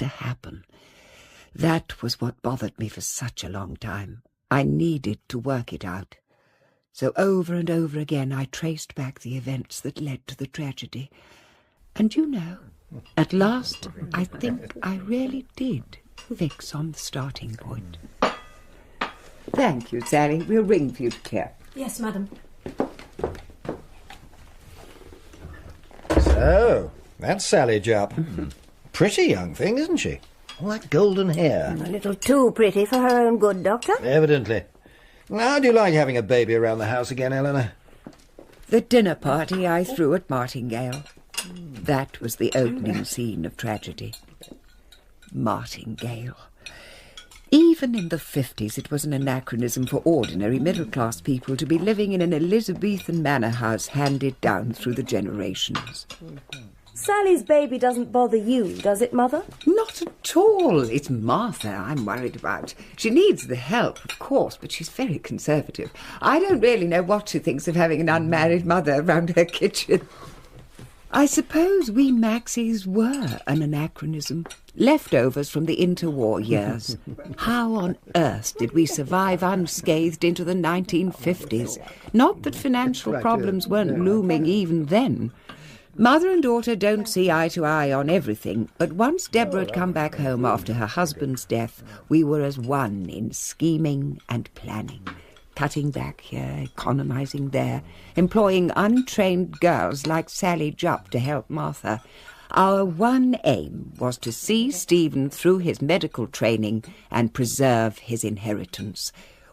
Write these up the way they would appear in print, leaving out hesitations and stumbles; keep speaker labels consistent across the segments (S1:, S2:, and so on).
S1: to happen. That was what bothered me for such a long time. I needed to work it out. So over and over again I traced back the events that led to the tragedy. And you know, at last I think I really did fix on the starting point. Thank you, Sally. We'll ring for you to clear.
S2: Yes, madam.
S3: So, that's Sally Jupp. Pretty young thing, isn't she? All that golden hair.
S4: A little too pretty for her own good, Doctor.
S3: Evidently. How do you like having a baby around the house again, Eleanor?
S1: The dinner party I threw at Martingale. That was the opening scene of tragedy. Martingale. Even in the 50s it was an anachronism for ordinary middle-class people to be living in an Elizabethan manor house handed down through the generations.
S2: Sally's baby doesn't bother you, does it, Mother?
S1: Not at all. It's Martha I'm worried about. She needs the help, of course, but she's very conservative. I don't really know what she thinks of having an unmarried mother around her kitchen. I suppose we Maxeys were an anachronism, leftovers from the interwar years. How on earth did we survive unscathed into the 1950s? Not that financial problems weren't looming even then. Mother and daughter don't see eye to eye on everything, but once Deborah had come back home after her husband's death, we were as one in scheming and planning. Cutting back here, economising there, employing untrained girls like Sally Jupp to help Martha. Our one aim was to see Stephen through his medical training and preserve his inheritance.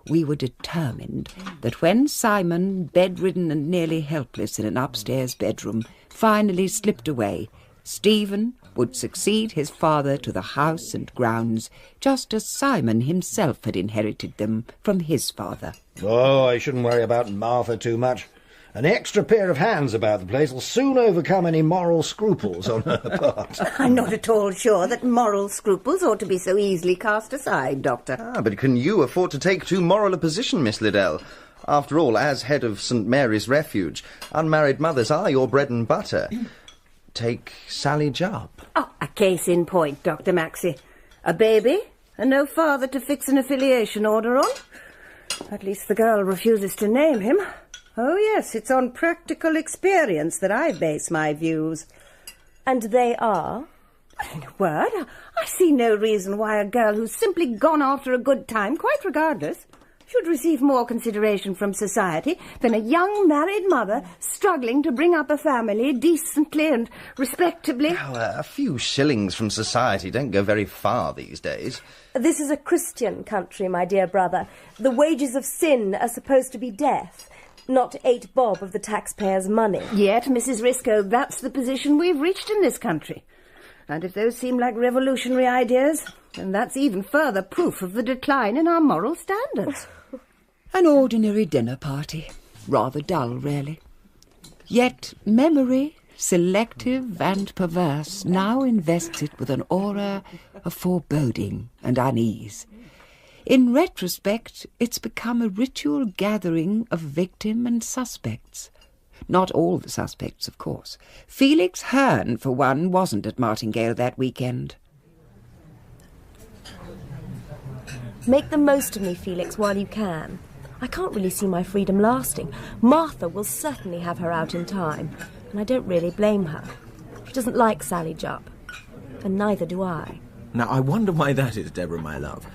S1: We were determined that when Simon, bedridden and nearly helpless in an upstairs bedroom, finally slipped away, Stephen would succeed his father to the house and grounds, just as Simon himself had inherited them from his father.
S3: Oh, I shouldn't worry about Martha too much. An extra pair of hands about the place will soon overcome any moral scruples on her part.
S4: I'm not at all sure that moral scruples ought to be so easily cast aside, Doctor.
S5: But can you afford to take too moral a position, Miss Liddell? After all, as head of St. Mary's Refuge, unmarried mothers are your bread and butter. Take Sally Jupp.
S4: Oh, a case in point, Dr. Maxey. A baby, and no father to fix an affiliation order on. At least the girl refuses to name him. Oh, yes, it's on practical experience that I base my views.
S2: And they are?
S4: In a word, I see no reason why a girl who's simply gone after a good time, quite regardless, should receive more consideration from society than a young married mother struggling to bring up a family decently and respectably.
S5: Well, a few shillings from society don't go very far these days.
S2: This is a Christian country, my dear brother. The wages of sin are supposed to be death, not 8 bob of the taxpayers' money.
S4: Yet, Mrs. Risco, that's the position we've reached in this country. And if those seem like revolutionary ideas, then that's even further proof of the decline in our moral standards. An ordinary dinner party. Rather dull, really. Yet memory, selective and perverse, now invests it with an aura of foreboding and unease. In retrospect, it's become a ritual gathering of victim and suspects. Not all the suspects, of course. Felix Hearn, for one, wasn't at Martingale that weekend.
S2: Make the most of me, Felix, while you can. I can't really see my freedom lasting. Martha will certainly have her out in time, and I don't really blame her. She doesn't like Sally Jupp, and neither do I.
S6: Now, I wonder why that is, Deborah, my love.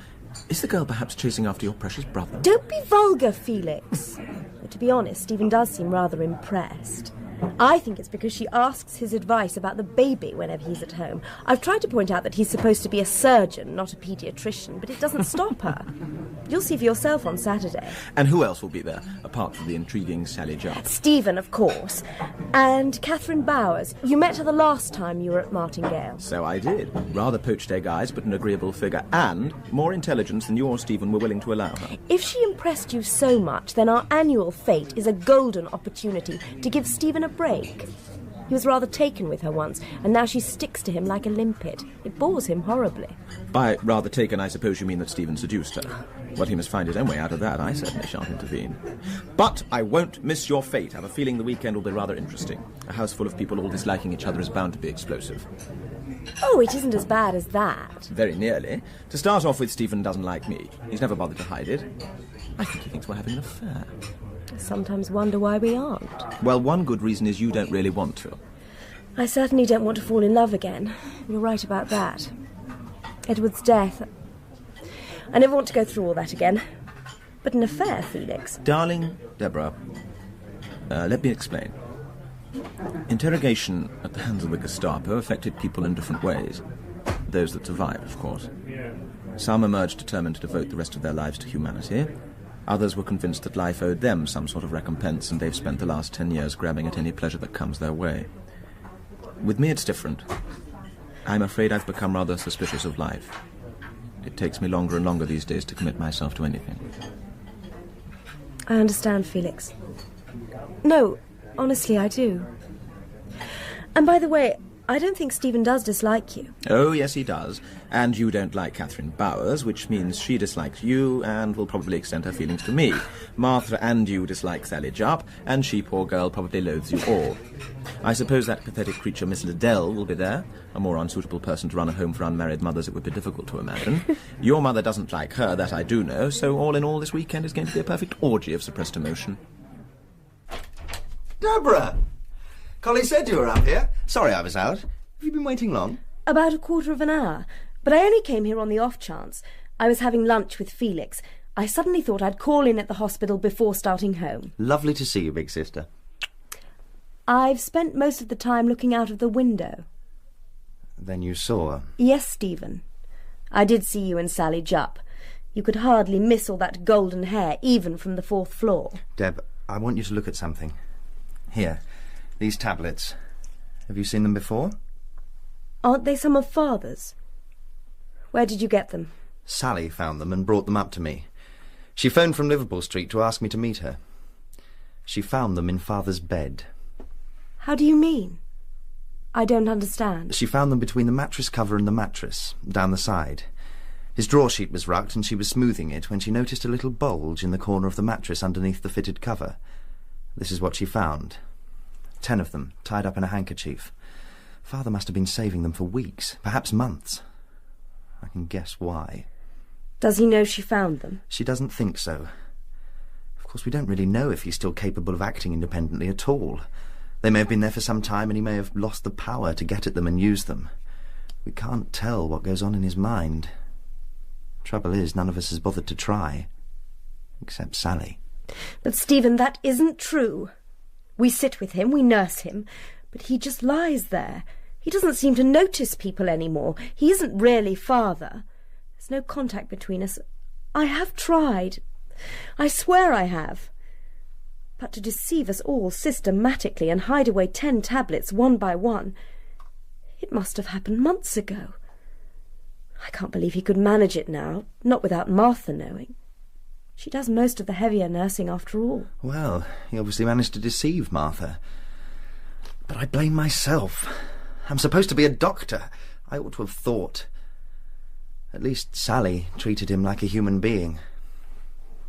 S6: Is the girl perhaps chasing after your precious brother?
S2: Don't be vulgar, Felix. But to be honest, Stephen does seem rather impressed. I think it's because she asks his advice about the baby whenever he's at home. I've tried to point out that he's supposed to be a surgeon, not a paediatrician, but it doesn't stop her. You'll see for yourself on Saturday.
S6: And who else will be there, apart from the intriguing Sally Jupp?
S2: Stephen, of course. And Catherine Bowers. You met her the last time you were at Martingale.
S6: So I did. Rather poached egg eyes, but an agreeable figure, and more intelligence than you or Stephen were willing to allow her.
S2: If she impressed you so much, then our annual fete is a golden opportunity to give Stephen a break. He was rather taken with her once, and now she sticks to him like a limpet. It bores him horribly.
S6: By rather taken, I suppose you mean that Stephen seduced her. Well, he must find his own way out of that. I certainly shan't intervene. But I won't miss your fate. I have a feeling the weekend will be rather interesting. A house full of people all disliking each other is bound to be explosive.
S2: Oh, it isn't as bad as that.
S6: Very nearly. To start off with, Stephen doesn't like me. He's never bothered to hide it. I think he thinks we're having an affair.
S2: I sometimes wonder why we aren't.
S6: Well, one good reason is you don't really want to.
S2: I certainly don't want to fall in love again. You're right about that. Edward's death. I never want to go through all that again. But an affair, Felix.
S6: Darling Deborah, let me explain. Interrogation at the hands of the Gestapo affected people in different ways. Those that survived, of course. Some emerged determined to devote the rest of their lives to humanity. Others were convinced that life owed them some sort of recompense, and they've spent the last 10 years grabbing at any pleasure that comes their way. With me, it's different. I'm afraid I've become rather suspicious of life. It takes me longer and longer these days to commit myself to anything.
S2: I understand, Felix. No, honestly, I do. And by the way, I don't think Stephen does dislike you.
S6: Oh, yes, he does. And you don't like Catherine Bowers, which means she dislikes you and will probably extend her feelings to me. Martha and you dislike Sally Jupp, and she, poor girl, probably loathes you all. I suppose that pathetic creature, Miss Liddell, will be there. A more unsuitable person to run a home for unmarried mothers it would be difficult to imagine. Your mother doesn't like her, that I do know, so all in all, this weekend is going to be a perfect orgy of suppressed emotion.
S5: Deborah! Collie said you were up here. Sorry I was out. Have you been waiting long?
S2: About a quarter of an hour. But I only came here on the off chance. I was having lunch with Felix. I suddenly thought I'd call in at the hospital before starting home.
S5: Lovely to see you, big sister.
S2: I've spent most of the time looking out of the window.
S5: Then you saw?
S2: Yes, Stephen. I did see you and Sally Jupp. You could hardly miss all that golden hair, even from the 4th floor.
S5: Deb, I want you to look at something. Here, these tablets. Have you seen them before?
S2: Aren't they some of Father's? Where did you get them?
S5: Sally found them and brought them up to me. She phoned from Liverpool Street to ask me to meet her. She found them in Father's bed.
S2: How do you mean? I don't understand.
S5: She found them between the mattress cover and the mattress, down the side. His drawer sheet was rucked and she was smoothing it when she noticed a little bulge in the corner of the mattress underneath the fitted cover. This is what she found. 10 of them, tied up in a handkerchief. Father must have been saving them for weeks, perhaps months. I can guess why.
S2: Does he know she found them?
S5: She doesn't think so. Of course, we don't really know if he's still capable of acting independently at all. They may have been there for some time and he may have lost the power to get at them and use them. We can't tell what goes on in his mind. Trouble is, none of us has bothered to try. Except Sally.
S2: But, Stephen, that isn't true. We sit with him, we nurse him, but he just lies there. He doesn't seem to notice people anymore. He isn't really Father. There's no contact between us. I have tried. I swear I have. But to deceive us all systematically and hide away 10 tablets one by one, it must have happened months ago. I can't believe he could manage it now, not without Martha knowing. She does most of the heavier nursing after all.
S5: Well, he obviously managed to deceive Martha. But I blame myself. I'm supposed to be a doctor. I ought to have thought. At least Sally treated him like a human being.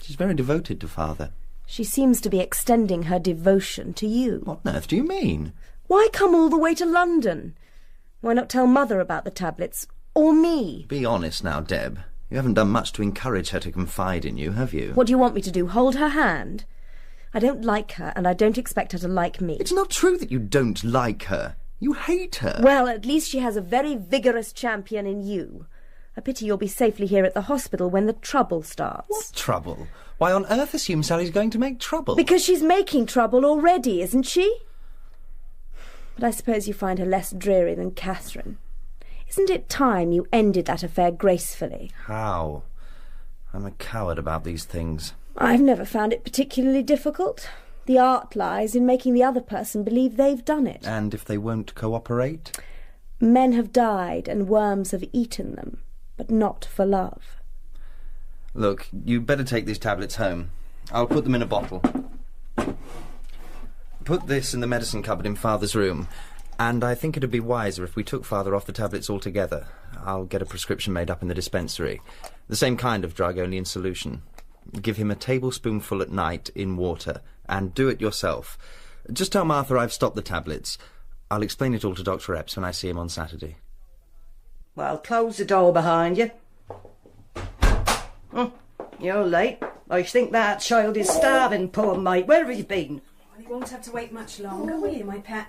S5: She's very devoted to Father.
S2: She seems to be extending her devotion to you.
S5: What on earth do you mean?
S2: Why come all the way to London? Why not tell Mother about the tablets? Or me?
S5: Be honest now, Deb. You haven't done much to encourage her to confide in you, have you?
S2: What do you want me to do, hold her hand? I don't like her, and I don't expect her to like me.
S5: It's not true that you don't like her. You hate her.
S2: Well, at least she has a very vigorous champion in you. A pity you'll be safely here at the hospital when the trouble starts.
S5: What trouble? Why on earth assume Sally's going to make trouble?
S2: Because she's making trouble already, isn't she? But I suppose you find her less dreary than Catherine. Isn't it time you ended that affair gracefully?
S5: How? I'm a coward about these things.
S2: I've never found it particularly difficult. The art lies in making the other person believe they've done it.
S5: And if they won't cooperate?
S2: Men have died and worms have eaten them, but not for love.
S5: Look, you better take these tablets home. I'll put them in a bottle. Put this in the medicine cupboard in Father's room. And I think it'd be wiser if we took Father off the tablets altogether. I'll get a prescription made up in the dispensary. The same kind of drug, only in solution. Give him a tablespoonful at night in water, and do it yourself. Just tell Martha I've stopped the tablets. I'll explain it all to Dr. Epps when I see him on Saturday.
S7: Well, close the door behind you. You're late. I think that child is starving, poor mate. Where have you been?
S8: Well, you won't have to wait much longer, will you, my pet?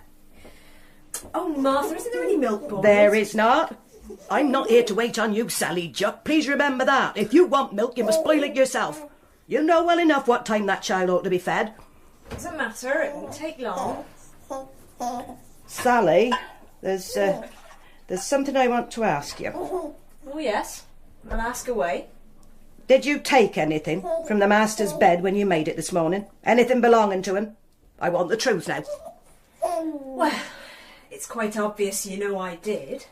S8: Oh, Martha, isn't there any milk, boys?
S7: There is not. I'm not here to wait on you, Sally Juck. Please remember that. If you want milk, you must boil it yourself. You know well enough what time that child ought to be fed.
S8: Doesn't matter. It won't take long.
S7: Sally, there's something I want to ask you.
S8: Oh, yes. I'll ask away.
S7: Did you take anything from the master's bed when you made it this morning? Anything belonging to him? I want the truth now.
S8: Well, it's quite obvious you know I did.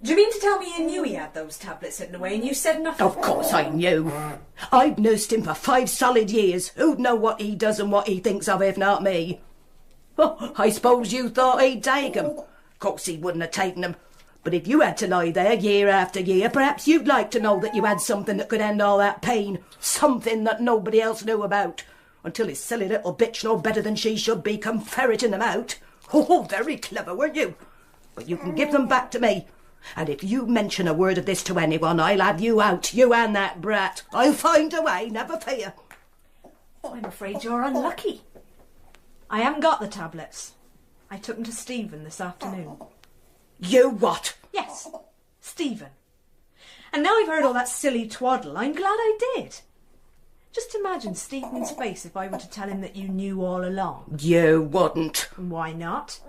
S8: Do you mean to tell me you knew he had those tablets hidden away and you said nothing?
S7: Of course I knew. I've nursed him for 5 solid years. Who'd know what he does and what he thinks of if not me? Oh, I suppose you thought he'd take 'em. Of course he wouldn't have taken 'em. But if you had to lie there year after year, perhaps you'd like to know that you had something that could end all that pain. Something that nobody else knew about. Until his silly little bitch, no better than she should be, come ferreting them out. Oh, very clever, weren't you? But you can give them back to me. And if you mention a word of this to anyone, I'll have you out, you and that brat. I'll find a way, never fear.
S8: I'm afraid you're unlucky. I haven't got the tablets. I took them to Stephen this afternoon.
S7: You what?
S8: Yes, Stephen. And now I've heard all that silly twaddle, I'm glad I did. Just imagine Stephen's face if I were to tell him that you knew all along.
S7: You wouldn't.
S8: Why not?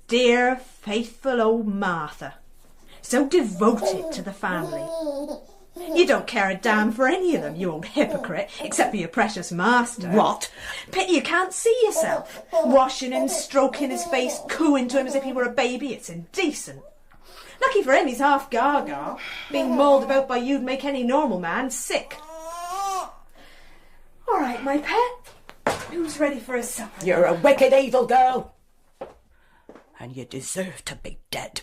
S8: Dear, faithful old Martha. So devoted to the family. You don't care a damn for any of them, you old hypocrite, except for your precious master.
S7: What?
S8: Pity you can't see yourself. Washing him, stroking his face, cooing to him as if he were a baby. It's indecent. Lucky for him he's half gaga. Being mauled about by you'd make any normal man sick. All right, my pet. Who's ready for his supper?
S7: You're a wicked, evil girl. And you deserve to be dead.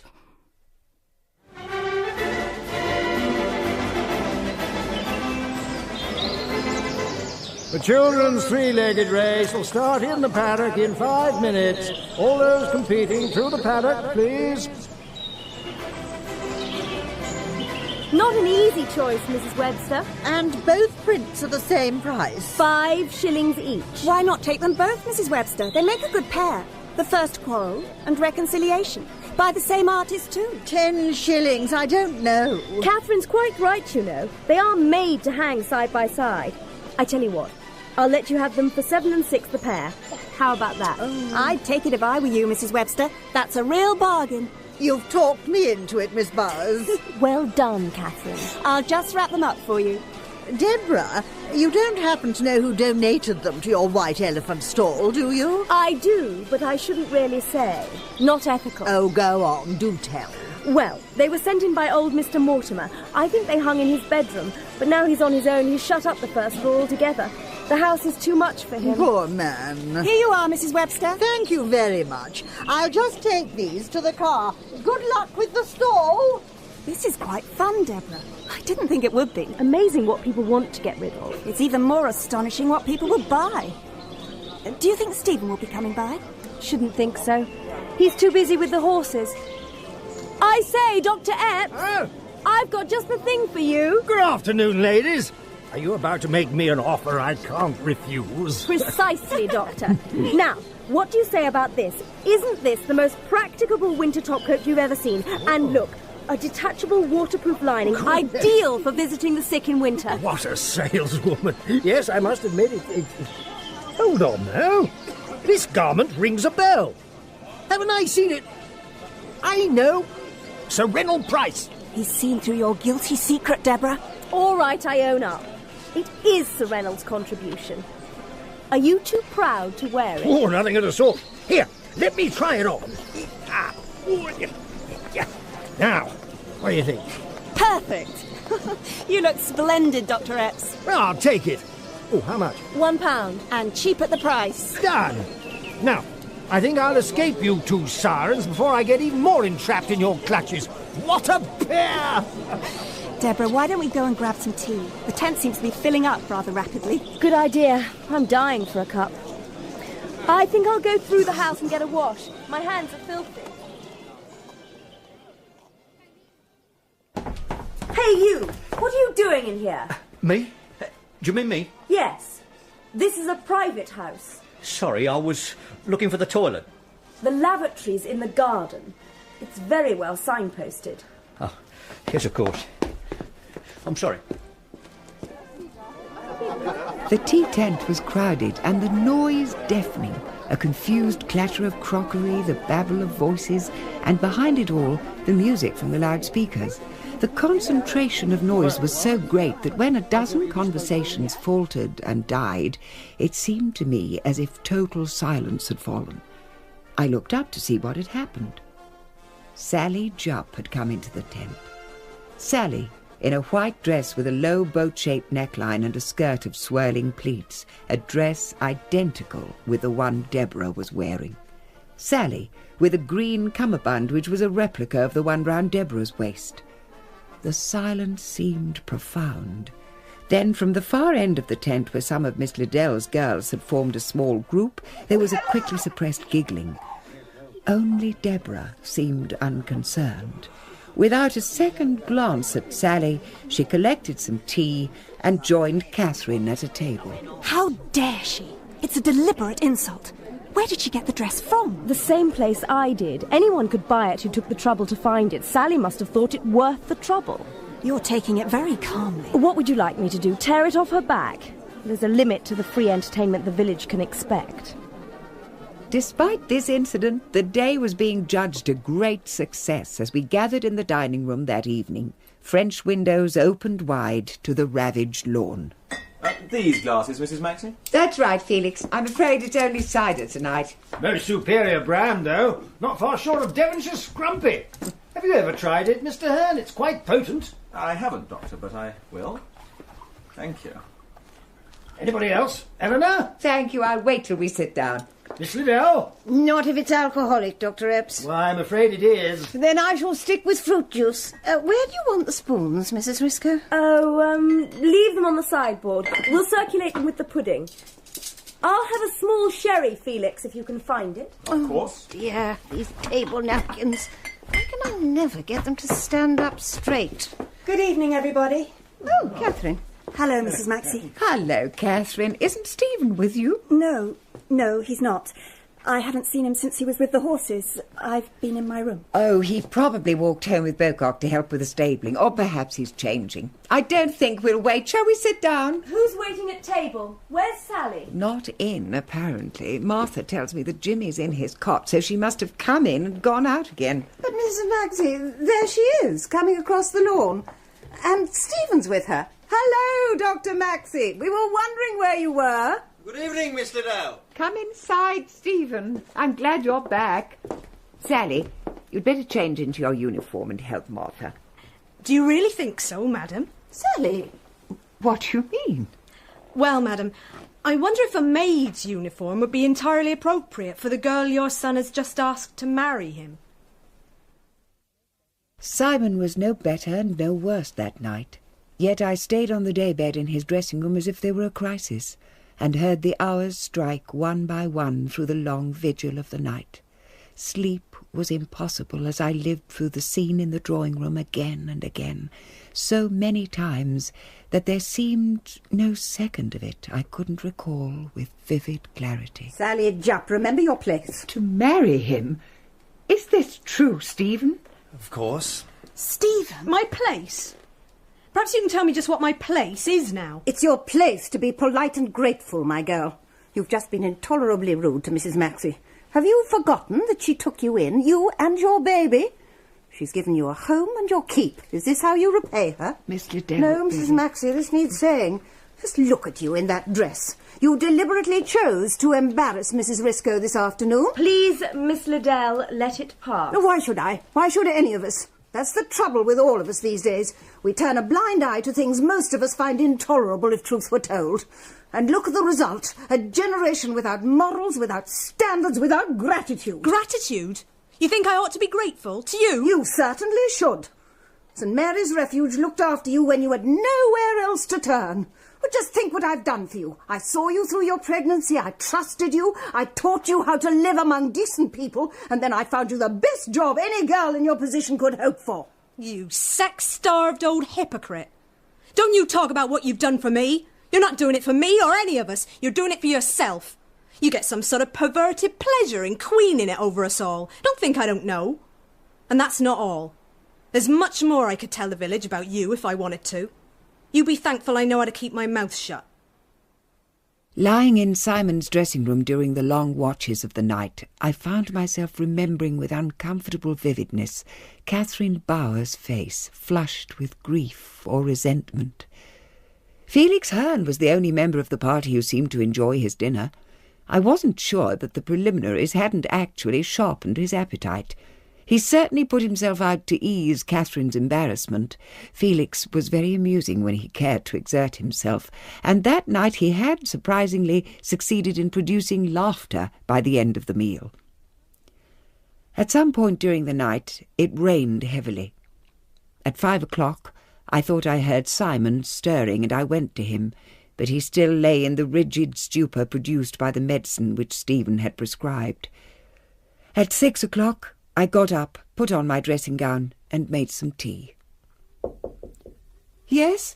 S3: The children's three-legged race will start in the paddock in 5 minutes. All those competing through the paddock, please.
S2: Not an easy choice, Mrs. Webster.
S9: And both prints are the same price.
S2: 5 shillings each.
S10: Why not take them both, Mrs. Webster? They make a good pair. The First Quarrel and Reconciliation. By the same artist, too.
S9: 10 shillings, I don't know.
S2: Catherine's quite right, you know. They are made to hang side by side. I tell you what, I'll let you have them for 7 and 6 the pair. How about that?
S10: Oh. I'd take it if I were you, Mrs. Webster. That's a real bargain.
S9: You've talked me into it, Miss Buzz.
S2: Well done, Catherine.
S10: I'll just wrap them up for you.
S9: Deborah, you don't happen to know who donated them to your White Elephant stall, do you?
S2: I do, but I shouldn't really say. Not ethical.
S9: Oh, go on, do tell.
S2: Well, they were sent in by old Mr. Mortimer. I think they hung in his bedroom, but now he's on his own. He's shut up the first floor altogether. The house is too much for him.
S9: Poor man.
S10: Here you are, Mrs. Webster.
S9: Thank you very much. I'll just take these to the car. Good luck with the stall.
S10: This is quite fun, Deborah. I didn't think it would be.
S2: Amazing what people want to get rid of.
S10: It's even more astonishing what people will buy. Do you think Stephen will be coming by?
S2: Shouldn't think so. He's too busy with the horses. I say, Dr. Epps,
S3: Oh,
S2: I've got just the thing for you.
S3: good afternoon, ladies. Are you about to make me an offer I can't refuse?
S2: Precisely, Doctor. Now, what do you say about this? Isn't this the most practicable winter topcoat you've ever seen? And look, a detachable waterproof lining, ideal for visiting the sick in winter.
S3: What a saleswoman. Yes, I must admit it. Hold on now. This garment rings a bell. Haven't I seen it? I know. Sir Reynolds Price.
S10: He's seen through your guilty secret, Deborah.
S2: All right, I own up. It is Sir Reynolds' contribution. Are you too proud to wear it?
S3: Oh, nothing of the sort. Here, let me try it on. Now, what do you think?
S10: Perfect. You look splendid, Dr. Epps.
S3: Well, I'll take it. Oh, how much?
S2: £1.
S10: And cheap at the price.
S3: Done. Now, I think I'll escape you two sirens before I get even more entrapped in your clutches. What a pair!
S10: Deborah, why don't we go and grab some tea? The tent seems to be filling up rather rapidly.
S2: Good idea. I'm dying for a cup. I think I'll go through the house and get a wash. My hands are filthy. Hey, you! What are you doing in here?
S3: Me? Do you mean me?
S2: Yes. This is a private house.
S3: Sorry, I was looking for the toilet.
S2: The lavatory's in the garden. It's very well signposted.
S3: Oh, yes, of course. I'm sorry.
S1: The tea tent was crowded and the noise deafening. A confused clatter of crockery, the babble of voices, and behind it all, the music from the loudspeakers. The concentration of noise was so great that when a dozen conversations faltered and died, it seemed to me as if total silence had fallen. I looked up to see what had happened. Sally Jupp had come into the tent. Sally, in a white dress with a low boat-shaped neckline and a skirt of swirling pleats, a dress identical with the one Deborah was wearing. Sally, with a green cummerbund which was a replica of the one round Deborah's waist. The silence seemed profound. Then, from the far end of the tent, where some of Miss Liddell's girls had formed a small group, there was a quickly suppressed giggling. Only Deborah seemed unconcerned. Without a second glance at Sally, she collected some tea and joined Catherine at a table.
S10: How dare she? It's a deliberate insult. Where did she get the dress from?
S2: The same place I did. Anyone could buy it who took the trouble to find it. Sally must have thought it worth the trouble.
S10: You're taking it very calmly.
S2: What would you like me to do? Tear it off her back? There's a limit to the free entertainment the village can expect.
S1: Despite this incident, the day was being judged a great success as we gathered in the dining room that evening, French windows opened wide to the ravaged lawn.
S6: These glasses, Mrs. Maxey?
S1: That's right, Felix. I'm afraid it's only cider tonight.
S3: Very superior brand, though. Not far short of Devonshire Scrumpy. Have you ever tried it, Mr. Hearn? It's quite potent.
S6: I haven't, Doctor, but I will. Thank you.
S3: Anybody else? Eleanor?
S1: Thank you. I'll wait till we sit down.
S3: Miss Liddell?
S4: Not if it's alcoholic, Dr. Epps.
S3: Well, I'm afraid it is.
S4: Then I shall stick with fruit juice. Where do you want the spoons, Mrs. Risco?
S2: Leave them on the sideboard. We'll circulate them with the pudding. I'll have a small sherry, Felix, if you can find it.
S6: Of course.
S4: Dear, these table napkins. Why can I never get them to stand up straight?
S10: Good evening, everybody.
S4: Oh, Catherine.
S10: Hello, Mrs. Maxey.
S1: Hello, Catherine. Isn't Stephen with you?
S10: No, he's not. I haven't seen him since he was with the horses. I've been in my room.
S1: Oh, he probably walked home with Bocock to help with the stabling, or perhaps he's changing. I don't think we'll wait. Shall we sit down?
S2: Who's waiting at table? Where's Sally?
S1: Not in, apparently. Martha tells me that Jimmy's in his cot, so she must have come in and gone out again.
S4: But Mrs. Maxey, there she is, coming across the lawn. And Stephen's with her. Hello, Dr. Maxey. We were wondering where you were.
S11: Good evening, Miss Liddell.
S1: Come inside, Stephen. I'm glad you're back. Sally, you'd better change into your uniform and help Martha.
S8: Do you really think so, madam?
S4: Sally.
S1: What do you mean?
S8: Well, madam, I wonder if a maid's uniform would be entirely appropriate for the girl your son has just asked to marry him.
S1: Simon was no better and no worse that night. Yet I stayed on the daybed in his dressing-room as if there were a crisis, and heard the hours strike one by one through the long vigil of the night. Sleep was impossible as I lived through the scene in the drawing-room again and again, so many times that there seemed no second of it I couldn't recall with vivid clarity.
S4: Sally Jupp, remember your place.
S1: To marry him? Is this true, Stephen?
S5: Of course.
S8: Stephen? My place? Perhaps you can tell me just what my place is now.
S4: It's your place to be polite and grateful, my girl. You've just been intolerably rude to Mrs. Maxey. Have you forgotten that she took you in, you and your baby? She's given you a home and your keep. Is this how you repay her?
S1: Miss Liddell...
S4: No, Mrs. Maxey, this needs saying. Just look at you in that dress. You deliberately chose to embarrass Mrs. Risco this afternoon.
S2: Please, Miss Liddell, let it pass.
S4: Why should I? Why should any of us? That's the trouble with all of us these days. We turn a blind eye to things most of us find intolerable if truth were told. And look at the result. A generation without morals, without standards, without gratitude.
S8: Gratitude? You think I ought to be grateful to you?
S4: You certainly should. St. Mary's Refuge looked after you when you had nowhere else to turn. But just think what I've done for you. I saw you through your pregnancy, I trusted you, I taught you how to live among decent people, and then I found you the best job any girl in your position could hope for.
S11: You sex-starved old hypocrite. Don't you talk about what you've done for me. You're not doing it for me or any of us. You're doing it for yourself. You get some sort of perverted pleasure in queening it over us all. Don't think I don't know. And that's not all. There's much more I could tell the village about you if I wanted to. You be thankful I know how to keep my mouth shut.
S1: Lying in Simon's dressing room during the long watches of the night, I found myself remembering with uncomfortable vividness Catherine Bower's face, flushed with grief or resentment. Felix Hearn was the only member of the party who seemed to enjoy his dinner. I wasn't sure that the preliminaries hadn't actually sharpened his appetite. He certainly put himself out to ease Catherine's embarrassment. Felix was very amusing when he cared to exert himself, and that night he had, surprisingly, succeeded in producing laughter by the end of the meal. At some point during the night, it rained heavily. At 5 o'clock, I thought I heard Simon stirring, and I went to him, but he still lay in the rigid stupor produced by the medicine which Stephen had prescribed. At 6 o'clock, I got up, put on my dressing gown, and made some tea. Yes?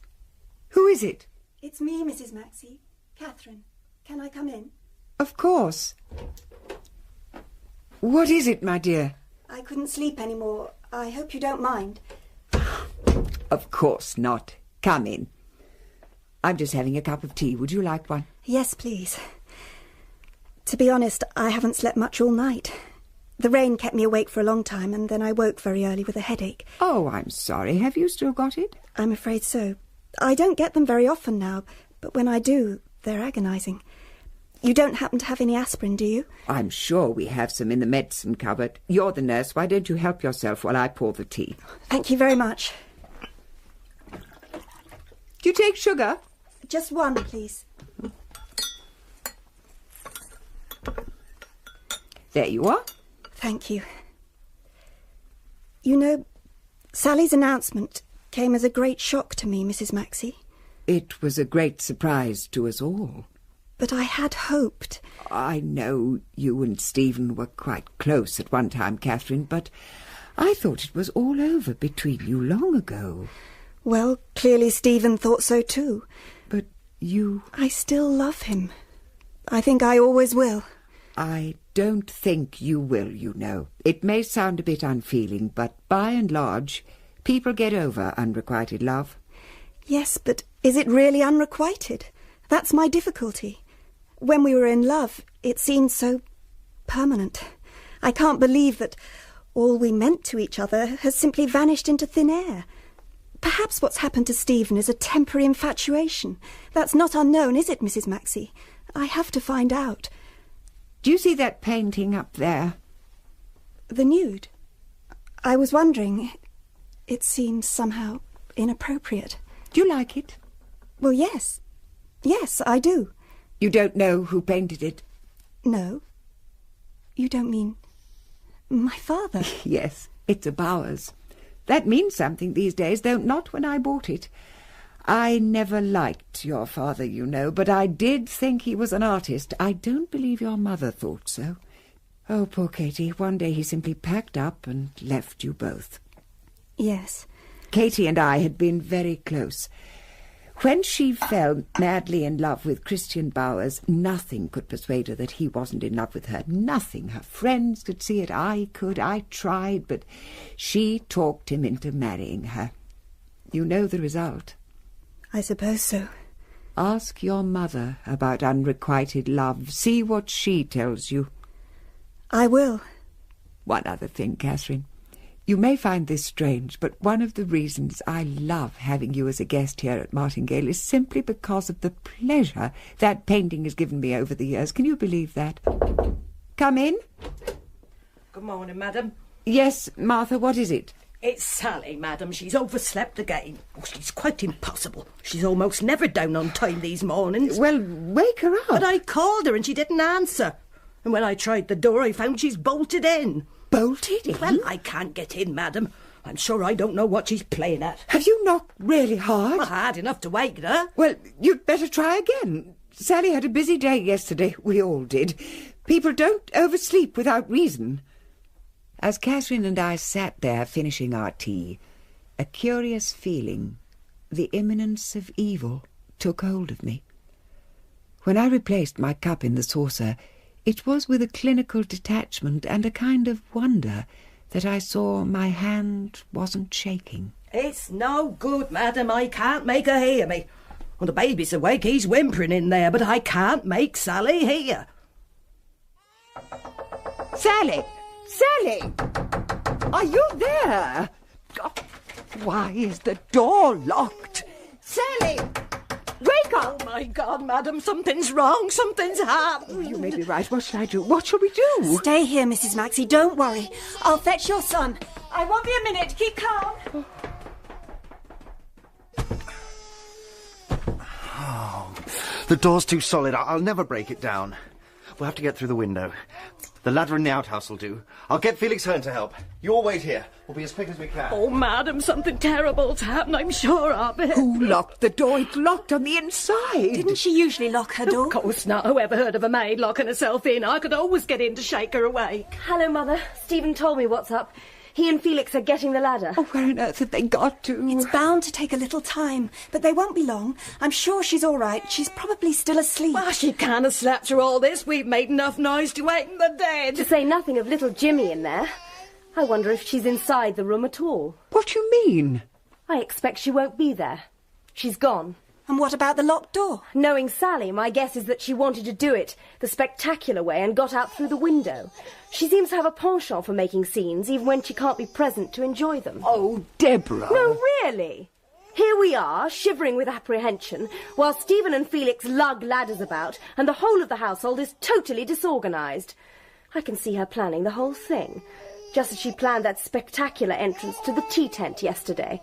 S1: Who is it?
S10: It's me, Mrs. Maxey. Catherine. Can I come in?
S1: Of course. What is it, my dear?
S10: I couldn't sleep any more. I hope you don't mind.
S1: Of course not. Come in. I'm just having a cup of tea. Would you like one?
S10: Yes, please. To be honest, I haven't slept much all night. The rain kept me awake for a long time, and then I woke very early with a headache.
S1: Oh, I'm sorry. Have you still got it?
S10: I'm afraid so. I don't get them very often now, but when I do, they're agonising. You don't happen to have any aspirin, do you?
S1: I'm sure we have some in the medicine cupboard. You're the nurse. Why don't you help yourself while I pour the tea?
S10: Thank you very much.
S1: Do you take sugar?
S10: Just one, please.
S1: There you are.
S10: Thank you. You know, Sally's announcement came as a great shock to me, Mrs. Maxey.
S1: It was a great surprise to us all.
S10: But I had hoped.
S1: I know you and Stephen were quite close at one time, Catherine, but I thought it was all over between you long ago.
S10: Well, clearly Stephen thought so too.
S1: But you...
S10: I still love him. I think I always will.
S1: I don't think you will, you know. It may sound a bit unfeeling, but by and large, people get over unrequited love.
S10: Yes, but is it really unrequited? That's my difficulty. When we were in love, it seemed so permanent. I can't believe that all we meant to each other has simply vanished into thin air. Perhaps what's happened to Stephen is a temporary infatuation. That's not unknown, is it, Mrs. Maxey? I have to find out.
S1: Do you see that painting up there?
S10: The nude? I was wondering. It seems somehow inappropriate.
S1: Do you like it?
S10: Well, yes. Yes, I do.
S1: You don't know who painted it?
S10: No. You don't mean my father?
S1: Yes, it's a Bowers. That means something these days, though not when I bought it. I never liked your father, you know, but I did think he was an artist. I don't believe your mother thought so. Oh, poor Katie, one day he simply packed up and left you both.
S10: Yes.
S1: Katie and I had been very close. When she fell madly in love with Christian Bowers, nothing could persuade her that he wasn't in love with her. Nothing. Her friends could see it. I could. I tried, but she talked him into marrying her. You know the result.
S10: I suppose so.
S1: Ask your mother about unrequited love. See what she tells you.
S10: I will.
S1: One other thing, Catherine. You may find this strange, but one of the reasons I love having you as a guest here at Martingale is simply because of the pleasure that painting has given me over the years. Can you believe that? Come in.
S7: Good morning, madam.
S1: Yes, Martha, what is it?
S7: It's Sally, madam. She's overslept again. Oh, she's quite impossible. She's almost never down on time these mornings.
S1: Well, wake her up.
S7: But I called her and she didn't answer. And when I tried the door, I found she's bolted in.
S1: Bolted in?
S7: Well, I can't get in, madam. I'm sure I don't know what she's playing at.
S1: Have you knocked really hard?
S7: Well, hard enough to wake her.
S1: Well, you'd better try again. Sally had a busy day yesterday. We all did. People don't oversleep without reason. As Catherine and I sat there finishing our tea, A curious feeling, the imminence of evil, took hold of me. When I replaced my cup in the saucer, it was with a clinical detachment and a kind of wonder that I saw my hand wasn't shaking.
S7: It's no good, madam. I can't make her hear me. Well, the baby's awake. He's whimpering in there, but I can't make Sally hear.
S1: Sally! Sally! Are you there? Oh, why is the door locked? Sally! Wake up!
S7: Oh, my God, madam, something's wrong. Something's happened.
S1: Oh, you may be right. What shall I do? What shall we do?
S10: Stay here, Mrs. Maxey. Don't worry. I'll fetch your son. I won't be a minute. Keep calm.
S5: Oh, the door's too solid. I'll never break it down. We'll have to get through the window. The ladder in the outhouse will do. I'll get Felix Hearn to help. You all wait here. We'll be as quick as we can.
S7: Oh, madam, something terrible's happened, I'm sure of it.
S1: Who locked the door? It's locked on the inside.
S10: Didn't she usually lock her door?
S7: Of course not. Who ever heard of a maid locking herself in? I could always get in to shake her awake.
S2: Hello, Mother. Stephen told me what's up. He and Felix are getting the ladder.
S1: Oh, where on earth have they got to?
S10: It's bound to take a little time, but they won't be long. I'm sure she's all right. She's probably still asleep.
S7: Well, she can't have slept through all this. We've made enough noise to waken the dead.
S2: To say nothing of little Jimmy in there. I wonder if she's inside the room at all.
S1: What do you mean?
S2: I expect she won't be there. She's gone.
S10: And what about the locked door?
S2: Knowing Sally, my guess is that she wanted to do it the spectacular way and got out through the window. She seems to have a penchant for making scenes, even when she can't be present to enjoy them.
S1: Oh, Deborah.
S2: No, really. Here we are, shivering with apprehension, while Stephen and Felix lug ladders about, and the whole of the household is totally disorganised. I can see her planning the whole thing, just as she planned that spectacular entrance to the tea tent yesterday.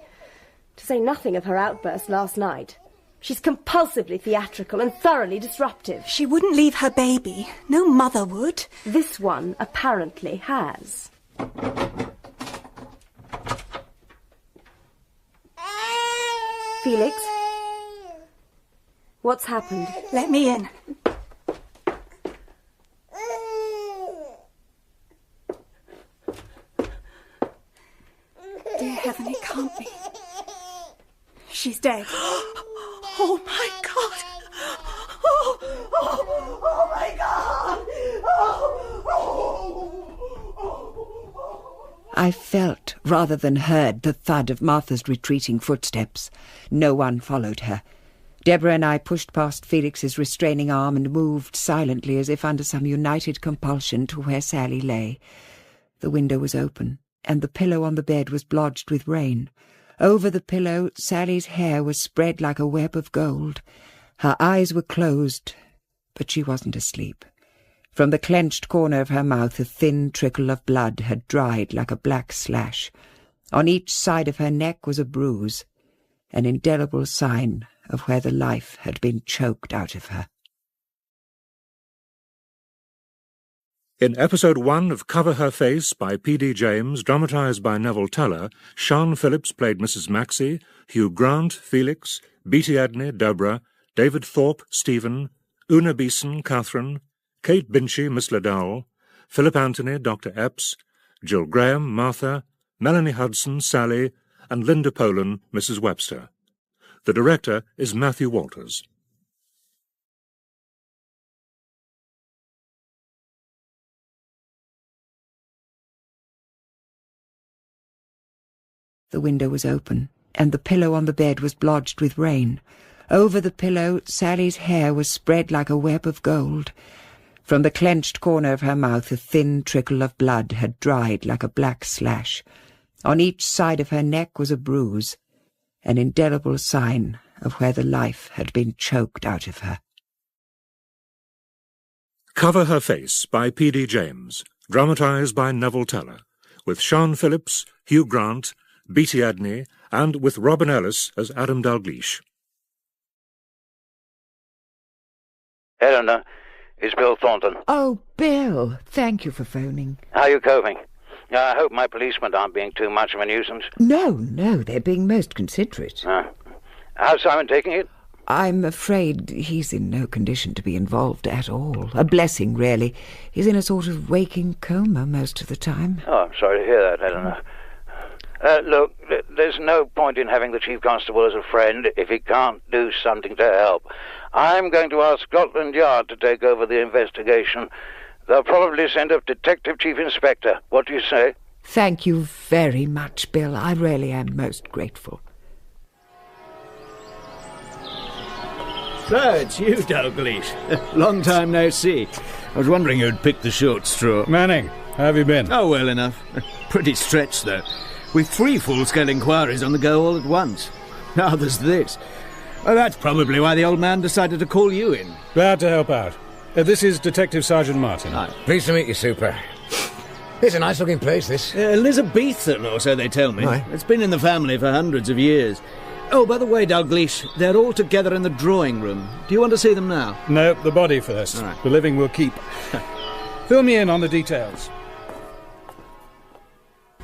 S2: To say nothing of her outburst last night. She's compulsively theatrical and thoroughly disruptive.
S10: She wouldn't leave her baby. No mother would.
S2: This one apparently has. Felix? What's happened?
S10: Let me in. Dear heaven, it can't be. She's dead.
S7: Oh, my God. Oh, my God.
S1: I felt, rather than heard, the thud of Martha's retreating footsteps. No one followed her. Deborah and I pushed past Felix's restraining arm and moved silently as if under some united compulsion to where Sally lay. The window was open, and the pillow on the bed was blotched with rain. Over the pillow, Sally's hair was spread like a web of gold. Her eyes were closed, but she wasn't asleep. From the clenched corner of her mouth a thin trickle of blood had dried like a black slash. On each side of her neck was a bruise, an indelible sign of where the life had been choked out of her.
S12: In Episode 1 of Cover Her Face by P.D. James, dramatised by Neville Teller, Sian Phillips played Mrs. Maxey, Hugh Grant, Felix, Beatty Edney, Deborah, David Thorpe, Stephen, Una Beeson, Catherine, Kate Binchy, Miss Liddell, Philip Anthony, Dr. Epps, Jill Graham, Martha, Melanie Hudson, Sally, and Linda Polan, Mrs. Webster. The director is Matthew Walters.
S1: The window was open, and the pillow on the bed was blotched with rain. Over the pillow, Sally's hair was spread like a web of gold. From the clenched corner of her mouth a thin trickle of blood had dried like a black slash. On each side of her neck was a bruise, an indelible sign of where the life had been choked out of her.
S12: Cover Her Face by P.D. James, dramatised by Neville Teller, with Sian Phillips, Hugh Grant, Beatty Edney, and with Robin Ellis as Adam Dalgleish.
S13: Eleanor, it's Bill Thornton.
S1: Oh, Bill, thank you for phoning.
S13: How are you coping? I hope my policemen aren't being too much of a nuisance.
S1: No, they're being most considerate.
S13: How's Simon taking it?
S1: I'm afraid he's in no condition to be involved at all. A blessing, really. He's in a sort of waking coma most of the time.
S13: Oh, I'm sorry to hear that, Eleanor. Look, there's no point in having the Chief Constable as a friend if he can't do something to help. I'm going to ask Scotland Yard to take over the investigation. They'll probably send up Detective Chief Inspector. What do you say?
S1: Thank you very much, Bill. I really am most grateful.
S14: So, it's you, Dalgleish. Long time no see. I was wondering who'd picked the short straw.
S15: Manning, how have you been?
S14: Oh, well enough. Pretty stretched, though. With 3 full-scale inquiries on the go all at once. Now there's this. Well, that's probably why the old man decided to call you in.
S15: Glad to help out. This is Detective Sergeant Martin.
S14: Hi.
S16: Pleased to meet you, Super. It's a nice-looking place, this.
S14: Elizabethan, or so they tell me.
S16: Aye.
S14: It's been in the family for hundreds of years. Oh, by the way, Dalgleish, they're all together in the drawing room. Do you want to see them now?
S15: No, the body first.
S14: All right.
S15: The living we'll keep. Fill me in on the details.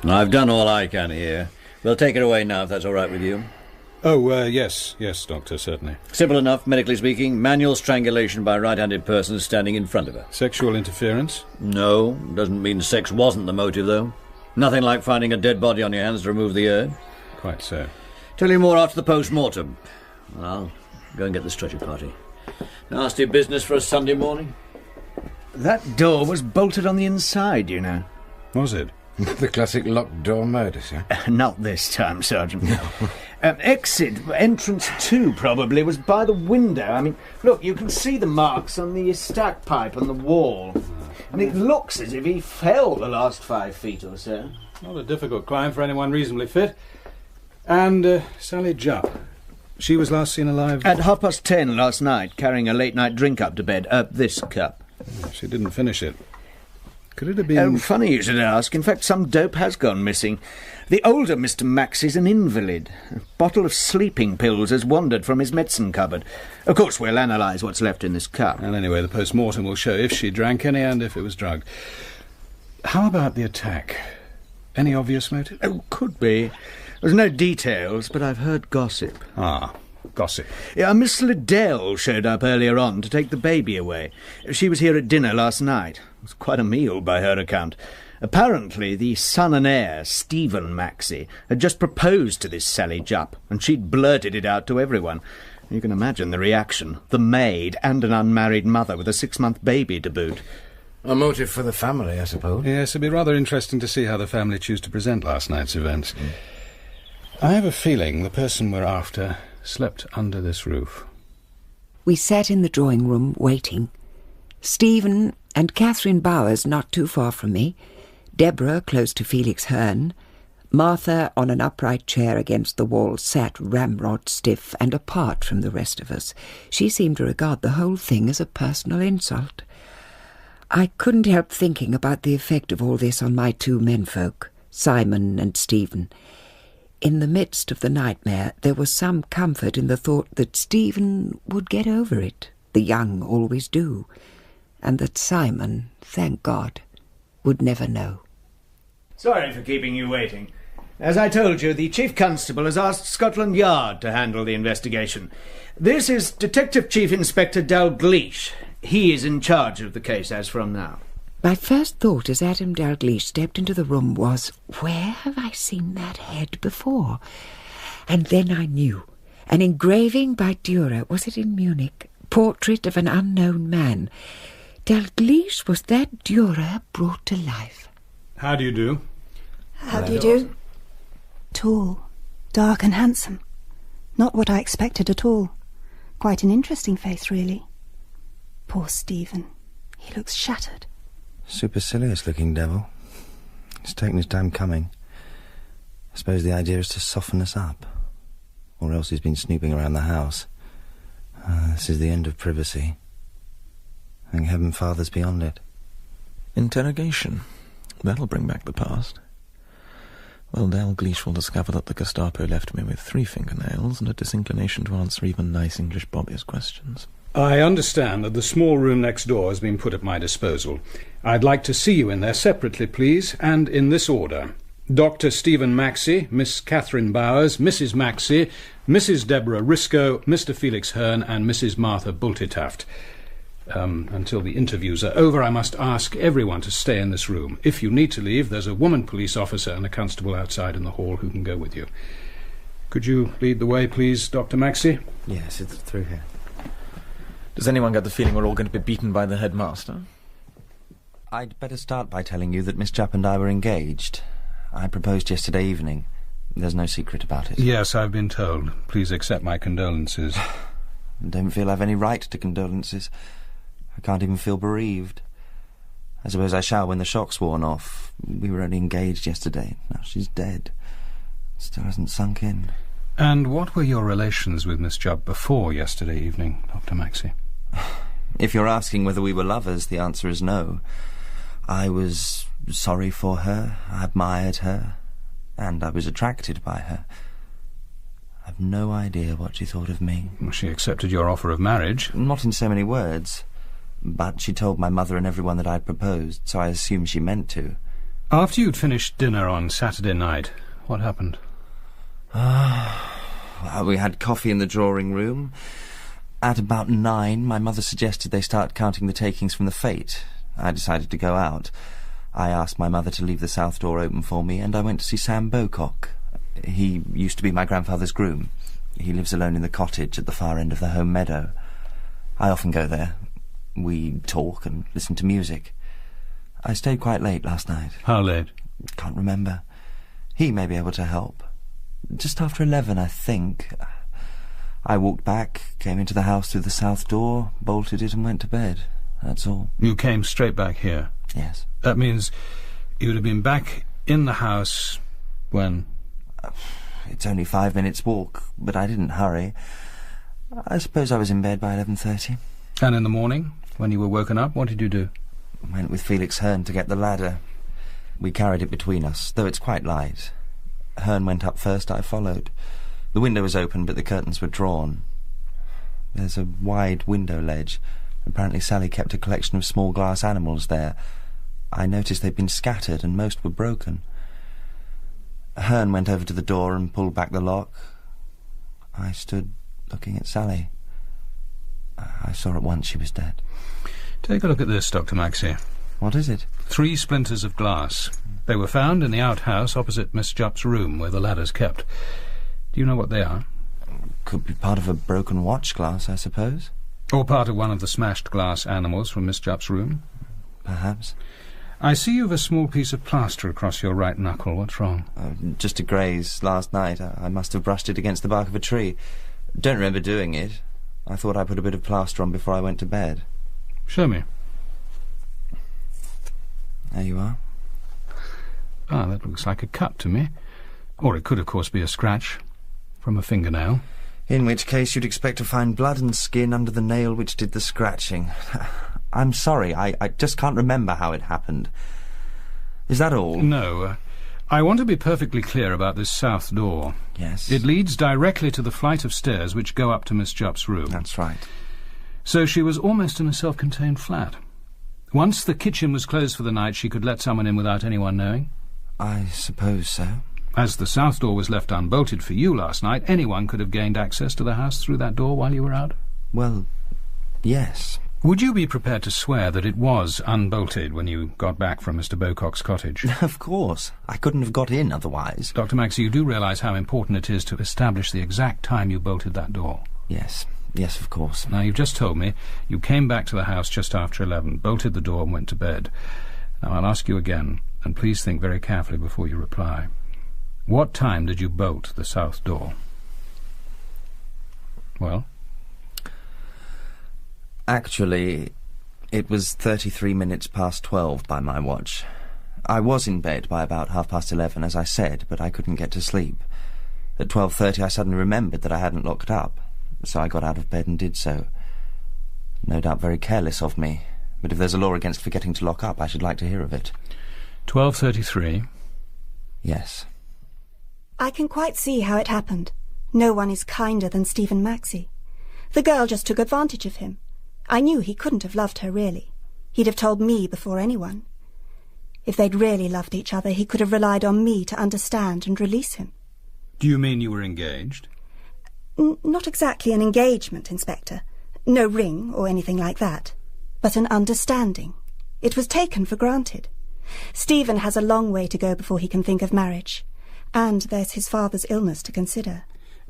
S17: I've done all I can here. We'll take her away now, if that's all right with you.
S15: Oh, yes, Doctor, certainly.
S17: Simple enough, medically speaking. Manual strangulation by right-handed person standing in front of her.
S15: Sexual interference?
S17: No, doesn't mean sex wasn't the motive, though. Nothing like finding a dead body on your hands to remove the urn.
S15: Quite so.
S17: Tell you more after the post-mortem. I'll go and get the stretcher party. Nasty business for a Sunday morning.
S14: That door was bolted on the inside, you know.
S15: Was it?
S16: The classic locked door murder, sir.
S14: Not this time, Sergeant. No. Entrance 2 probably was by the window. I mean, look, you can see the marks on the stack pipe on the wall. And it looks as if he fell the last 5 feet or so.
S15: Not a difficult climb for anyone reasonably fit. And Sally Jupp. She was last seen alive...
S14: At 10:30 last night, carrying a late-night drink up to bed. This cup.
S15: She didn't finish it. Could it have been...
S14: funny you should ask. In fact, some dope has gone missing. The older Mr. Maxey's an invalid. A bottle of sleeping pills has wandered from his medicine cupboard. Of course, we'll analyse what's left in this cup.
S15: And anyway, the post-mortem will show if she drank any and if it was drugged. How about the attack? Any obvious motive?
S14: Oh, could be. There's no details, but I've heard gossip.
S15: Ah, gossip.
S14: Yeah, Miss Liddell showed up earlier on to take the baby away. She was here at dinner last night. It was quite a meal by her account. Apparently, the son and heir, Stephen Maxey, had just proposed to this Sally Jupp, and she'd blurted it out to everyone. You can imagine the reaction. The maid and an unmarried mother with a 6-month baby to boot.
S16: A motive for the family, I suppose.
S15: Yes, it'd be rather interesting to see how the family choose to present last night's events. I have a feeling the person we're after slept under this roof.
S1: We sat in the drawing room, waiting. Stephen and Catherine Bowers not too far from me, Deborah close to Felix Hearn, Martha on an upright chair against the wall sat ramrod stiff and apart from the rest of us. She seemed to regard the whole thing as a personal insult. I couldn't help thinking about the effect of all this on my 2 menfolk, Simon and Stephen. In the midst of the nightmare, there was some comfort in the thought that Stephen would get over it. The young always do. And that Simon, thank God, would never know.
S14: Sorry for keeping you waiting. As I told you, the Chief Constable has asked Scotland Yard to handle the investigation. This is Detective Chief Inspector Dalgleish. He is in charge of the case as from now.
S1: My first thought as Adam Dalgleish stepped into the room was, where have I seen that head before? And then I knew. An engraving by Dürer, was it in Munich? Portrait of an unknown man. Dalgleish was that Dürer brought to life.
S15: How do you do?
S10: How do you do? Tall, dark and handsome. Not what I expected at all. Quite an interesting face, really. Poor Stephen. He looks shattered.
S5: Supercilious-looking devil. He's taken his time coming. I suppose the idea is to soften us up. Or else he's been snooping around the house. This is the end of privacy. Thank heaven Father's beyond it.
S6: Interrogation. That'll bring back the past. Well, Dalgleish will discover that the Gestapo left me with 3 fingernails and a disinclination to answer even nice English Bobby's questions.
S15: I understand that the small room next door has been put at my disposal. I'd like to see you in there separately, please, and in this order. Dr. Stephen Maxey, Miss Catherine Bowers, Mrs. Maxey, Mrs. Deborah Risco, Mr. Felix Hearn, and Mrs. Martha Bultitaft. Until the interviews are over, I must ask everyone to stay in this room. If you need to leave, there's a woman police officer and a constable outside in the hall who can go with you. Could you lead the way, please, Dr. Maxey?
S5: Yes, it's through here.
S6: Does anyone get the feeling we're all going to be beaten by the headmaster?
S5: I'd better start by telling you that Miss Jupp and I were engaged. I proposed yesterday evening. There's no secret about it.
S15: Yes, I've been told. Please accept my condolences.
S5: I don't feel I've any right to condolences. I can't even feel bereaved. I suppose I shall when the shock's worn off. We were only engaged yesterday. Now she's dead. It still hasn't sunk in.
S15: And what were your relations with Miss Jupp before yesterday evening, Dr. Maxey?
S5: If you're asking whether we were lovers, the answer is no. I was sorry for her, I admired her, and I was attracted by her. I've no idea what she thought of me.
S15: Well, she accepted your offer of marriage.
S5: Not in so many words. But she told my mother and everyone that I'd proposed, so I assumed she meant to.
S15: After you'd finished dinner on Saturday night, what happened?
S5: We had coffee in the drawing room. At about 9, my mother suggested they start counting the takings from the fete. I decided to go out. I asked my mother to leave the south door open for me, and I went to see Sam Bocock. He used to be my grandfather's groom. He lives alone in the cottage at the far end of the home meadow. I often go there. We talk and listen to music. I stayed quite late last night.
S15: How late?
S5: Can't remember. He may be able to help. Just after 11, I think. I walked back, came into the house through the south door, bolted it and went to bed. That's all.
S15: You came straight back here?
S5: Yes.
S15: That means you'd have been back in the house when?
S5: It's only 5 minutes' walk, but I didn't hurry. I suppose I was in bed by 11:30.
S15: And in the morning, when you were woken up, what did you do?
S5: Went with Felix Hearn to get the ladder. We carried it between us, though it's quite light. Hearn went up first, I followed. The window was open, but the curtains were drawn. There's a wide window ledge. Apparently Sally kept a collection of small glass animals there. I noticed they'd been scattered, and most were broken. Hearn went over to the door and pulled back the lock. I stood looking at Sally. I saw at once she was dead.
S15: Take a look at this, Dr. Maxey.
S5: What is it?
S15: 3 splinters of glass. They were found in the outhouse opposite Miss Jupp's room, where the ladder's kept. Do you know what they are?
S5: Could be part of a broken watch glass, I suppose.
S15: Or part of one of the smashed glass animals from Miss Jupp's room?
S5: Perhaps.
S15: I see you have a small piece of plaster across your right knuckle. What's wrong?
S5: Just a graze last night. I must have brushed it against the bark of a tree. Don't remember doing it. I thought I put a bit of plaster on before I went to bed.
S15: Show me.
S5: There you are.
S15: Ah, that looks like a cut to me. Or it could, of course, be a scratch from a fingernail.
S5: In which case you'd expect to find blood and skin under the nail which did the scratching. I'm sorry, I just can't remember how it happened. Is that all?
S15: No. I want to be perfectly clear about this south door.
S5: Yes.
S15: It leads directly to the flight of stairs which go up to Miss Jupp's room.
S5: That's right.
S15: So she was almost in a self-contained flat. Once the kitchen was closed for the night, she could let someone in without anyone knowing?
S5: I suppose so.
S15: As the south door was left unbolted for you last night, anyone could have gained access to the house through that door while you were out?
S5: Well, yes.
S15: Would you be prepared to swear that it was unbolted when you got back from Mr. Bocock's cottage?
S5: Of course. I couldn't have got in otherwise.
S15: Dr. Maxey, you do realise how important it is to establish the exact time you bolted that door?
S5: Yes. Yes, of course.
S15: Now, you've just told me you came back to the house just after 11, bolted the door and went to bed. Now, I'll ask you again, and please think very carefully before you reply. What time did you bolt the south door? Well?
S5: Actually, it was 33 minutes past 12 by my watch. I was in bed by about 11:30, as I said, but I couldn't get to sleep. At 12:30 I suddenly remembered that I hadn't locked up, so I got out of bed and did so. No doubt very careless of me, but if there's a law against forgetting to lock up, I should like to hear of it.
S15: 12:33?
S5: Yes.
S10: I can quite see how it happened. No one is kinder than Stephen Maxey. The girl just took advantage of him. I knew he couldn't have loved her, really. He'd have told me before anyone. If they'd really loved each other, he could have relied on me to understand and release him.
S15: Do you mean you were engaged?
S10: Not exactly an engagement, Inspector. No ring or anything like that. but an understanding. It was taken for granted. Stephen has a long way to go before he can think of marriage. And there's his father's illness to consider.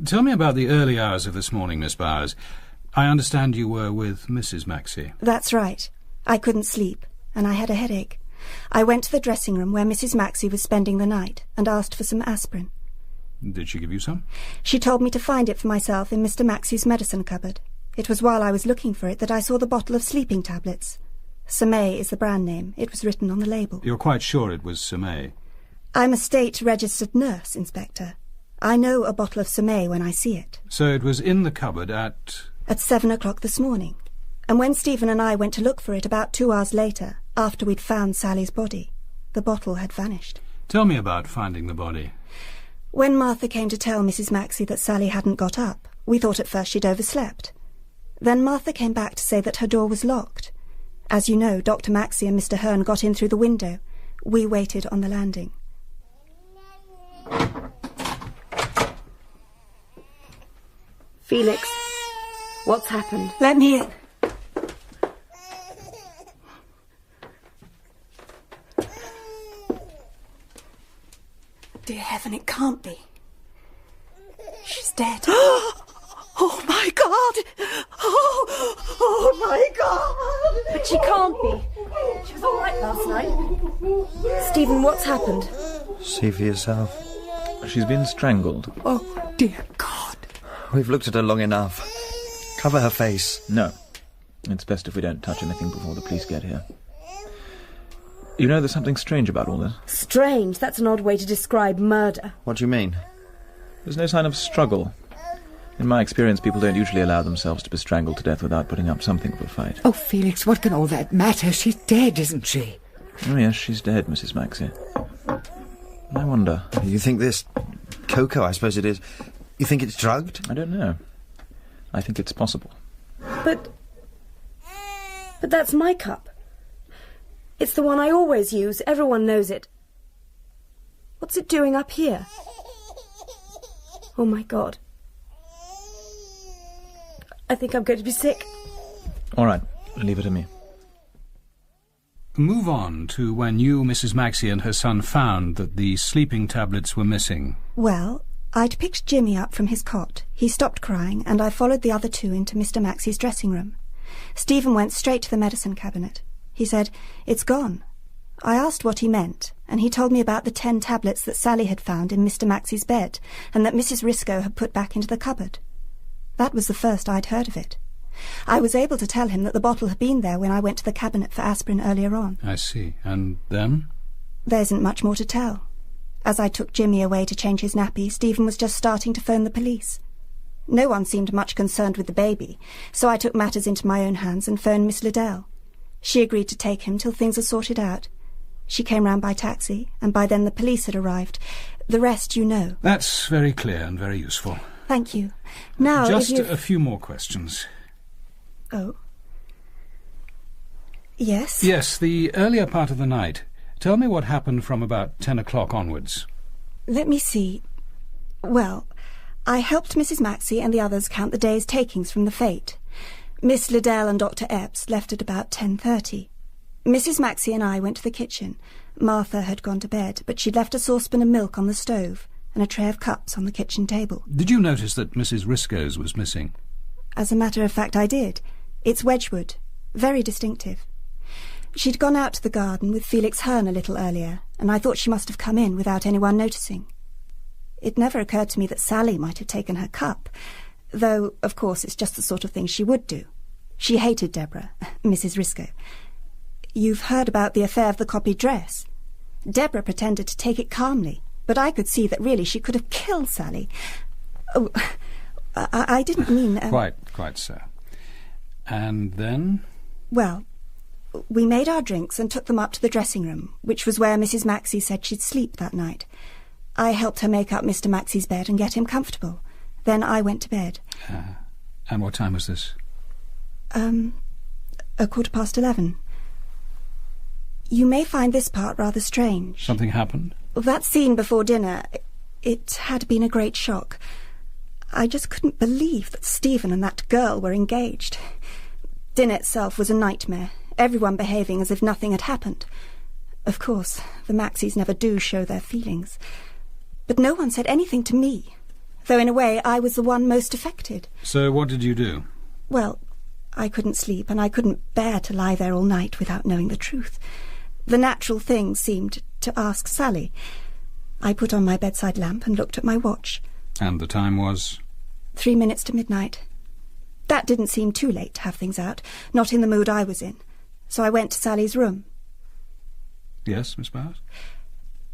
S15: Tell me about the early hours of this morning, Miss Bowers. I understand you were with Mrs. Maxey.
S10: That's right. I couldn't sleep, and I had a headache. I went to the dressing room where Mrs. Maxey was spending the night and asked for some aspirin.
S15: Did she give you some?
S10: She told me to find it for myself in Mr. Maxey's medicine cupboard. It was while I was looking for it that I saw the bottle of sleeping tablets. Samay is the brand name. It was written on the label.
S15: You're quite sure it was Samay?
S10: I'm a state-registered nurse, Inspector. I know a bottle of Samay when I see it.
S15: So it was in the cupboard at
S10: 7 o'clock this morning. And when Stephen and I went to look for it about 2 hours later, after we'd found Sally's body, the bottle had vanished.
S15: Tell me about finding the body.
S10: When Martha came to tell Mrs. Maxey that Sally hadn't got up, we thought at first she'd overslept. Then Martha came back to say that her door was locked. As you know, Dr. Maxey and Mr. Hearn got in through the window. We waited on the landing.
S2: Felix, what's happened?
S10: Let me in. Dear heaven, it can't be. She's dead. Oh, my God! Oh, my God!
S2: But she can't be. She was all right last night. Stephen, what's happened?
S5: See for yourself.
S6: She's been strangled.
S1: Oh, dear God.
S5: We've looked at her long enough. Cover her face.
S6: No. It's best if we don't touch anything before the police get here. You know, there's something strange about all this.
S2: Strange? That's an odd way to describe murder.
S5: What do you mean?
S6: There's no sign of struggle. In my experience, people don't usually allow themselves to be strangled to death without putting up something of a fight.
S1: Oh, Felix, what can all that matter? She's dead, isn't she?
S6: Oh, yes, she's dead, Mrs. Maxey. I wonder.
S5: You think this... cocoa, I suppose it is. You think it's drugged?
S6: I don't know. I think it's possible.
S2: But that's my cup. It's the one I always use. Everyone knows it. What's it doing up here? Oh, my God. I think I'm going to be sick.
S6: All right, leave it to me.
S15: Move on to when you, Mrs. Maxey, and her son found that the sleeping tablets were missing.
S10: Well, I'd picked Jimmy up from his cot. He stopped crying, and I followed the other two into Mr. Maxey's dressing room. Stephen went straight to the medicine cabinet. He said, "It's gone." I asked what he meant, and he told me about the 10 tablets that Sally had found in Mr. Maxey's bed, and that Mrs. Risco had put back into the cupboard. That was the first I'd heard of it. I was able to tell him that the bottle had been there when I went to the cabinet for aspirin earlier on.
S15: I see. And then?
S10: There isn't much more to tell. As I took Jimmy away to change his nappy, Stephen was just starting to phone the police. No one seemed much concerned with the baby, so I took matters into my own hands and phoned Miss Liddell. She agreed to take him till things are sorted out. She came round by taxi, and by then the police had arrived. The rest you know.
S15: That's very clear and very useful.
S10: Thank you. Now,
S15: just
S10: if
S15: a few more questions.
S10: Oh. Yes?
S15: Yes, the earlier part of the night. Tell me what happened from about 10 o'clock onwards.
S10: Let me see. Well, I helped Mrs. Maxey and the others count the day's takings from the fete. Miss Liddell and Dr. Epps left at about 10:30. Mrs. Maxey and I went to the kitchen. Martha had gone to bed, but she'd left a saucepan of milk on the stove and a tray of cups on the kitchen table.
S15: Did you notice that Mrs. Risco's was missing?
S10: As a matter of fact, I did. It's Wedgwood. Very distinctive. She'd gone out to the garden with Felix Hearn a little earlier, and I thought she must have come in without anyone noticing. It never occurred to me that Sally might have taken her cup, though, of course, it's just the sort of thing she would do. She hated Deborah, Mrs. Risco. You've heard about the affair of the copied dress. Deborah pretended to take it calmly, but I could see that really she could have killed Sally. Oh, I didn't mean...
S15: Quite so. And then?
S10: Well, we made our drinks and took them up to the dressing room, which was where Mrs. Maxey said she'd sleep that night. I helped her make up Mr. Maxey's bed and get him comfortable. Then I went to bed.
S15: And what time was this?
S10: 11:15. You may find this part rather strange.
S15: Something happened?
S10: That scene before dinner, it had been a great shock. I just couldn't believe that Stephen and that girl were engaged. Dinner itself was a nightmare. everyone behaving as if nothing had happened. Of course, the Maxeys never do show their feelings. But no one said anything to me, though in a way I was the one most affected.
S15: So what did you do?
S10: Well, I couldn't sleep, and I couldn't bear to lie there all night without knowing the truth. The natural thing seemed to ask Sally. I put on my bedside lamp and looked at my watch.
S15: And the time was?
S10: 3 minutes to midnight. That didn't seem too late to have things out, not in the mood I was in. So I went to Sally's room.
S15: Yes, Miss Bowers?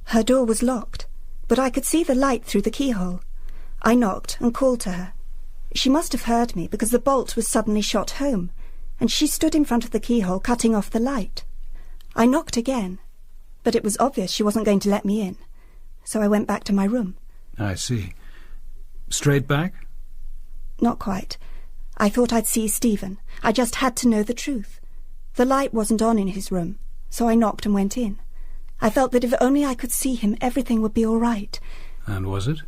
S10: Her door was locked, but I could see the light through the keyhole. I knocked and called to her. She must have heard me, because the bolt was suddenly shot home, and she stood in front of the keyhole cutting off the light. I knocked again, but it was obvious she wasn't going to let me in, so I went back to my room.
S15: I see. Straight back?
S10: Not quite. I thought I'd see Stephen. I just had to know the truth. The light wasn't on in his room, so I knocked and went in. I felt that if only I could see him, everything would be all right.
S15: And was it?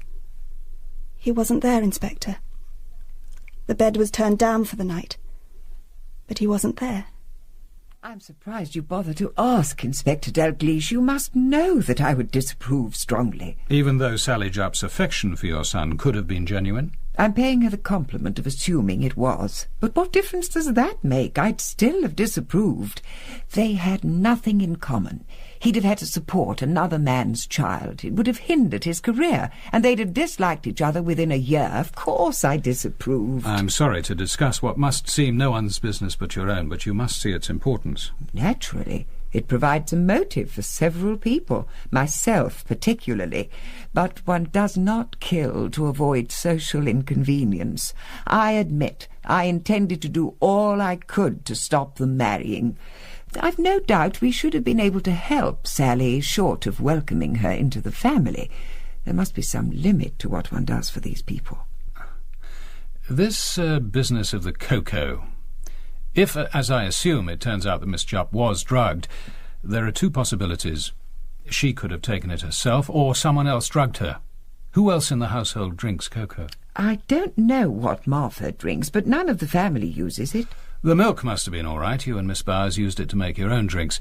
S10: He wasn't there, Inspector. The bed was turned down for the night, but he wasn't there.
S1: I'm surprised you bother to ask, Inspector Dalgleish. You must know that I would disapprove strongly.
S15: Even though Sally Jupp's affection for your son could have been genuine?
S1: I'm paying her the compliment of assuming it was. But what difference does that make? I'd still have disapproved. They had nothing in common. He'd have had to support another man's child. It would have hindered his career, and they'd have disliked each other within a year. Of course I disapproved.
S15: I'm sorry to discuss what must seem no one's business but your own, but you must see its importance.
S1: Naturally. It provides a motive for several people, myself particularly. But one does not kill to avoid social inconvenience. I admit I intended to do all I could to stop them marrying. I've no doubt we should have been able to help Sally, short of welcoming her into the family. There must be some limit to what one does for these people.
S15: This business of the cocoa... If, as I assume, it turns out that Miss Jupp was drugged, there are two possibilities. She could have taken it herself, or someone else drugged her. Who else in the household drinks cocoa?
S1: I don't know what Martha drinks, but none of the family uses it.
S15: The milk must have been all right. You and Miss Bowers used it to make your own drinks.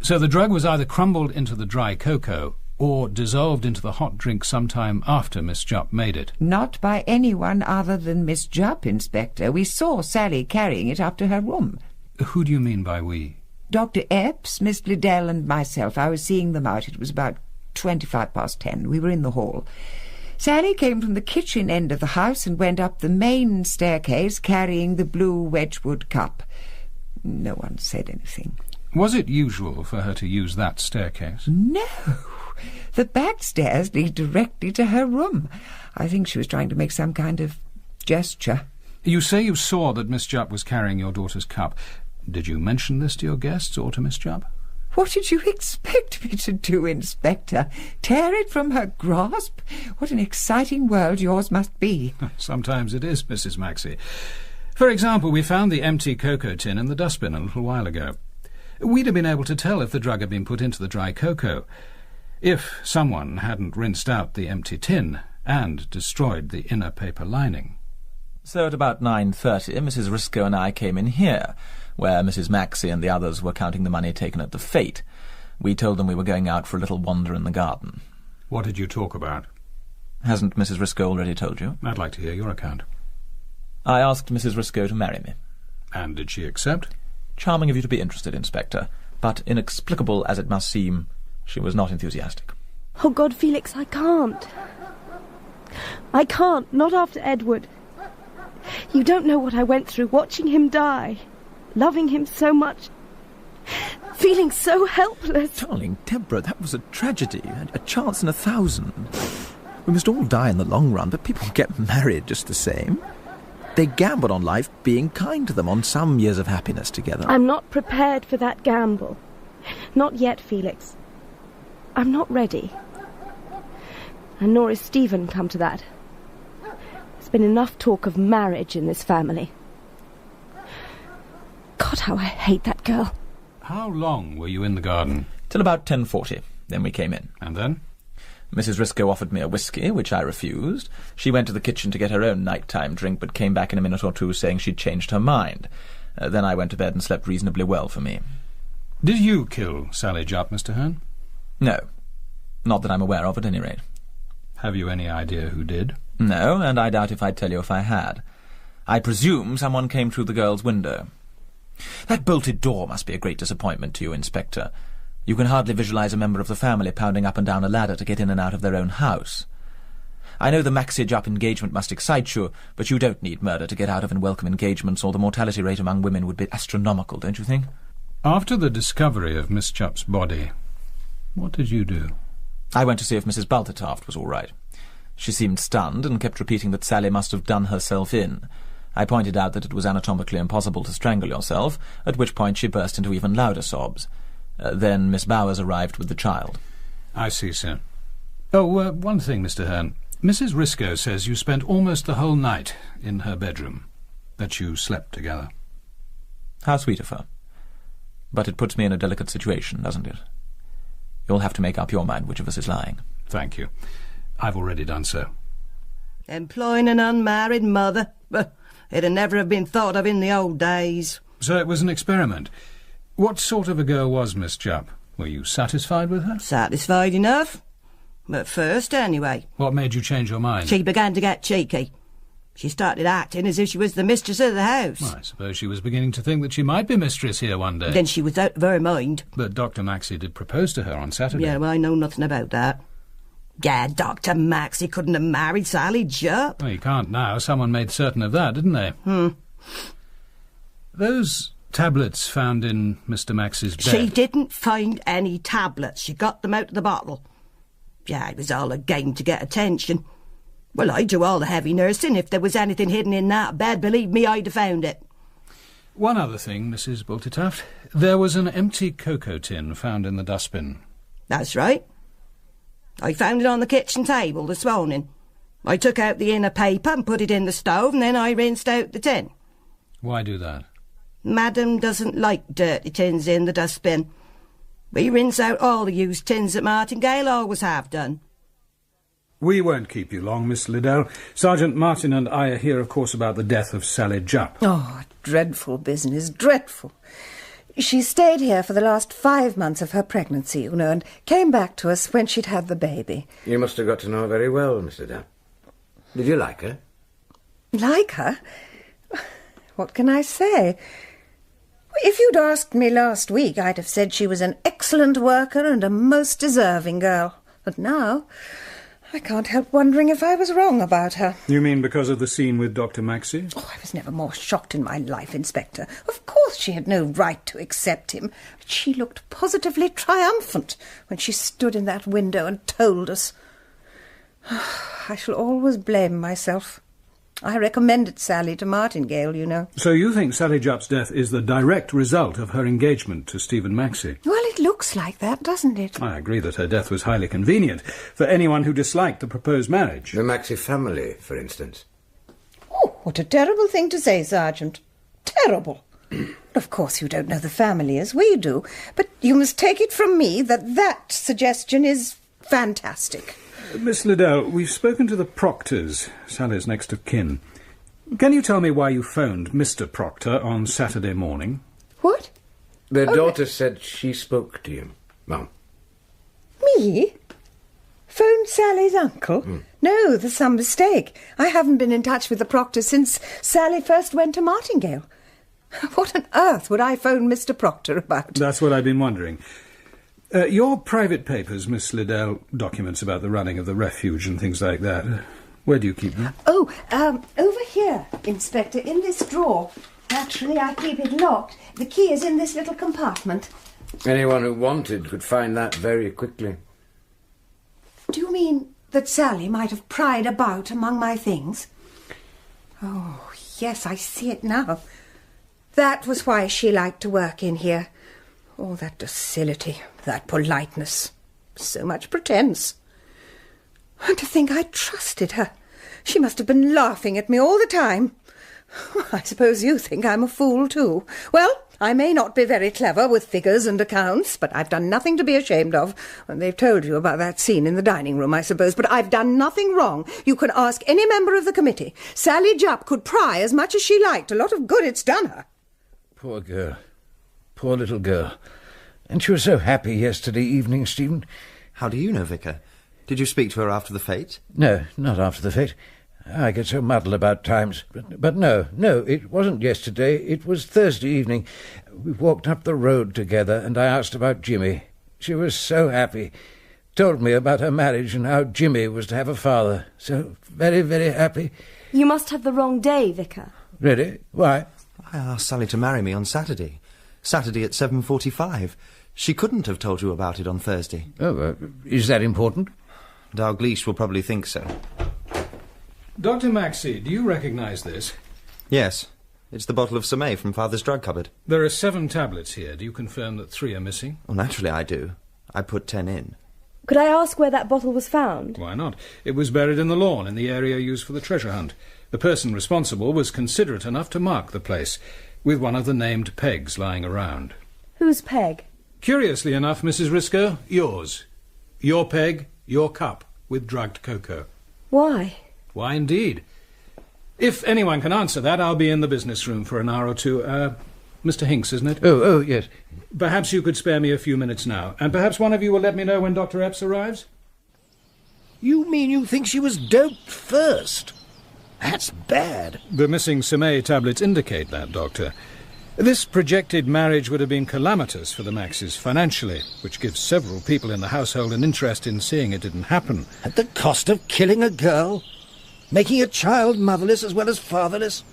S15: So the drug was either crumbled into the dry cocoa or dissolved into the hot drink sometime after Miss Jupp made it.
S1: Not by anyone other than Miss Jupp, Inspector. We saw Sally carrying it up to her room.
S15: Who do you mean by we?
S1: Dr. Epps, Miss Liddell and myself. I was seeing them out. It was about 10:25. We were in the hall. Sally came from the kitchen end of the house and went up the main staircase carrying the blue Wedgwood cup. No one said anything.
S15: Was it usual for her to use that staircase?
S1: No. The back stairs lead directly to her room. I think she was trying to make some kind of gesture.
S15: You say you saw that Miss Jupp was carrying your daughter's cup. Did you mention this to your guests or to Miss Jupp?
S1: What did you expect me to do, Inspector? Tear it from her grasp? What an exciting world yours must be.
S15: Sometimes it is, Mrs. Maxey. For example, we found the empty cocoa tin in the dustbin a little while ago. We'd have been able to tell if the drug had been put into the dry cocoa, if someone hadn't rinsed out the empty tin and destroyed the inner paper lining.
S6: So at about 9:30, Mrs. Riscoe and I came in here, where Mrs. Maxey and the others were counting the money taken at the fete. We told them we were going out for a little wander in the garden.
S15: What did you talk about?
S6: Hasn't Mrs. Riscoe already told you?
S15: I'd like to hear your account.
S6: I asked Mrs. Riscoe to marry me.
S15: And did she accept?
S6: Charming of you to be interested, Inspector, but inexplicable as it must seem, she was not enthusiastic.
S2: Oh, God, Felix, I can't. I can't, not after Edward. You don't know what I went through watching him die, loving him so much, feeling so helpless.
S6: Darling Deborah, that was a tragedy, a chance in 1,000. We must all die in the long run, but people get married just the same. They gamble on life being kind to them, on some years of happiness together.
S2: I'm not prepared for that gamble. Not yet, Felix. I'm not ready. And nor is Stephen come to that. There's been enough talk of marriage in this family. God, how I hate that girl.
S15: How long were you in the garden?
S6: Till about 10:40. Then we came in.
S15: And then?
S6: Mrs. Riscoe offered me a whisky, which I refused. She went to the kitchen to get her own night-time drink, but came back in a minute or two saying she'd changed her mind. Then I went to bed and slept reasonably well for me.
S15: Did you kill Sally Jupp, Mr. Hearn?
S6: No. Not that I'm aware of, at any rate.
S15: Have you any idea who did?
S6: No, and I doubt if I'd tell you if I had. I presume someone came through the girl's window. That bolted door must be a great disappointment to you, Inspector. You can hardly visualize a member of the family pounding up and down a ladder to get in and out of their own house. I know the Maxey Jupp engagement must excite you, but you don't need murder to get out of unwelcome engagements, or the mortality rate among women would be astronomical, don't you think?
S15: After the discovery of Miss Jupp's body, what did you do?
S6: I went to see if Mrs. Baltertaft was all right. She seemed stunned and kept repeating that Sally must have done herself in. I pointed out that it was anatomically impossible to strangle yourself, at which point she burst into even louder sobs. Then Miss Bowers arrived with the child.
S15: I see, sir. Oh, one thing, Mr. Hearn. Mrs. Risco says you spent almost the whole night in her bedroom, that you slept together.
S6: How sweet of her. But it puts me in a delicate situation, doesn't it? You'll have to make up your mind which of us is lying.
S15: Thank you. I've already done so.
S7: Employing an unmarried mother? It'd never have been thought of in the old days.
S15: So it was an experiment. What sort of a girl was Miss Jupp? Were you satisfied with her?
S7: Satisfied enough. At first, anyway.
S15: What made you change your mind?
S7: She began to get cheeky. She started acting as if she was the mistress of the house.
S15: Well, I suppose she was beginning to think that she might be mistress here one day.
S7: Then she was out of her mind.
S15: But Dr. Maxey did propose to her on Saturday.
S7: Yeah, well, I know nothing about that. Yeah, Dr. Maxey couldn't have married Sally Jupp.
S15: Well, he can't now. Someone made certain of that, didn't they? Those tablets found in Mr. Maxey's bed...
S7: She didn't find any tablets. She got them out of the bottle. Yeah, it was all a game to get attention. Well, I'd do all the heavy nursing. If there was anything hidden in that bed, believe me, I'd have found it.
S15: One other thing, Mrs. Baltertaft. There was an empty cocoa tin found in the dustbin.
S7: That's right. I found it on the kitchen table this morning. I took out the inner paper and put it in the stove, and then I rinsed out the tin.
S15: Why do that?
S7: Madam doesn't like dirty tins in the dustbin. We rinse out all the used tins that Martingale always have done.
S15: We won't keep you long, Miss Liddell. Sergeant Martin and I are here, of course, about the death of Sally Jupp.
S1: Oh, dreadful business, dreadful. She stayed here for the last 5 months of her pregnancy, you know, and came back to us when she'd had the baby.
S16: You must have got to know her very well, Miss Liddell. Did you like her?
S1: Like her? What can I say? If you'd asked me last week, I'd have said she was an excellent worker and a most deserving girl. But now, I can't help wondering if I was wrong about her.
S15: You mean because of the scene with Dr. Maxey?
S1: Oh, I was never more shocked in my life, Inspector. Of course she had no right to accept him. But she looked positively triumphant when she stood in that window and told us. I shall always blame myself. I recommended Sally to Martingale, you know.
S15: So you think Sally Jupp's death is the direct result of her engagement to Stephen Maxey?
S1: Well, it looks like that, doesn't it?
S15: I agree that her death was highly convenient for anyone who disliked the proposed marriage.
S16: The Maxey family, for instance.
S1: Oh, what a terrible thing to say, Sergeant. Terrible. Of course you don't know the family as we do, but you must take it from me that that suggestion is fantastic.
S15: Miss Liddell, we've spoken to the Proctors, Sally's next of kin. Can you tell me why you phoned Mr. Proctor on Saturday morning?
S1: What?
S16: Their daughter said she spoke to you, Mum.
S1: Me? Phoned Sally's uncle? No, there's some mistake. I haven't been in touch with the Proctors since Sally first went to Martingale. What on earth would I phone Mr. Proctor about?
S15: That's what I've been wondering. Your private papers, Miss Liddell, documents about the running of the refuge and things like that, where do you keep them?
S1: Oh, over here, Inspector, in this drawer. Naturally, I keep it locked. The key is in this little compartment.
S16: Anyone who wanted could find that very quickly.
S1: Do you mean that Sally might have pried about among my things? Oh, yes, I see it now. That was why she liked to work in here. Oh, that docility, that politeness. So much pretence. And to think I trusted her. She must have been laughing at me all the time. I suppose you think I'm a fool, too. Well, I may not be very clever with figures and accounts, but I've done nothing to be ashamed of. And they've told you about that scene in the dining room, I suppose, but I've done nothing wrong. You can ask any member of the committee. Sally Jupp could pry as much as she liked. A lot of good it's done her.
S16: Poor girl. Poor little girl. And she was so happy yesterday evening, Stephen.
S5: How do you know, Vicar? Did you speak to her after the fete?
S16: No, not after the fete. I get so muddled about times. But no, it wasn't yesterday. It was Thursday evening. We walked up the road together, and I asked about Jimmy. She was so happy. Told me about her marriage and how Jimmy was to have a father. So very, very happy.
S2: You must have the wrong day, Vicar.
S16: Really? Why?
S5: I asked Sally to marry me on Saturday. Saturday at 7:45. She couldn't have told you about it on Thursday.
S16: Oh, is that important?
S5: Dalgleish will probably think so.
S15: Dr. Maxey, do you recognise this?
S5: Yes. It's the bottle of Sommeil from Father's drug cupboard.
S15: There are 7 tablets here. Do you confirm that 3 are missing?
S5: Well, naturally I do. I put 10 in.
S2: Could I ask where that bottle was found?
S15: Why not? It was buried in the lawn in the area used for the treasure hunt. The person responsible was considerate enough to mark the place, with one of the named pegs lying around.
S2: Whose peg?
S15: Curiously enough, Mrs. Risco, yours. Your peg, your cup, with drugged cocoa.
S2: Why?
S15: Why, indeed. If anyone can answer that, I'll be in the business room for an hour or two. Mr. Hinks, isn't it?
S16: Oh, yes.
S15: Perhaps you could spare me a few minutes now, and perhaps one of you will let me know when Dr. Epps arrives?
S3: You mean you think she was doped first? That's bad.
S15: The missing Sommeil tablets indicate that, Doctor. This projected marriage would have been calamitous for the Maxeys financially, which gives several people in the household an interest in seeing it didn't happen.
S3: At the cost of killing a girl? Making a child motherless as well as fatherless?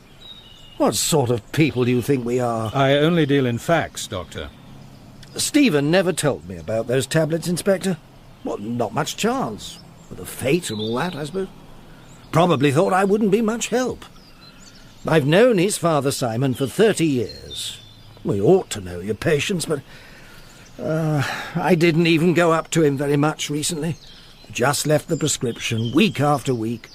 S3: What sort of people do you think we are?
S15: I only deal in facts, Doctor.
S3: Stephen never told me about those tablets, Inspector. Well, not much chance. With the fate and all that, I suppose. Probably thought I wouldn't be much help. I've known his father, Simon, for 30 years. We ought to know your patience, but I didn't even go up to him very much recently. Just left the prescription, week after week.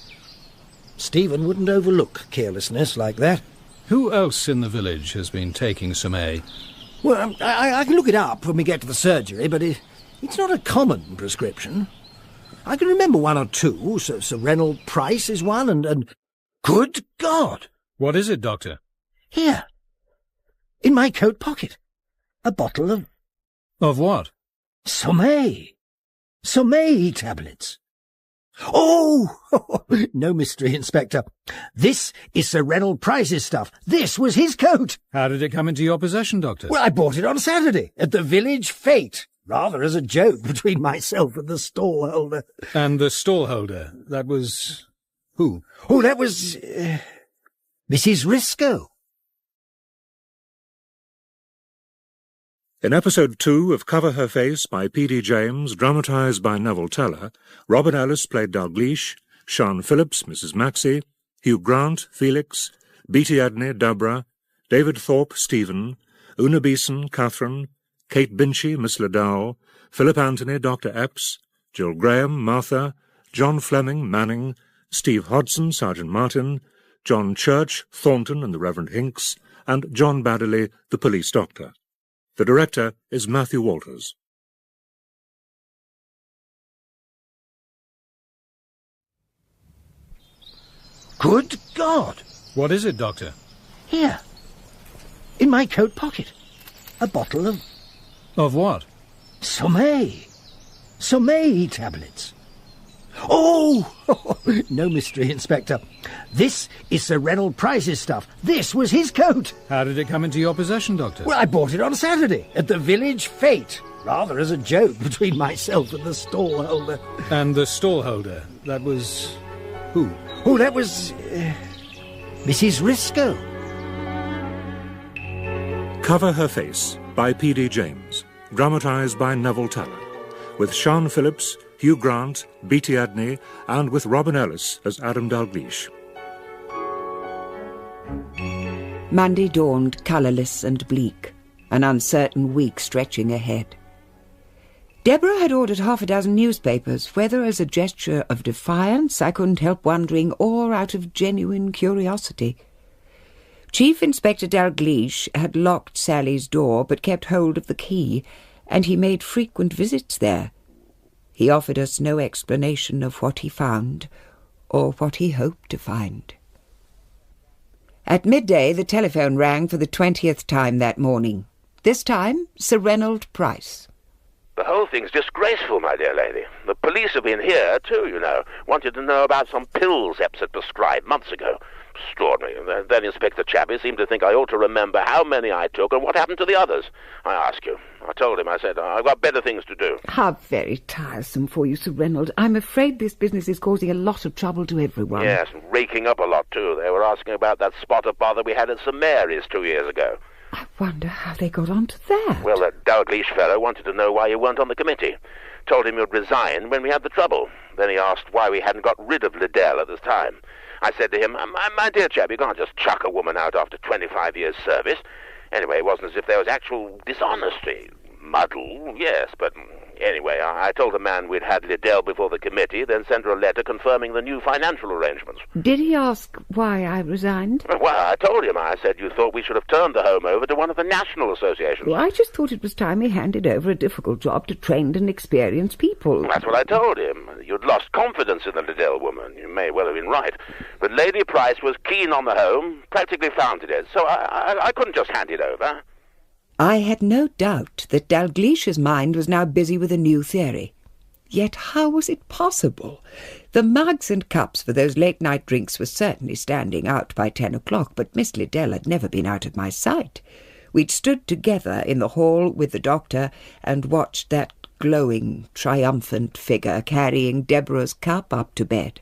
S3: Stephen wouldn't overlook carelessness like that.
S15: Who else in the village has been taking Sommeil?
S3: Well, I can look it up when we get to the surgery, but it's not a common prescription. I can remember 1 or 2. Sir Reynold Price is one, and... Good God!
S15: What is it, Doctor?
S3: Here. In my coat pocket. A bottle of...
S15: Of what?
S3: Sommeil. Sommeil tablets. Oh! No mystery, Inspector. This is Sir Reynold Price's stuff. This was his coat.
S15: How did it come into your possession, Doctor?
S3: Well, I bought it on Saturday at the village fete. Rather as a joke between myself and the stallholder.
S15: And the stallholder, that was... who?
S3: Oh, that was... Mrs. Risco.
S12: In episode 2 of Cover Her Face by P.D. James, dramatised by Neville Teller, Robin Ellis played Dalgleish, Sean Phillips, Mrs. Maxey, Hugh Grant, Felix, Beatty Edney, Deborah, David Thorpe, Stephen, Una Beeson, Catherine, Kate Binchy, Miss Liddell, Philip Anthony, Dr. Epps, Jill Graham, Martha, John Fleming, Manning, Steve Hodson, Sergeant Martin, John Church, Thornton and the Reverend Hinks, and John Baddeley, the police doctor. The director is Matthew Walters.
S3: Good God!
S15: What is it, Doctor?
S3: Here. In my coat pocket. A bottle of...
S15: Of what?
S3: Sommeil. Sommeil tablets. Oh! No mystery, Inspector. This is Sir Reynold Price's stuff. This was his coat.
S15: How did it come into your possession, Doctor?
S3: Well, I bought it on Saturday at the village fete. Rather as a joke between myself and the stallholder.
S15: And the stallholder, that was... who?
S3: Oh, that was... Mrs. Risco.
S12: Cover Her Face by P.D. James, dramatised by Neville Teller, with Sean Phillips, Hugh Grant, Beatty Edney, and with Robin Ellis as Adam Dalgleish.
S1: Monday dawned colourless and bleak, an uncertain week stretching ahead. Deborah had ordered 6 newspapers, whether as a gesture of defiance, I couldn't help wondering, or out of genuine curiosity. Chief Inspector Dalgleish had locked Sally's door, but kept hold of the key, and he made frequent visits there. He offered us no explanation of what he found, or what he hoped to find. At midday, the telephone rang for the 20th time that morning. This time, Sir Reynold Price.
S18: The whole thing's disgraceful, my dear lady. The police have been here, too, you know. Wanted to know about some pills Epps had prescribed months ago. Extraordinary. Then Inspector Chappie seemed to think I ought to remember how many I took and what happened to the others. I ask you. I told him, I said, I've got better things to do.
S1: How very tiresome for you, Sir Reynold. I'm afraid this business is causing a lot of trouble to everyone.
S18: Yes, and raking up a lot, too. They were asking about that spot of bother we had at St Mary's 2 years ago.
S1: I wonder how they got on to that.
S18: Well, that Dalgleish fellow wanted to know why you weren't on the committee. Told him you'd resign when we had the trouble. Then he asked why we hadn't got rid of Liddell at the time. I said to him, my dear chap, you can't just chuck a woman out after 25 years' service. Anyway, it wasn't as if there was actual dishonesty. Muddle, yes, but anyway, I told the man we'd had Liddell before the committee, then sent her a letter confirming the new financial arrangements.
S1: Did he ask why I resigned?
S18: Well, I told him. I said you thought we should have turned the home over to one of the national associations.
S1: Well, I just thought it was time we handed over a difficult job to trained and experienced people.
S18: That's what I told him. You'd lost confidence in the Liddell woman. You may well have been right. But Lady Price was keen on the home, practically founded it, so I couldn't just hand it over.
S1: I had no doubt that Dalglish's mind was now busy with a new theory. Yet how was it possible? The mugs and cups for those late-night drinks were certainly standing out by 10 o'clock, but Miss Liddell had never been out of my sight. We'd stood together in the hall with the doctor and watched that glowing, triumphant figure carrying Deborah's cup up to bed.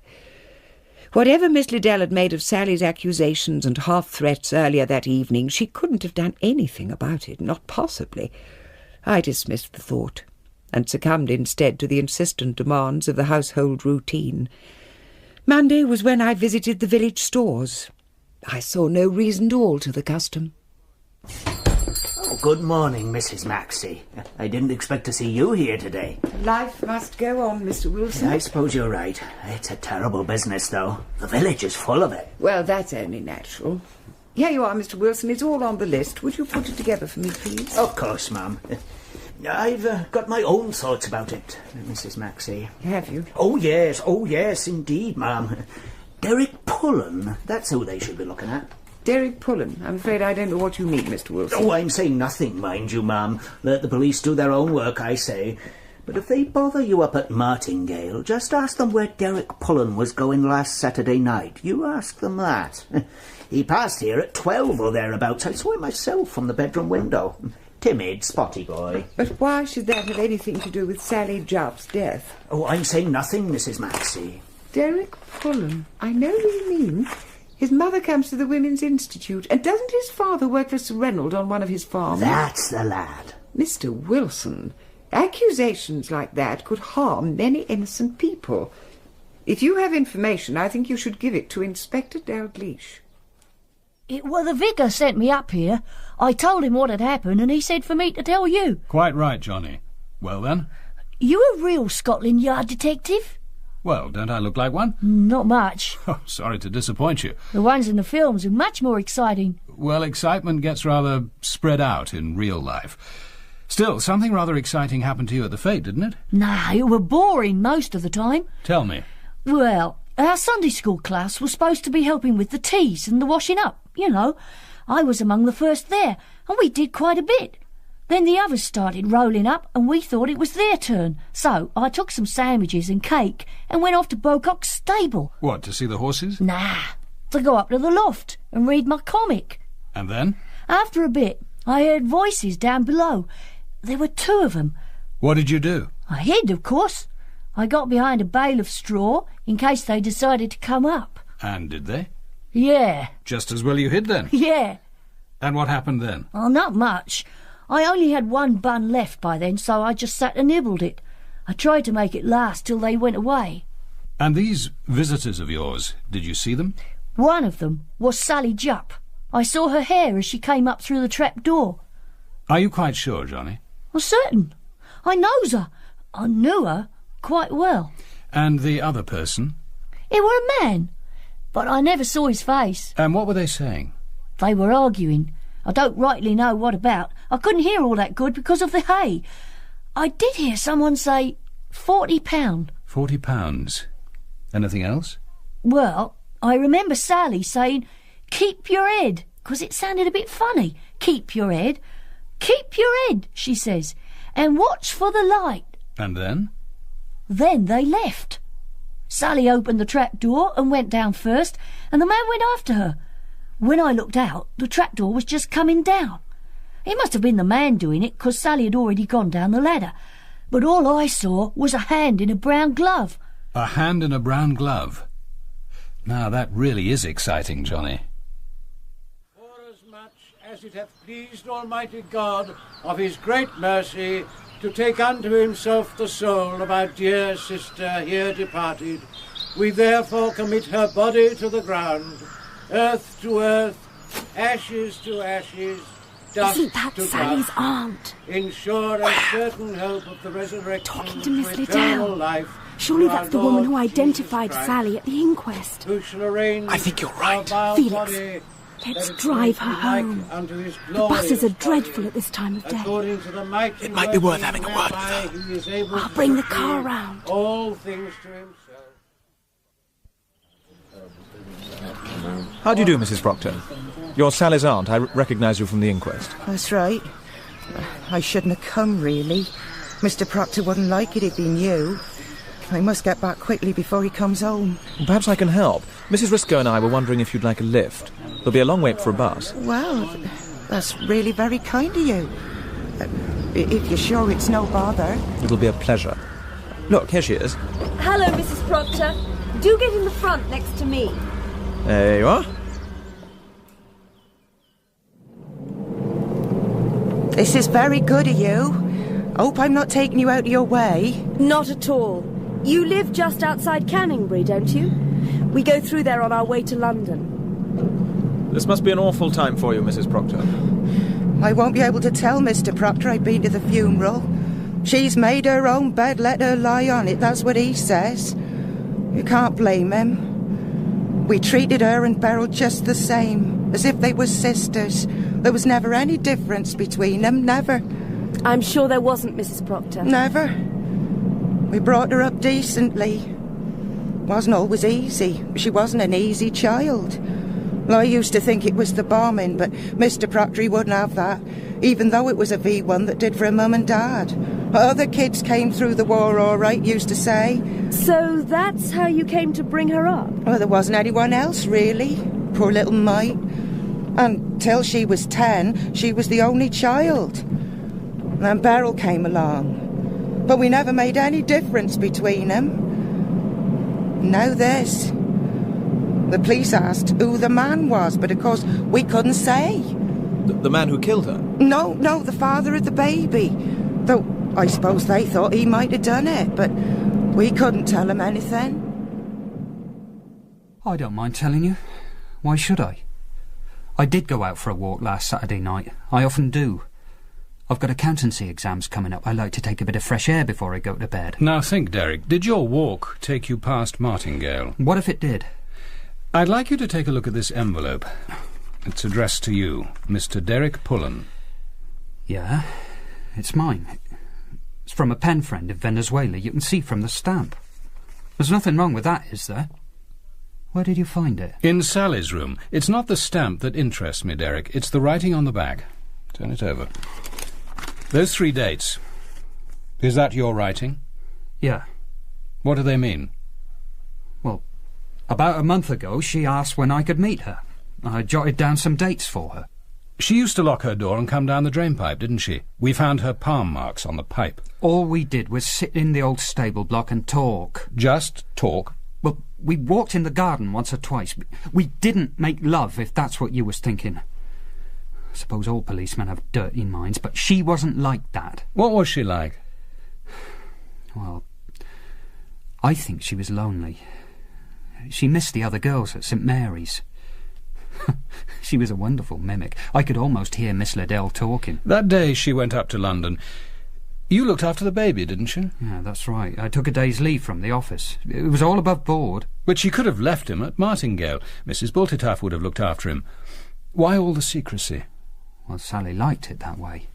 S1: Whatever Miss Liddell had made of Sally's accusations and half-threats earlier that evening, she couldn't have done anything about it, not possibly. I dismissed the thought, and succumbed instead to the insistent demands of the household routine. Monday was when I visited the village stores. I saw no reason to alter the custom.
S14: Oh, good morning, Mrs. Maxey. I didn't expect to see you here today.
S1: Life must go on, Mr. Wilson.
S14: I suppose you're right. It's a terrible business, though. The village is full of it.
S1: Well, that's only natural. Here you are, Mr. Wilson. It's all on the list. Would you put it together for me, please?
S14: Of course, ma'am. I've got my own thoughts about it, Mrs. Maxey.
S1: Have you?
S14: Oh, yes, indeed, ma'am. Derek Pullen, that's who they should be looking at.
S1: Derek Pullen. I'm afraid I don't know what you mean, Mr. Wilson.
S14: Oh, I'm saying nothing, mind you, ma'am. Let the police do their own work, I say. But if they bother you up at Martingale, just ask them where Derek Pullen was going last Saturday night. You ask them that. He passed here at 12 or thereabouts. I saw him myself from the bedroom window. Timid, spotty boy.
S1: But why should that have anything to do with Sally Jupp's death?
S14: Oh, I'm saying nothing, Mrs. Maxey.
S1: Derek Pullen. I know who you mean. His mother comes to the Women's Institute, and doesn't his father work for Sir Reynold on one of his farms?
S14: That's the lad.
S1: Mr. Wilson, accusations like that could harm many innocent people. If you have information, I think you should give it to Inspector Dalgleish.
S19: It was the vicar sent me up here. I told him what had happened, and he said for me to tell you.
S15: Quite right, Johnny. Well, then?
S19: You a real Scotland Yard detective?
S15: Well, don't I look like one?
S19: Not much.
S15: Oh, sorry to disappoint you.
S19: The ones in the films are much more exciting.
S15: Well, excitement gets rather spread out in real life. Still, something rather exciting happened to you at the fete, didn't it?
S19: Nah, it were boring most of the time.
S15: Tell me.
S19: Well, our Sunday school class was supposed to be helping with the teas and the washing up, you know. I was among the first there, and we did quite a bit. Then the others started rolling up, and we thought it was their turn. So I took some sandwiches and cake and went off to Bocock's stable.
S15: What, to see the horses?
S19: Nah, to go up to the loft and read my comic.
S15: And then?
S19: After a bit, I heard voices down below. There were 2 of them.
S15: What did you do?
S19: I hid, of course. I got behind a bale of straw in case they decided to come up.
S15: And did they?
S19: Yeah.
S15: Just as well you hid then?
S19: Yeah.
S15: And what happened then?
S19: Oh, not much. I only had 1 bun left by then, so I just sat and nibbled it. I tried to make it last till they went away.
S15: And these visitors of yours, did you see them?
S19: One of them was Sally Jupp. I saw her hair as she came up through the trap door.
S15: Are you quite sure, Johnny?
S19: I'm certain. I knows her. I knew her quite well.
S15: And the other person?
S19: It were a man, but I never saw his face.
S15: And what were they saying?
S19: They were arguing. I don't rightly know what about. I couldn't hear all that good because of the hay. I did hear someone say £40.
S15: £40. Anything else?
S19: Well, I remember Sally saying, keep your head, 'cause it sounded a bit funny. Keep your head. Keep your head, she says, and watch for the light.
S15: And then?
S19: Then they left. Sally opened the trapdoor and went down first, and the man went after her. When I looked out, the trapdoor was just coming down. It must have been the man doing it, 'cause Sally had already gone down the ladder. But all I saw was a hand in a brown glove.
S15: A hand in a brown glove? Now that really is exciting, Johnny.
S16: Forasmuch as it hath pleased Almighty God of his great mercy to take unto himself the soul of our dear sister here departed, we therefore commit her body to the ground, earth to earth, ashes to ashes, dust
S2: Isn't that
S16: to
S2: Sally's
S16: dust,
S2: aunt?
S16: in sure and certain hope of the resurrection
S2: Talking to Miss
S16: eternal
S2: Liddell.
S16: life.
S2: Surely
S16: through
S2: that's
S16: our
S2: the woman
S16: Lord
S2: who identified
S16: Jesus
S2: Sally at the inquest.
S16: Who shall arrange
S2: I think you're right.
S16: our vile
S2: Felix,
S16: body,
S2: let's
S16: that it
S2: drive
S16: may
S2: her
S16: be like
S2: home.
S16: unto his
S2: The buses
S16: glorious
S2: are dreadful at this time of day.
S16: according to the mighty
S20: It might be worth
S16: working
S20: having a word with
S16: whereby
S20: her.
S16: he is able
S2: I'll
S16: to
S2: bring the
S16: subdue
S2: car round.
S16: all things to himself.
S21: How do you do, Mrs. Proctor? You're Sally's aunt. I recognise you from the inquest.
S22: That's right. I shouldn't have come, really. Mr. Proctor wouldn't like it if he knew. I must get back quickly before he comes home.
S21: Perhaps I can help. Mrs. Riscoe and I were wondering if you'd like a lift. There'll be a long wait for a bus.
S22: Well, that's really very kind of you. If you're sure it's no bother.
S21: It'll be a pleasure. Look, here she is.
S2: Hello, Mrs. Proctor. Do get in the front next to me.
S21: There you are.
S22: This is very good of you. Hope I'm not taking you out of your way.
S2: Not at all. You live just outside Canningbury, don't you? We go through there on our way to London.
S21: This must be an awful time for you, Mrs. Proctor.
S22: I won't be able to tell Mr. Proctor I've been to the funeral. She's made her own bed, let her lie on it, that's what he says. You can't blame him. We treated her and Beryl just the same, as if they were sisters. There was never any difference between them, never.
S2: I'm sure there wasn't, Mrs. Proctor.
S22: Never. We brought her up decently. Wasn't always easy. She wasn't an easy child. Well, I used to think it was the bombing, but Mr. Proctor, he wouldn't have that, even though it was a V1 that did for her mum and dad. Other kids came through the war all right, used to say.
S2: So that's how you came to bring her up?
S22: Well, there wasn't anyone else, really. Poor little mite. Until she was 10, she was the only child. Then Beryl came along. But we never made any difference between them. Now this. The police asked who the man was, but of course we couldn't say.
S21: The man who killed her?
S22: No, the father of the baby. Though I suppose they thought he might have done it, but we couldn't tell him anything.
S23: I don't mind telling you. Why should I? I did go out for a walk last Saturday night. I often do. I've got accountancy exams coming up. I like to take a bit of fresh air before I go to bed.
S15: Now think, Derek, did your walk take you past Martingale?
S23: What if it did?
S15: I'd like you to take a look at this envelope. It's addressed to you, Mr. Derek Pullen.
S23: Yeah, it's mine. It's from a pen friend in Venezuela. You can see from the stamp. There's nothing wrong with that, is there? Where did you find it?
S15: In Sally's room. It's not the stamp that interests me, Derek. It's the writing on the back. Turn it over. Those 3 dates. Is that your writing?
S23: Yeah.
S15: What do they mean?
S23: Well, about a month ago, she asked when I could meet her. I jotted down some dates for her.
S15: She used to lock her door and come down the drainpipe, didn't she? We found her palm marks on the pipe.
S23: All we did was sit in the old stable block and talk.
S15: Just talk?
S23: Well, we walked in the garden once or twice. We didn't make love, if that's what you was thinking. I suppose all policemen have dirty minds, but she wasn't like that.
S15: What was she like?
S23: Well, I think she was lonely. She missed the other girls at St. Mary's. She was a wonderful mimic. I could almost hear Miss Liddell talking.
S15: That day she went up to London. You looked after the baby, didn't you?
S23: Yeah, that's right. I took a day's leave from the office. It was all above board.
S15: But she could have left him at Martingale. Mrs. Bultituff would have looked after him. Why all the secrecy?
S23: Well, Sally liked it that way.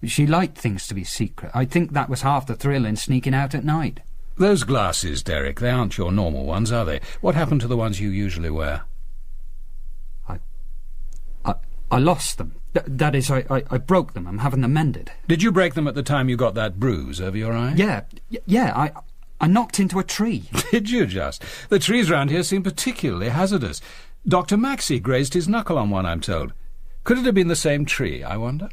S23: She liked things to be secret. I think that was half the thrill in sneaking out at night.
S15: Those glasses, Derek, they aren't your normal ones, are they? What happened to the ones you usually wear?
S23: I lost them. That is, I broke them. I'm having them mended.
S15: Did you break them at the time you got that bruise over your eye?
S23: Yeah, I knocked into a tree.
S15: Did you just? The trees round here seem particularly hazardous. Dr. Maxey grazed his knuckle on one, I'm told. Could it have been the same tree, I wonder?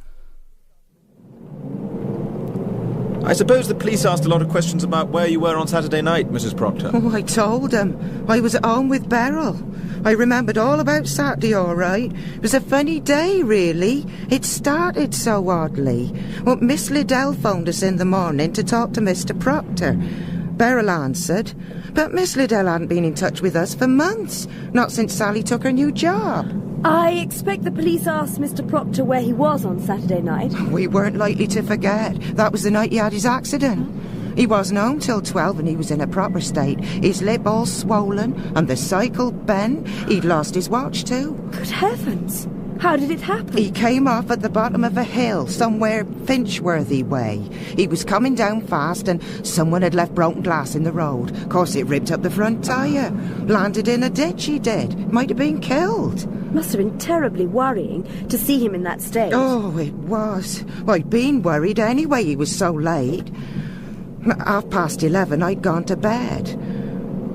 S6: I suppose the police asked a lot of questions about where you were on Saturday night, Mrs. Proctor.
S22: Oh, I told them. I was at home with Beryl. I remembered all about Saturday, all right. It was a funny day, really. It started so oddly. Well, Miss Liddell phoned us in the morning to talk to Mr. Proctor. Beryl answered, but Miss Liddell hadn't been in touch with us for months, not since Sally took her new job.
S2: I expect the police asked Mr. Proctor where he was on Saturday night.
S22: We weren't likely to forget. That was the night he had his accident. He wasn't home till 12 and he was in a proper state. His lip all swollen and the cycle bent. He'd lost his watch too.
S2: Good heavens! How did it happen?
S22: He came off at the bottom of a hill, somewhere Finchworthy way. He was coming down fast and someone had left broken glass in the road. Of course, it ripped up the front tyre. Landed in a ditch, he did. Might have been killed.
S2: Must have been terribly worrying to see him in that state.
S22: Oh, it was. I'd been worried anyway, he was so late. 11:30, I'd gone to bed.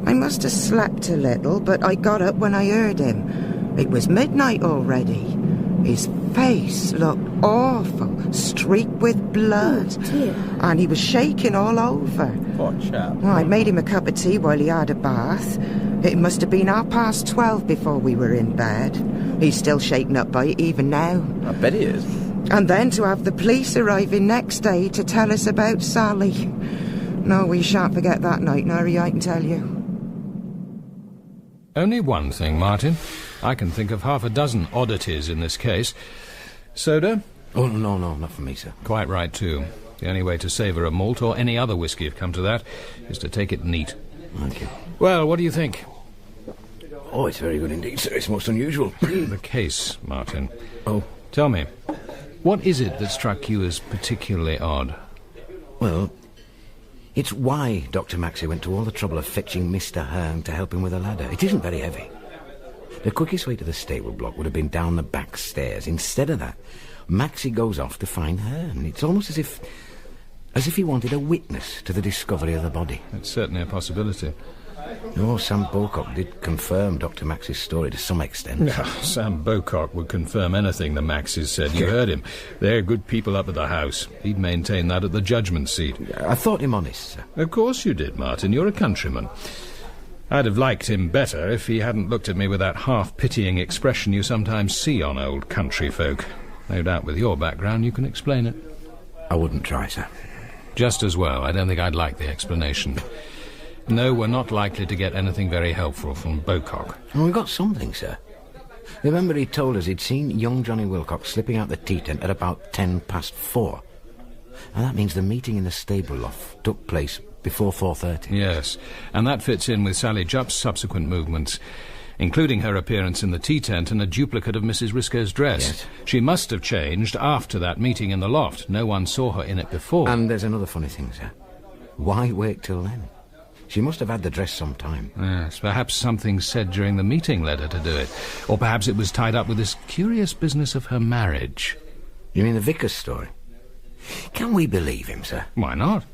S22: I must have slept a little, but I got up when I heard him. It was midnight already. His face looked awful, streaked with blood.
S2: Oh, dear.
S22: And he was shaking all over.
S6: Poor chap.
S22: Well, I made him a cup of tea while he had a bath. It must have been 12:30 before we were in bed. He's still shaken up by it even now.
S6: I bet he is.
S22: And then to have the police arriving next day to tell us about Sally. No, we shan't forget that night, Nari, I can tell you.
S15: Only one thing, Martin. I can think of half a dozen oddities in this case. Soda?
S16: Oh, no, not for me, sir.
S15: Quite right, too. The only way to savour a malt, or any other whisky if come to that, is to take it neat.
S16: Thank you.
S15: Well, what do you think?
S16: Oh, it's very good indeed, sir. It's most unusual.
S15: The case, Martin.
S16: Oh.
S15: Tell me, what is it that struck you as particularly odd?
S16: Well, it's why Dr. Maxey went to all the trouble of fetching Mr. Hearn to help him with a ladder. It isn't very heavy. The quickest way to the stable block would have been down the back stairs. Instead of that, Maxey goes off to find Hearn. It's almost as if he wanted a witness to the discovery of the body.
S15: It's certainly a possibility.
S16: Oh, Sam Bocock did confirm Dr. Maxey's story to some extent.
S15: No, Sam Bocock would confirm anything the Maxeys said. You heard him. They're good people up at the house. He'd maintain that at the judgment seat.
S16: I thought him honest, sir.
S15: Of course you did, Martin. You're a countryman. I'd have liked him better if he hadn't looked at me with that half-pitying expression you sometimes see on old country folk. No doubt with your background you can explain it.
S16: I wouldn't try, sir.
S15: Just as well. I don't think I'd like the explanation. No, we're not likely to get anything very helpful from Bocock.
S16: Well, we got something, sir. Remember he told us he'd seen young Johnny Wilcox slipping out the tea tent at about 4:10. And that means the meeting in the stable loft took place before 4:30.
S15: Yes, and that fits in with Sally Jupp's subsequent movements, including her appearance in the tea tent and a duplicate of Mrs. Risco's dress.
S16: Yes.
S15: She must have changed after that meeting in the loft. No one saw her in it before.
S16: And there's another funny thing, sir. Why wait till then? She must have had the dress some time.
S15: Yes, perhaps something said during the meeting led her to do it. Or perhaps it was tied up with this curious business of her marriage.
S16: You mean the vicar's story? Can we believe him, sir?
S15: Why not?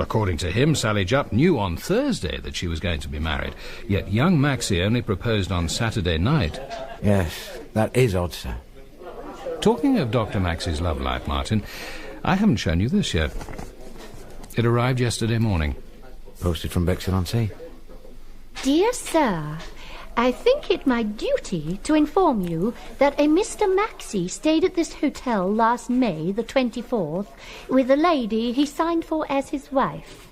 S15: According to him, Sally Jupp knew on Thursday that she was going to be married. Yet young Maxey only proposed on Saturday night.
S16: Yes, that is odd, sir.
S15: Talking of Dr. Maxey's love life, Martin, I haven't shown you this yet. It arrived yesterday morning.
S16: Posted from Bexhill-on-Sea.
S8: Dear Sir, I think it my duty to inform you that a Mr. Maxey stayed at this hotel last May the 24th with a lady he signed for as his wife.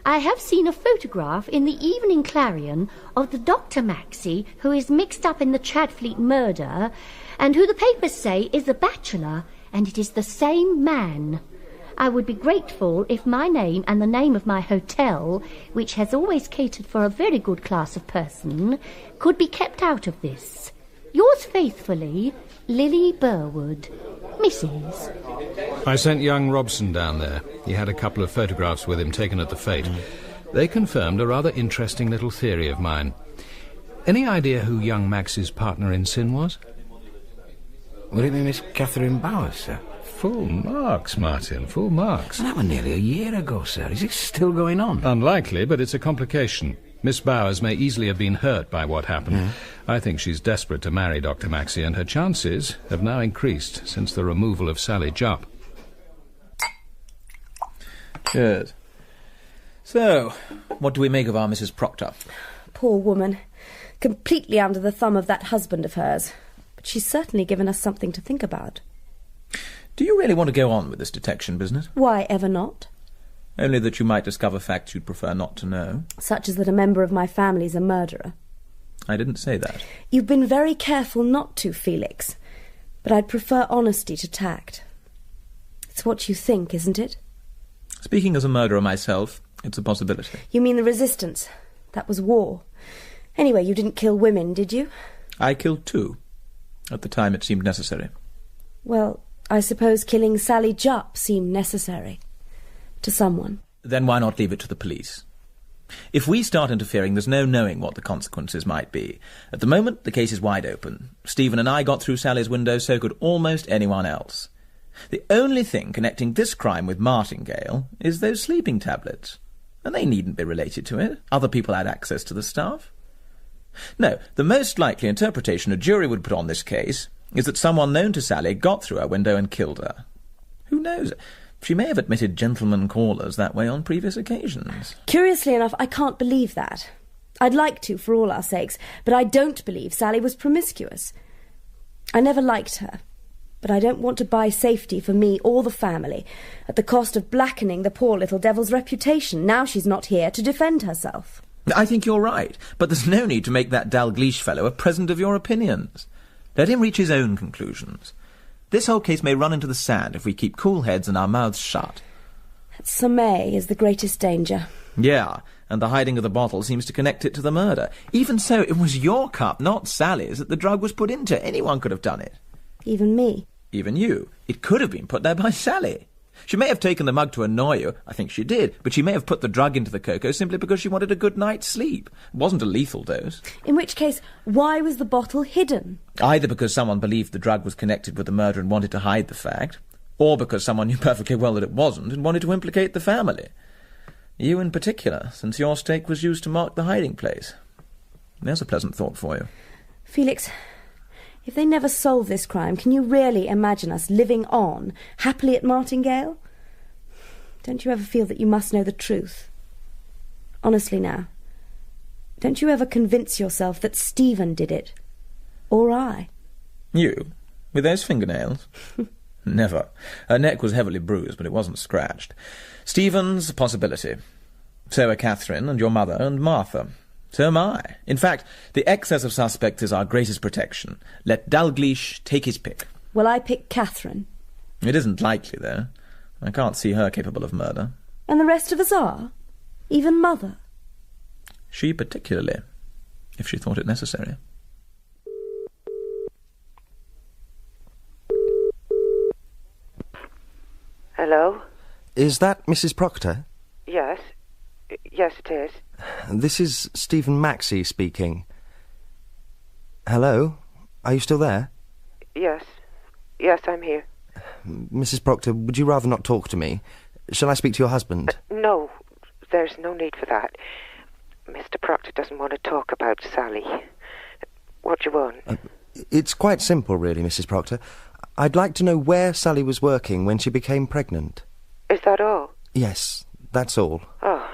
S8: I have seen a photograph in the Evening Clarion of the Dr. Maxey who is mixed up in the Chadfleet murder and who the papers say is a bachelor, and it is the same man. I would be grateful if my name and the name of my hotel, which has always catered for a very good class of person, could be kept out of this. Yours faithfully, Lily Burwood, Mrs.
S15: I sent young Robson down there. He had a couple of photographs with him taken at the fete. They confirmed a rather interesting little theory of mine. Any idea who young Max's partner in sin was?
S16: Would it be Miss Catherine Bowers, sir?
S15: Full marks, Martin, full marks.
S16: That was nearly a year ago, sir. Is it still going on?
S15: Unlikely, but it's a complication. Miss Bowers may easily have been hurt by what happened.
S16: Yeah.
S15: I think she's desperate to marry Dr. Maxey, and her chances have now increased since the removal of Sally Jupp.
S6: Cheers. So, what do we make of our Mrs. Proctor?
S2: Poor woman. Completely under the thumb of that husband of hers. But she's certainly given us something to think about.
S6: Do you really want to go on with this detection business?
S2: Why ever not?
S6: Only that you might discover facts you'd prefer not to know.
S2: Such as that a member of my family's a murderer.
S6: I didn't say that.
S2: You've been very careful not to, Felix. But I'd prefer honesty to tact. It's what you think, isn't it?
S6: Speaking as a murderer myself, it's a possibility.
S2: You mean the resistance? That was war. Anyway, you didn't kill women, did you?
S6: I killed 2. At the time it seemed necessary.
S2: Well, I suppose killing Sally Jupp seemed necessary. To someone.
S6: Then why not leave it to the police? If we start interfering, there's no knowing what the consequences might be. At the moment, the case is wide open. Stephen and I got through Sally's window, so could almost anyone else. The only thing connecting this crime with Martingale is those sleeping tablets. And they needn't be related to it. Other people had access to the stuff. No, the most likely interpretation a jury would put on this case is that someone known to Sally got through her window and killed her. Who knows? She may have admitted gentlemen callers that way on previous occasions.
S2: Curiously enough, I can't believe that. I'd like to, for all our sakes, but I don't believe Sally was promiscuous. I never liked her, but I don't want to buy safety for me or the family at the cost of blackening the poor little devil's reputation now she's not here to defend herself.
S6: I think you're right, but there's no need to make that Dalgleish fellow a present of your opinions. Let him reach his own conclusions. This whole case may run into the sand if we keep cool heads and our mouths shut.
S2: That Sommeil is the greatest danger.
S6: Yeah, and the hiding of the bottle seems to connect it to the murder. Even so, it was your cup, not Sally's, that the drug was put into. Anyone could have done it.
S2: Even me.
S6: Even you. It could have been put there by Sally. She may have taken the mug to annoy you. I think she did. But she may have put the drug into the cocoa simply because she wanted a good night's sleep. It wasn't a lethal dose.
S2: In which case, why was the bottle hidden?
S6: Either because someone believed the drug was connected with the murder and wanted to hide the fact, or because someone knew perfectly well that it wasn't and wanted to implicate the family. You in particular, since your stake was used to mark the hiding place. There's a pleasant thought for you.
S2: Felix, if they never solve this crime, can you really imagine us living on, happily at Martingale? Don't you ever feel that you must know the truth? Honestly now, don't you ever convince yourself that Stephen did it? Or I?
S6: You? With those fingernails? Never. Her neck was heavily bruised, but it wasn't scratched. Stephen's a possibility. So are Catherine and your mother and Martha. So am I. In fact, the excess of suspects is our greatest protection. Let Dalgleish take his pick.
S2: Well, I pick Catherine.
S6: It isn't likely, though. I can't see her capable of murder.
S2: And the rest of us are? Even Mother?
S6: She particularly, if she thought it necessary.
S4: Hello?
S5: Is that Mrs. Proctor?
S4: Yes. Yes, it is.
S5: This is Stephen Maxey speaking. Hello? Are you still there?
S4: Yes. Yes, I'm here.
S5: Mrs. Proctor, would you rather not talk to me? Shall I speak to your husband?
S4: No, there's no need for that. Mr. Proctor doesn't want to talk about Sally. What do you want?
S5: It's quite simple, really, Mrs. Proctor. I'd like to know where Sally was working when she became pregnant.
S4: Is that all?
S5: Yes, that's all.
S4: Oh,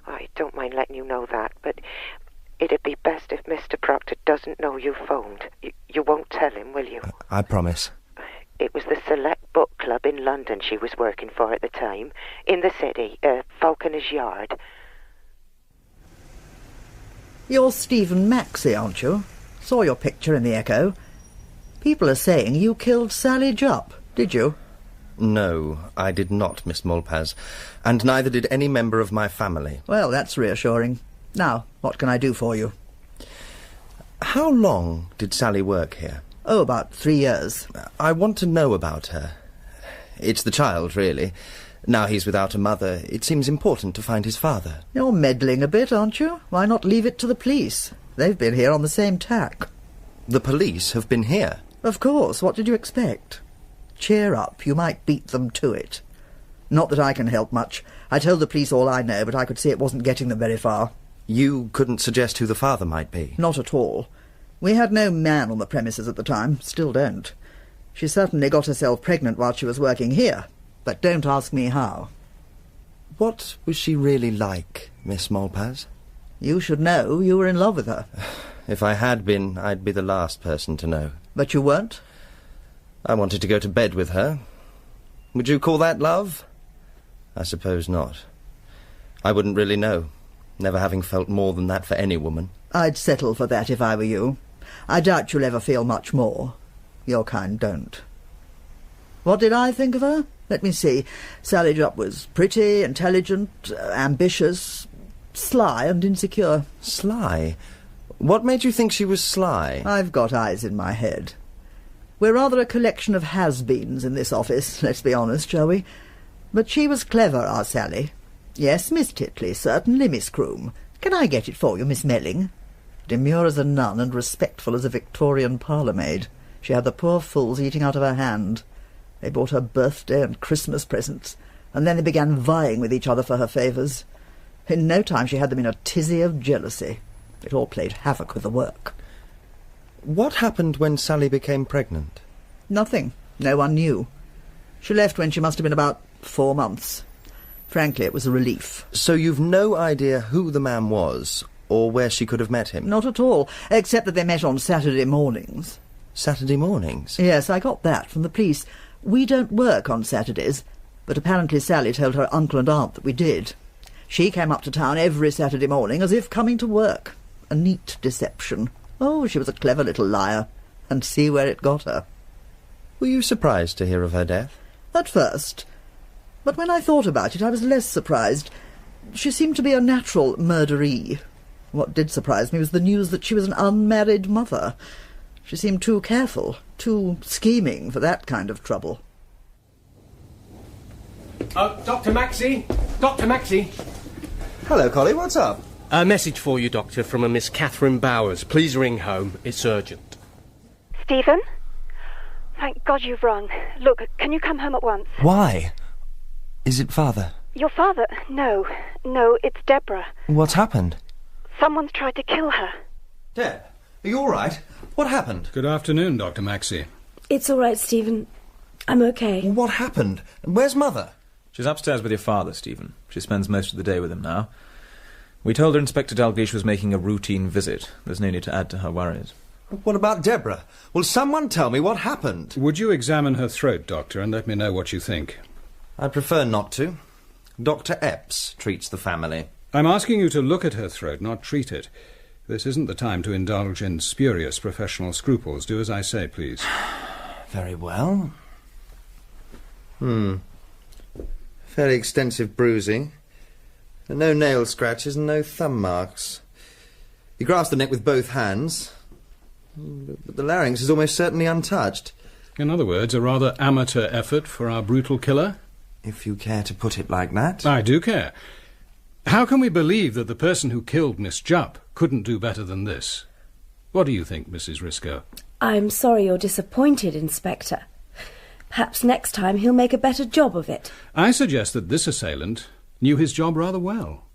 S4: I don't mind letting you know that, but it'd be best if Mr. Proctor doesn't know you phoned. You won't tell him, will you?
S5: I promise.
S4: It was the Select Book Club in London she was working for at the time. In the city, Falconer's Yard.
S9: You're Stephen Maxey, aren't you? Saw your picture in the Echo. People are saying you killed Sally Jupp, did you?
S5: No, I did not, Miss Mulpaz, and neither did any member of my family.
S9: Well, that's reassuring. Now, what can I do for you?
S5: How long did Sally work here?
S9: Oh, about 3 years.
S5: I want to know about her. It's the child, really. Now he's without a mother, it seems important to find his father.
S9: You're meddling a bit, aren't you? Why not leave it to the police? They've been here on the same tack.
S5: The police have been here?
S9: Of course, what did you expect? Cheer up, you might beat them to it. Not that I can help much. I told the police all I know, but I could see it wasn't getting them very far.
S5: You couldn't suggest who the father might be?
S9: Not at all. We had no man on the premises at the time, still don't. She certainly got herself pregnant while she was working here, but don't ask me how.
S5: What was she really like, Miss Malpas?
S9: You should know. You were in love with her.
S5: If I had been, I'd be the last person to know.
S9: But you weren't?
S5: I wanted to go to bed with her. Would you call that love? I suppose not. I wouldn't really know, never having felt more than that for any woman.
S9: I'd settle for that if I were you. I doubt you'll ever feel much more. Your kind don't. What did I think of her? Let me see. Sally Jupp was pretty, intelligent, ambitious, sly and insecure.
S5: Sly? What made you think she was sly?
S9: I've got eyes in my head. We're rather a collection of has-beens in this office, let's be honest, shall we? But she was clever, our Sally. Yes, Miss Titley, certainly, Miss Croom. Can I get it for you, Miss Melling? Demure as a nun and respectful as a Victorian parlour-maid. She had the poor fools eating out of her hand. They bought her birthday and Christmas presents, and then they began vying with each other for her favours. In no time she had them in a tizzy of jealousy. It all played havoc with the work.
S5: What happened when Sally became pregnant?
S9: Nothing. No one knew. She left when she must have been about 4 months. Frankly, it was a relief.
S5: So you've no idea who the man was, or where she could have met him?
S9: Not at all, except that they met on Saturday mornings.
S5: Saturday mornings?
S9: Yes, I got that from the police. We don't work on Saturdays, but apparently Sally told her uncle and aunt that we did. She came up to town every Saturday morning as if coming to work. A neat deception. Oh, she was a clever little liar. And see where it got her.
S5: Were you surprised to hear of her death?
S9: At first. But when I thought about it, I was less surprised. She seemed to be a natural murderee. What did surprise me was the news that she was an unmarried mother. She seemed too careful, too scheming for that kind of trouble.
S11: Dr. Maxey? Dr. Maxey?
S5: Hello, Collie, what's up?
S11: A message for you, Doctor, from a Miss Catherine Bowers. Please ring home. It's urgent.
S13: Stephen? Thank God you've rung. Look, can you come home at once?
S5: Why? Is it Father?
S13: Your father? No, it's Deborah.
S5: What's happened?
S13: Someone's tried to kill her.
S5: Deb, are you all right? What happened?
S15: Good afternoon, Dr. Maxey.
S2: It's all right, Stephen. I'm okay.
S5: What happened? Where's Mother?
S21: She's upstairs with your father, Stephen. She spends most of the day with him now. We told her Inspector Dalglish was making a routine visit. There's no need to add to her worries.
S5: What about Deborah? Will someone tell me what happened?
S15: Would you examine her throat, Doctor, and let me know what you think?
S5: I'd prefer not to. Dr. Epps treats the family.
S15: I'm asking you to look at her throat, not treat it. This isn't the time to indulge in spurious professional scruples. Do as I say, please.
S5: Very well. Fairly extensive bruising. No nail scratches and no thumb marks. He grasped the neck with both hands, but the larynx is almost certainly untouched.
S15: In other words, a rather amateur effort for our brutal killer?
S5: If you care to put it like that.
S15: I do care. How can we believe that the person who killed Miss Jupp couldn't do better than this? What do you think, Mrs. Risco?
S2: I'm sorry you're disappointed, Inspector. Perhaps next time he'll make a better job of it.
S15: I suggest that this assailant knew his job rather well.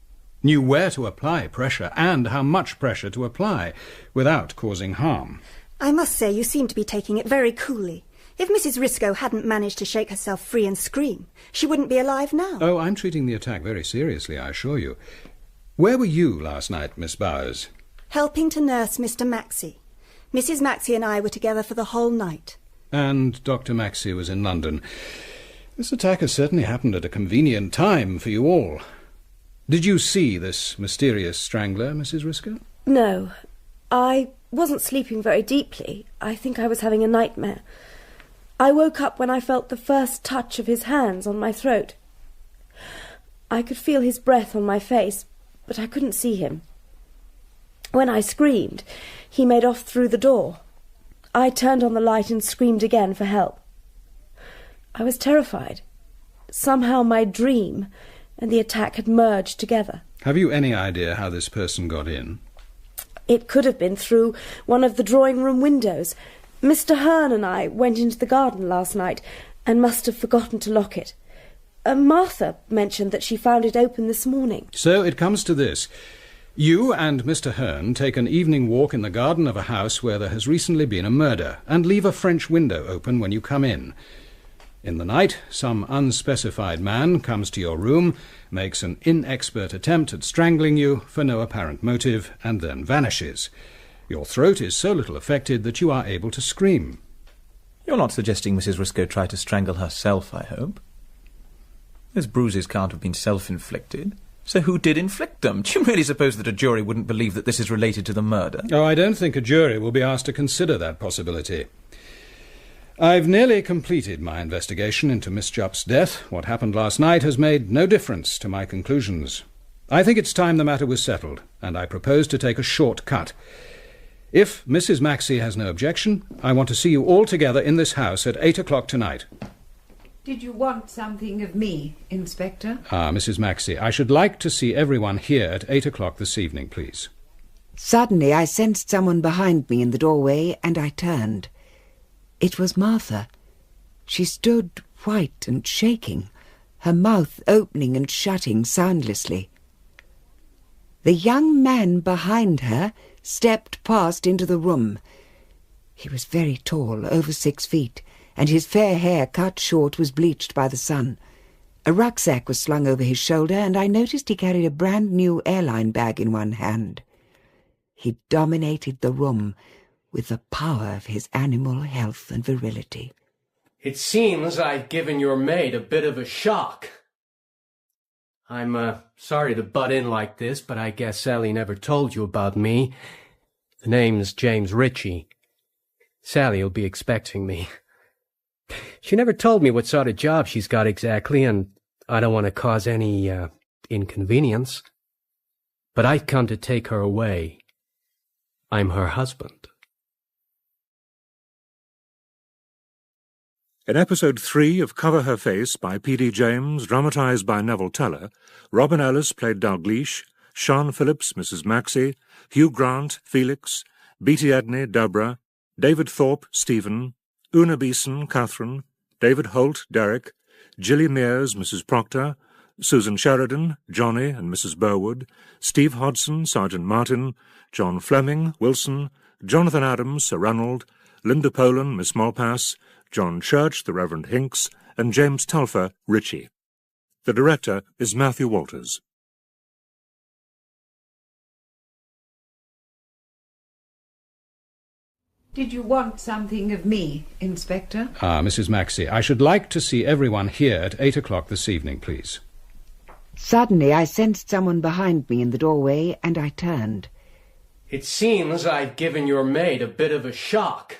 S15: Knew where to apply pressure and how much pressure to apply without causing harm.
S10: I must say you seem to be taking it very coolly. If Mrs. Risco hadn't managed to shake herself free and scream, she wouldn't be alive now.
S15: Oh, I'm treating the attack very seriously, I assure you. Where were you last night, Miss Bowers?
S10: Helping to nurse Mr. Maxey. Mrs. Maxey and I were together for the whole night.
S15: And Dr. Maxey was in London. This attack has certainly happened at a convenient time for you all. Did you see this mysterious strangler, Mrs. Risco?
S2: No, I wasn't sleeping very deeply. I think I was having a nightmare. I woke up when I felt the first touch of his hands on my throat. I could feel his breath on my face, but I couldn't see him. When I screamed, he made off through the door. I turned on the light and screamed again for help. I was terrified. Somehow my dream and the attack had merged together.
S15: Have you any idea how this person got in?
S2: It could have been through one of the drawing-room windows. Mr. Hearn and I went into the garden last night and must have forgotten to lock it. Martha mentioned that she found it open this morning.
S15: So it comes to this. You and Mr. Hearn take an evening walk in the garden of a house where there has recently been a murder, and leave a French window open when you come in. In the night, some unspecified man comes to your room, makes an inexpert attempt at strangling you for no apparent motive, and then vanishes. Your throat is so little affected that you are able to scream.
S21: You're not suggesting Mrs. Risco tried to strangle herself, I hope? Those bruises can't have been self-inflicted. So who did inflict them? Do you really suppose that a jury wouldn't believe that this is related to the murder?
S15: Oh, I don't think a jury will be asked to consider that possibility. I've nearly completed my investigation into Miss Jupp's death. What happened last night has made no difference to my conclusions. I think it's time the matter was settled, and I propose to take a short cut. If Mrs. Maxey has no objection, I want to see you all together in this house at 8 o'clock tonight.
S1: Did you want something of me, Inspector?
S15: Mrs. Maxey, I should like to see everyone here at 8 o'clock this evening, please.
S1: Suddenly I sensed someone behind me in the doorway, and I turned. It was Martha. She stood white and shaking, her mouth opening and shutting soundlessly. The young man behind her stepped past into the room. He was very tall, over 6 feet, and his fair hair, cut short, was bleached by the sun. A rucksack was slung over his shoulder, and I noticed he carried a brand-new airline bag in one hand. He dominated the room with the power of his animal health and virility.
S11: It seems I've given your maid a bit of a shock. I'm sorry to butt in like this, but I guess Sally never told you about me. The name's James Ritchie. Sally'll be expecting me. She never told me what sort of job she's got exactly, and I don't want to cause any inconvenience. But I've come to take her away. I'm her husband.
S12: In episode 3 of Cover Her Face by P.D. James, dramatised by Neville Teller, Robin Ellis played Dalgleish, Sean Phillips, Mrs. Maxey, Hugh Grant, Felix, Beatty Edney, Deborah, David Thorpe, Stephen, Una Beeson, Catherine, David Holt, Derek, Gilly Mears, Mrs. Proctor, Susan Sheridan, Johnny and Mrs. Burwood, Steve Hodson, Sergeant Martin, John Fleming, Wilson, Jonathan Adams, Sir Ranald, Linda Poland, Miss Malpass, John Church, the Reverend Hinks, and James Telfer, Ritchie. The director is Matthew Walters.
S1: Did you want something of me, Inspector?
S15: Mrs. Maxey, I should like to see everyone here at 8 o'clock this evening, please.
S1: Suddenly I sensed someone behind me in the doorway, and I turned.
S11: It seems I've given your maid a bit of a shock.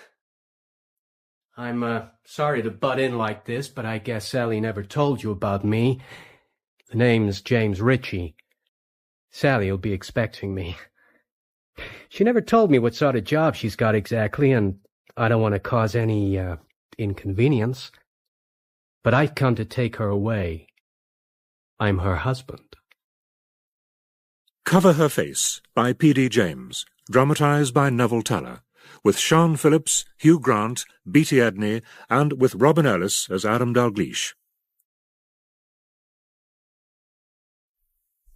S11: I'm sorry to butt in like this, but I guess Sally never told you about me. The name's James Ritchie. Sally'll be expecting me. She never told me what sort of job she's got exactly, and I don't want to cause any inconvenience. But I've come to take her away. I'm her husband.
S12: Cover Her Face by P.D. James, dramatised by Neville Teller, with Sean Phillips, Hugh Grant, Beatty Edney, and with Robin Ellis as Adam Dalgleish.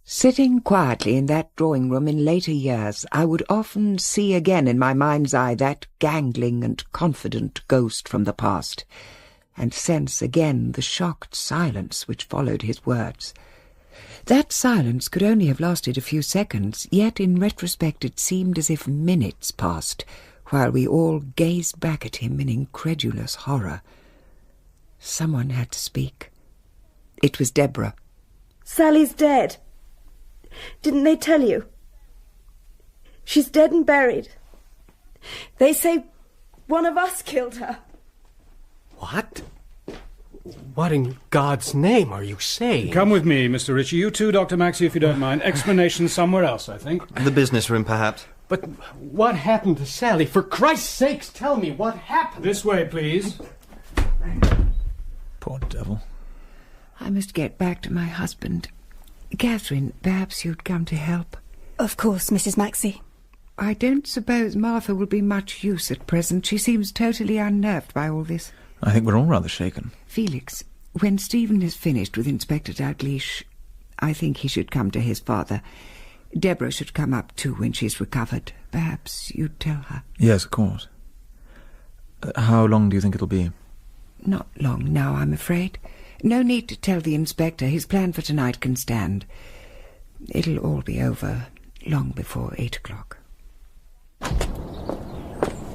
S1: Sitting quietly in that drawing-room in later years, I would often see again in my mind's eye that gangling and confident ghost from the past, and sense again the shocked silence which followed his words. That silence could only have lasted a few seconds, yet in retrospect it seemed as if minutes passed, while we all gazed back at him in incredulous horror. Someone had to speak. It was Deborah.
S2: Sally's dead. Didn't they tell you? She's dead and buried. They say one of us killed her.
S11: What? What in God's name are you saying?
S15: Come with me, Mr. Ritchie. You too, Dr. Maxey, if you don't mind. Explanation somewhere else, I think.
S5: The business room, perhaps.
S11: But what happened to Sally? For Christ's sakes, tell me what happened.
S15: This way, please.
S21: Poor devil.
S1: I must get back to my husband. Catherine, perhaps you'd come to help.
S10: Of course, Mrs. Maxey.
S1: I don't suppose Martha will be much use at present. She seems totally unnerved by all this.
S21: I think we're all rather shaken.
S1: Felix, when Stephen has finished with Inspector Dalgleish, I think he should come to his father. Deborah should come up too when she's recovered. Perhaps you'd tell her.
S21: Yes, of course. How long do you think it'll be?
S1: Not long now, I'm afraid. No need to tell the inspector. His plan for tonight can stand. It'll all be over long before 8 o'clock.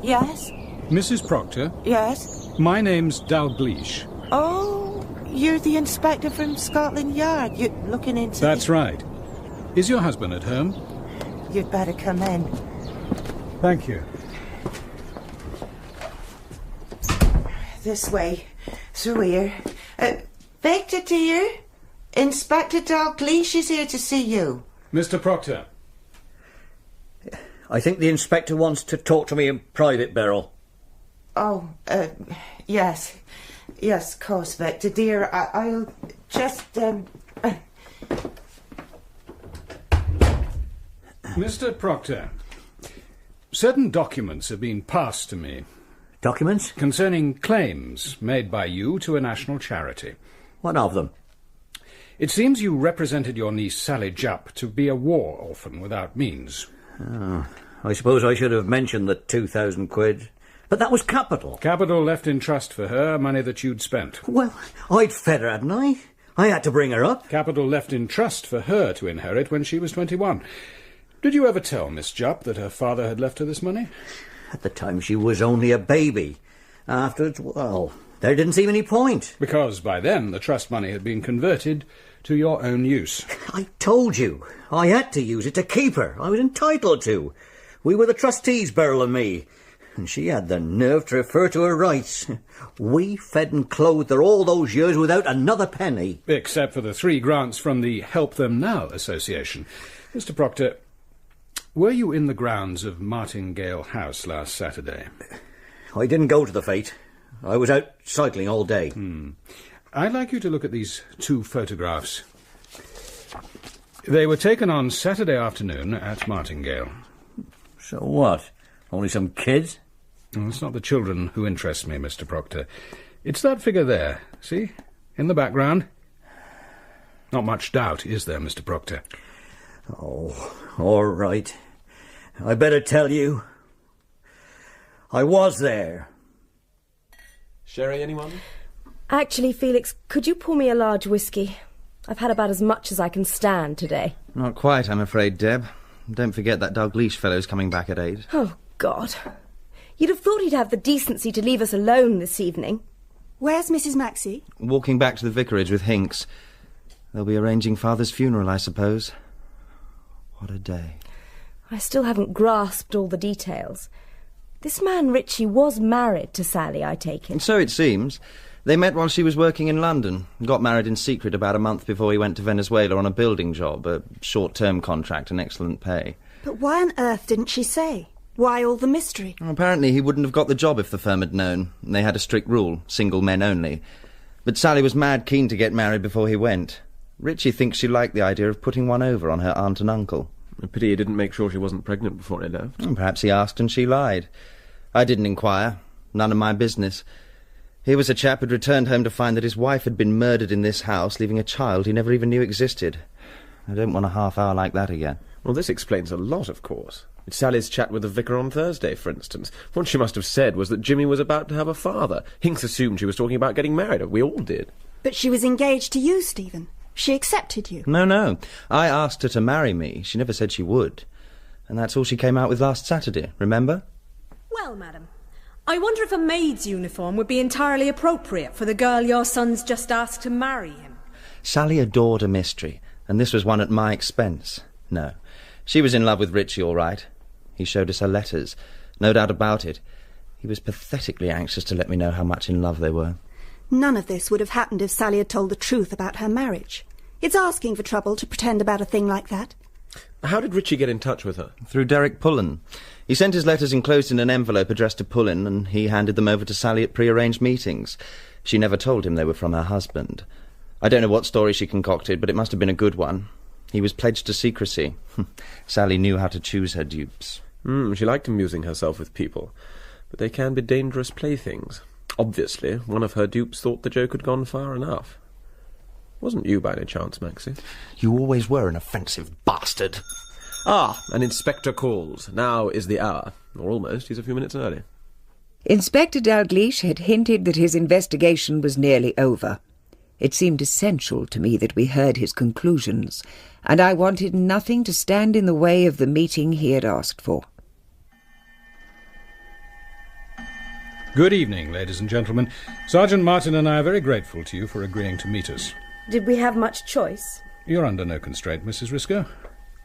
S22: Yes?
S15: Mrs. Proctor?
S22: Yes?
S15: My name's Dalgleish.
S22: Oh, you're the inspector from Scotland Yard. You're looking into...
S15: That's right. Is your husband at home?
S22: You'd better come in.
S15: Thank you.
S22: This way. Through here. Victor, dear. Inspector Dalgleish is here to see you.
S15: Mr. Proctor.
S3: I think the inspector wants to talk to me in private, Beryl.
S22: Oh, yes. Yes, of course, Victor, dear. I'll just,
S15: Mr. Proctor, certain documents have been passed to me.
S3: Documents?
S15: Concerning claims made by you to a national charity.
S3: What of them?
S15: It seems you represented your niece Sally Jupp to be a war orphan without means.
S3: Oh, I suppose I should have mentioned the 2,000 quid. But that was capital.
S15: Capital left in trust for her, money that you'd spent.
S3: Well, I'd fed her, hadn't I? I had to bring her up.
S15: Capital left in trust for her to inherit when she was 21. Did you ever tell Miss Jupp that her father had left her this money?
S3: At the time she was only a baby. Afterwards, well, there didn't seem any point.
S15: Because by then the trust money had been converted to your own use.
S3: I told you. I had to use it to keep her. I was entitled to. We were the trustees, Beryl and me. And she had the nerve to refer to her rights. We fed and clothed her all those years without another penny.
S15: Except for the 3 grants from the Help Them Now Association. Mr. Proctor, were you in the grounds of Martingale House last Saturday?
S3: I didn't go to the fete. I was out cycling all day.
S15: I'd like you to look at these 2 photographs. They were taken on Saturday afternoon at Martingale.
S3: So what? Only some kids?
S15: It's not the children who interest me, Mr. Proctor. It's that figure there, see? In the background. Not much doubt, is there, Mr. Proctor?
S3: Oh, all right. I better tell you. I was there.
S21: Sherry, anyone?
S2: Actually, Felix, could you pour me a large whiskey? I've had about as much as I can stand today.
S5: Not quite, I'm afraid, Deb. Don't forget that Dalgleish fellow's coming back at 8.
S2: Oh, God. You'd have thought he'd have the decency to leave us alone this evening.
S10: Where's Mrs. Maxey?
S5: Walking back to the vicarage with Hinks. They'll be arranging Father's funeral, I suppose. What a day.
S2: I still haven't grasped all the details. This man Ritchie was married to Sally, I take it.
S5: So it seems. They met while she was working in London. Got married in secret about a month before he went to Venezuela on a building job, a short-term contract and excellent pay.
S10: But why on earth didn't she say? Why all the mystery?
S5: Apparently he wouldn't have got the job if the firm had known. They had a strict rule, single men only. But Sally was mad keen to get married before he went. Ritchie thinks she liked the idea of putting one over on her aunt and uncle.
S21: A pity he didn't make sure she wasn't pregnant before he left.
S5: Perhaps he asked and she lied. I didn't inquire. None of my business. Here was a chap who'd returned home to find that his wife had been murdered in this house, leaving a child he never even knew existed. I don't want a half hour like that again.
S21: Well, this explains a lot, of course. It's Sally's chat with the vicar on Thursday, for instance. What she must have said was that Jimmy was about to have a father. Hinks assumed she was talking about getting married. We all did.
S10: But she was engaged to you, Stephen. She accepted you.
S5: No. I asked her to marry me. She never said she would. And that's all she came out with last Saturday, remember?
S7: Well, madam, I wonder if a maid's uniform would be entirely appropriate for the girl your son's just asked to marry him.
S5: Sally adored a mystery, and this was one at my expense. No, she was in love with Ritchie, all right. He showed us her letters. No doubt about it. He was pathetically anxious to let me know how much in love they were.
S10: None of this would have happened if Sally had told the truth about her marriage. It's asking for trouble to pretend about a thing like that.
S21: How did Ritchie get in touch with her?
S5: Through Derek Pullen. He sent his letters enclosed in an envelope addressed to Pullen, and he handed them over to Sally at pre-arranged meetings. She never told him they were from her husband. I don't know what story she concocted, but it must have been a good one. He was pledged to secrecy. Sally knew how to choose her dupes.
S17: She liked amusing herself with people, but they can be dangerous playthings. Obviously, one of her dupes thought the joke had gone far enough. Wasn't you by any chance, Maxey?
S5: You always were an offensive bastard.
S17: Ah, an inspector calls. Now is the hour. Or almost. He's a few minutes early.
S1: Inspector Dalgleish had hinted that his investigation was nearly over. It seemed essential to me that we heard his conclusions, and I wanted nothing to stand in the way of the meeting he had asked for.
S15: Good evening, ladies and gentlemen. Sergeant Martin and I are very grateful to you for agreeing to meet us.
S2: Did we have much choice?
S15: You're under no constraint, Mrs. Risco.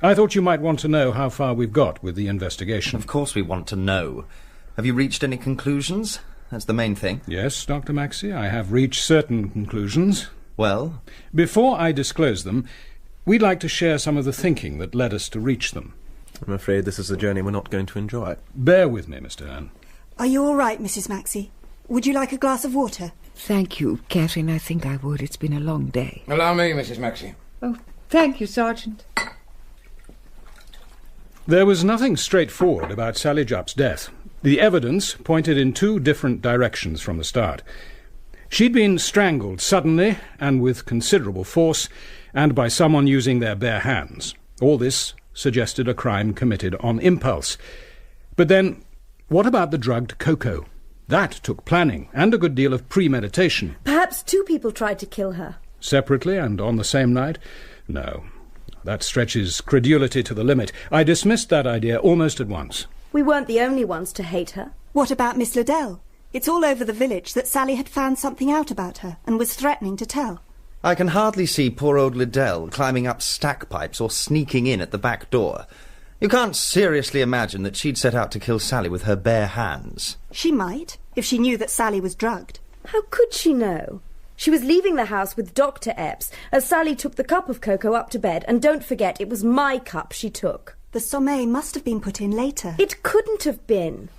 S15: I thought you might want to know how far we've got with the investigation.
S5: Of course we want to know. Have you reached any conclusions? That's the main thing.
S15: Yes, Dr. Maxey, I have reached certain conclusions.
S5: Well?
S15: Before I disclose them, we'd like to share some of the thinking that led us to reach them.
S17: I'm afraid this is a journey we're not going to enjoy.
S15: Bear with me, Mr. Hearn.
S10: Are you all right, Mrs. Maxey? Would you like a glass of water?
S1: Thank you, Catherine. I think I would. It's been a long day.
S16: Allow me, Mrs. Maxey.
S1: Oh, thank you, Sergeant.
S15: There was nothing straightforward about Sally Jupp's death. The evidence pointed in two different directions from the start. She'd been strangled suddenly and with considerable force, and by someone using their bare hands. All this suggested a crime committed on impulse. But then, what about the drugged cocoa? That took planning and a good deal of premeditation.
S2: Perhaps two people tried to kill her.
S15: Separately and on the same night? No. That stretches credulity to the limit. I dismissed that idea almost at once.
S2: We weren't the only ones to hate her.
S10: What about Miss Liddell? It's all over the village that Sally had found something out about her and was threatening to tell.
S5: I can hardly see poor old Liddell climbing up stack pipes or sneaking in at the back door. You can't seriously imagine that she'd set out to kill Sally with her bare hands.
S10: She might, if she knew that Sally was drugged.
S2: How could she know? She was leaving the house with Dr. Epps as Sally took the cup of cocoa up to bed, and don't forget, it was my cup she took.
S10: The sommeil must have been put in later.
S2: It couldn't have been.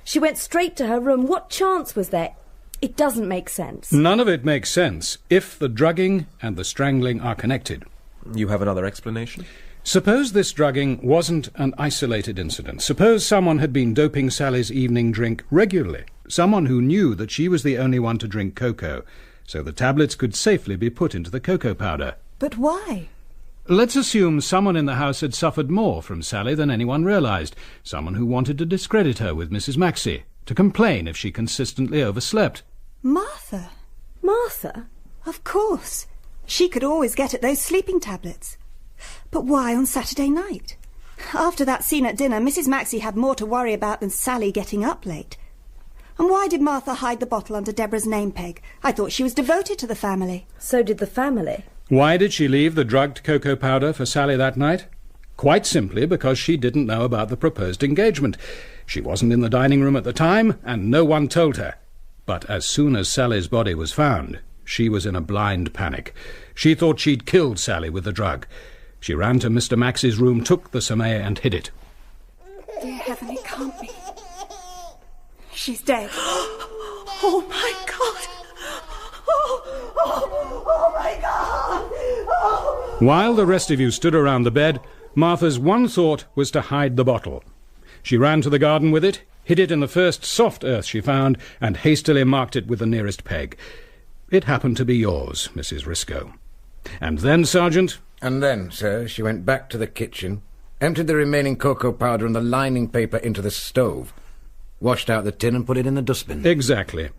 S2: She went straight to her room. What chance was there? It doesn't make sense.
S15: None of it makes sense if the drugging and the strangling are connected.
S17: You have another explanation?
S15: Suppose this drugging wasn't an isolated incident. Suppose someone had been doping Sally's evening drink regularly. Someone who knew that she was the only one to drink cocoa, so the tablets could safely be put into the cocoa powder.
S10: But why?
S15: Let's assume someone in the house had suffered more from Sally than anyone realized. Someone who wanted to discredit her with Mrs. Maxey, to complain if she consistently overslept.
S10: Martha?
S2: Martha?
S10: Of course. She could always get at those sleeping tablets. But why on Saturday night? After that scene at dinner, Mrs. Maxey had more to worry about than Sally getting up late. And why did Martha hide the bottle under Deborah's name peg? I thought she was devoted to the family.
S2: So did the family.
S15: Why did she leave the drugged cocoa powder for Sally that night? Quite simply because she didn't know about the proposed engagement. She wasn't in the dining room at the time, and no one told her. But as soon as Sally's body was found, she was in a blind panic. She thought she'd killed Sally with the drug. She ran to Mr. Maxey's room, took the sommeil and hid it.
S10: Dear heaven, it can't be. She's dead. Oh, my God! Oh, my God! Oh.
S15: While the rest of you stood around the bed, Martha's one thought was to hide the bottle. She ran to the garden with it, hid it in the first soft earth she found, and hastily marked it with the nearest peg. It happened to be yours, Mrs. Risco. And then, Sergeant?
S16: And then, sir, she went back to the kitchen, emptied the remaining cocoa powder and the lining paper into the stove, washed out the tin and put it in the dustbin.
S15: Exactly.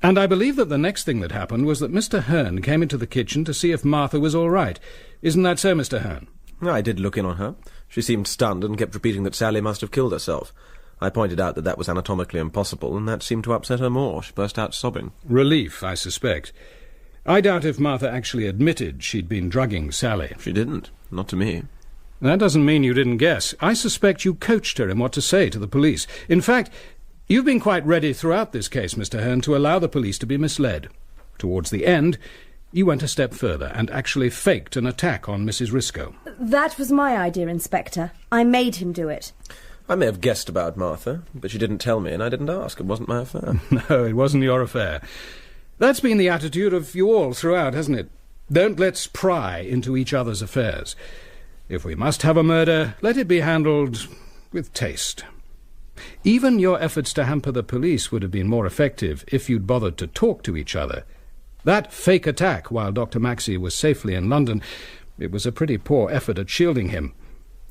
S15: And I believe that the next thing that happened was that Mr. Hearn came into the kitchen to see if Martha was all right. Isn't that so, Mr. Hearn?
S17: I did look in on her. She seemed stunned and kept repeating that Sally must have killed herself. I pointed out that that was anatomically impossible, and that seemed to upset her more. She burst out sobbing.
S15: Relief, I suspect. I doubt if Martha actually admitted she'd been drugging Sally.
S17: She didn't. Not to me.
S15: That doesn't mean you didn't guess. I suspect you coached her in what to say to the police. In fact, you've been quite ready throughout this case, Mr. Hearn, to allow the police to be misled. Towards the end, you went a step further and actually faked an attack on Mrs. Risco.
S2: That was my idea, Inspector. I made him do it.
S17: I may have guessed about Martha, but she didn't tell me and I didn't ask. It wasn't my affair.
S15: No, it wasn't your affair. That's been the attitude of you all throughout, hasn't it? Don't let's pry into each other's affairs. If we must have a murder, let it be handled with taste. Even your efforts to hamper the police would have been more effective if you'd bothered to talk to each other. That fake attack while Dr. Maxey was safely in London, it was a pretty poor effort at shielding him.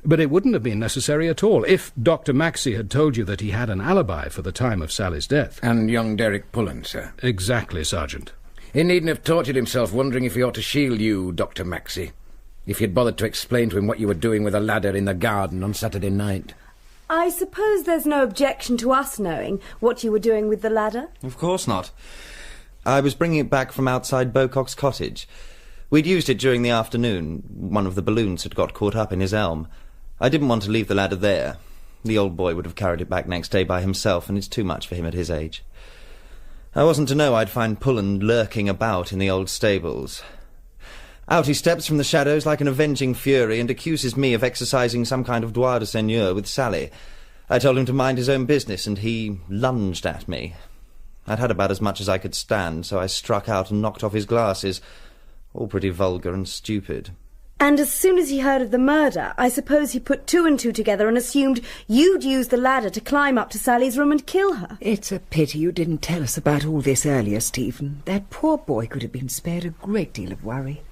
S15: But it wouldn't have been necessary at all if Dr. Maxey had told you that he had an alibi for the time of Sally's death.
S16: And young Derek Pullen, sir.
S15: Exactly, Sergeant.
S16: He needn't have tortured himself wondering if he ought to shield you, Dr. Maxey. If you'd bothered to explain to him what you were doing with a ladder in the garden on Saturday night.
S2: I suppose there's no objection to us knowing what you were doing with the ladder?
S5: Of course not. I was bringing it back from outside Bocock's cottage. We'd used it during the afternoon. One of the balloons had got caught up in his elm. I didn't want to leave the ladder there. The old boy would have carried it back next day by himself, and it's too much for him at his age. I wasn't to know I'd find Pullen lurking about in the old stables. Out he steps from the shadows like an avenging fury and accuses me of exercising some kind of droit de seigneur with Sally. I told him to mind his own business, and he lunged at me. I'd had about as much as I could stand, so I struck out and knocked off his glasses. All pretty vulgar and stupid.
S2: And as soon as he heard of the murder, I suppose he put two and two together and assumed you'd used the ladder to climb up to Sally's room and kill her.
S1: It's a pity you didn't tell us about all this earlier, Stephen. That poor boy could have been spared a great deal of worry.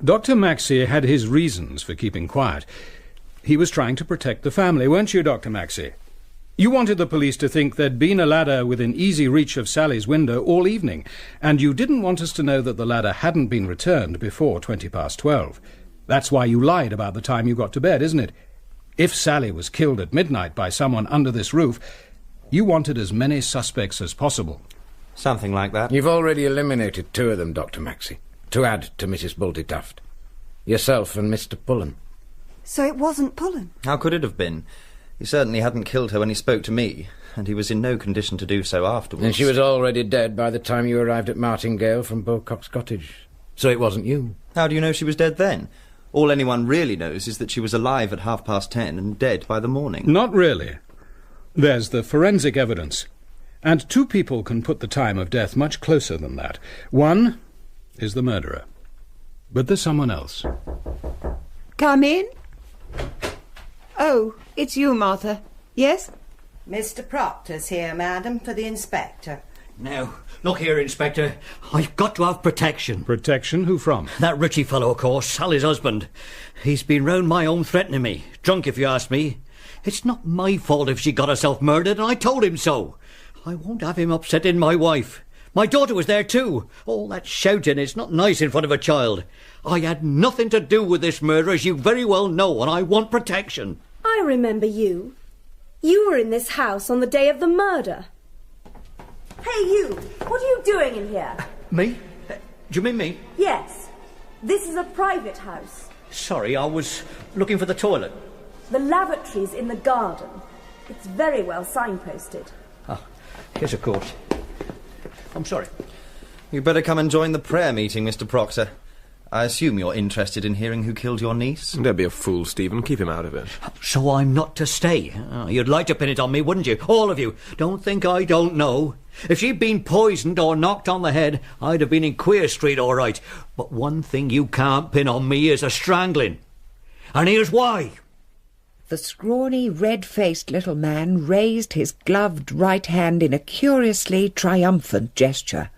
S15: Dr. Maxey had his reasons for keeping quiet. He was trying to protect the family, weren't you, Dr. Maxey? You wanted the police to think there'd been a ladder within easy reach of Sally's window all evening, and you didn't want us to know that the ladder hadn't been returned before 12:20. That's why you lied about the time you got to bed, isn't it? If Sally was killed at midnight by someone under this roof, you wanted as many suspects as possible.
S5: Something like that.
S16: You've already eliminated two of them, Dr. Maxey, to add to Mrs. Baldytuft. Yourself and Mr. Pullen.
S10: So it wasn't Pullen?
S5: How could it have been? He certainly hadn't killed her when he spoke to me, and he was in no condition to do so afterwards.
S16: And she was already dead by the time you arrived at Martingale from Bocock's cottage. So it wasn't you.
S5: How do you know she was dead then? All anyone really knows is that she was alive at 10:30 and dead by the morning.
S15: Not really. There's the forensic evidence. And two people can put the time of death much closer than that. One is the murderer. But there's someone else.
S1: Come in. Oh, it's you, Martha. Yes?
S14: Mr. Proctor's here, madam, for the inspector.
S18: Now, look here, Inspector. I've got to have protection.
S15: Protection? Who from?
S18: That Richie fellow, of course, Sally's husband. He's been round my home threatening me. Drunk, if you ask me. It's not my fault if she got herself murdered, and I told him so. I won't have him upsetting my wife. My daughter was there too. All that shouting is not nice in front of a child. I had nothing to do with this murder, as you very well know, and I want protection.
S2: I remember you. You were in this house on the day of the murder. Hey, you! What are you doing in here?
S18: Me? Do you mean me?
S2: Yes. This is a private house.
S18: Sorry, I was looking for the toilet.
S2: The lavatory's in the garden. It's very well signposted.
S18: Ah, yes, of course. I'm sorry.
S5: You'd better come and join the prayer meeting, Mr. Proctor. I assume you're interested in hearing who killed your niece?
S17: Don't be a fool, Stephen. Keep him out of it.
S18: So I'm not to stay? You'd like to pin it on me, wouldn't you? All of you. Don't think I don't know. If she'd been poisoned or knocked on the head, I'd have been in Queer Street all right. But one thing you can't pin on me is a strangling. And here's why.
S1: The scrawny, red-faced little man raised his gloved right hand in a curiously triumphant gesture.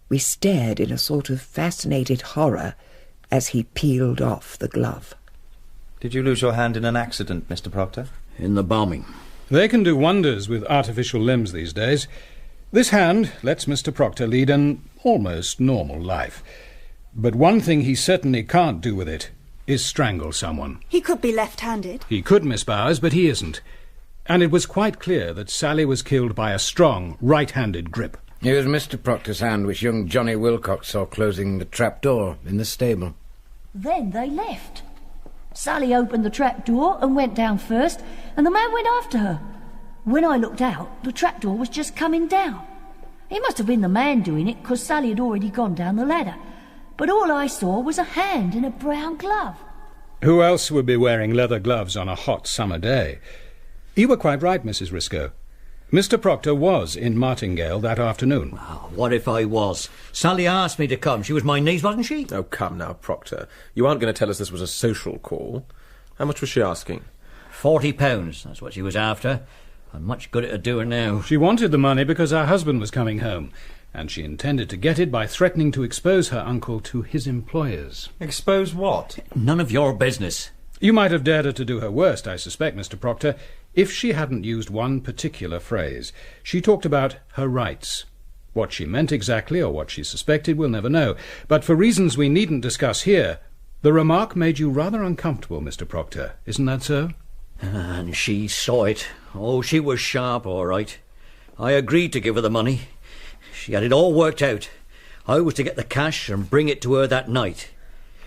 S1: We stared in a sort of fascinated horror as he peeled off the glove.
S5: Did you lose your hand in an accident, Mr. Proctor?
S18: In the bombing.
S15: They can do wonders with artificial limbs these days. This hand lets Mr. Proctor lead an almost normal life. But one thing he certainly can't do with it is strangle someone.
S10: He could be left-handed.
S15: He could, Miss Bowers, but he isn't. And it was quite clear that Sally was killed by a strong, right-handed grip.
S16: It was Mr. Proctor's hand which young Johnny Wilcox saw closing the trap-door in the stable.
S19: Then they left. Sally opened the trap-door and went down first, and the man went after her. When I looked out, the trapdoor was just coming down. It must have been the man doing it, because Sally had already gone down the ladder. But all I saw was a hand in a brown glove.
S15: Who else would be wearing leather gloves on a hot summer day? You were quite right, Mrs. Risco. Mr. Proctor was in Martingale that afternoon.
S18: What if I was? Sally asked me to come. She was my niece, wasn't she?
S17: Oh, come now, Proctor. You aren't going to tell us this was a social call. How much was she asking?
S18: £40, that's what she was after. I'm much good at doing now.
S15: She wanted the money because her husband was coming home, and she intended to get it by threatening to expose her uncle to his employers.
S5: Expose what?
S18: None of your business.
S15: You might have dared her to do her worst, I suspect, Mr. Proctor, if she hadn't used one particular phrase. She talked about her rights. What she meant exactly, or what she suspected, we'll never know. But for reasons we needn't discuss here, the remark made you rather uncomfortable, Mr. Proctor. Isn't that so?
S18: And she saw it. Oh, she was sharp, all right. I agreed to give her the money. She had it all worked out. I was to get the cash and bring it to her that night.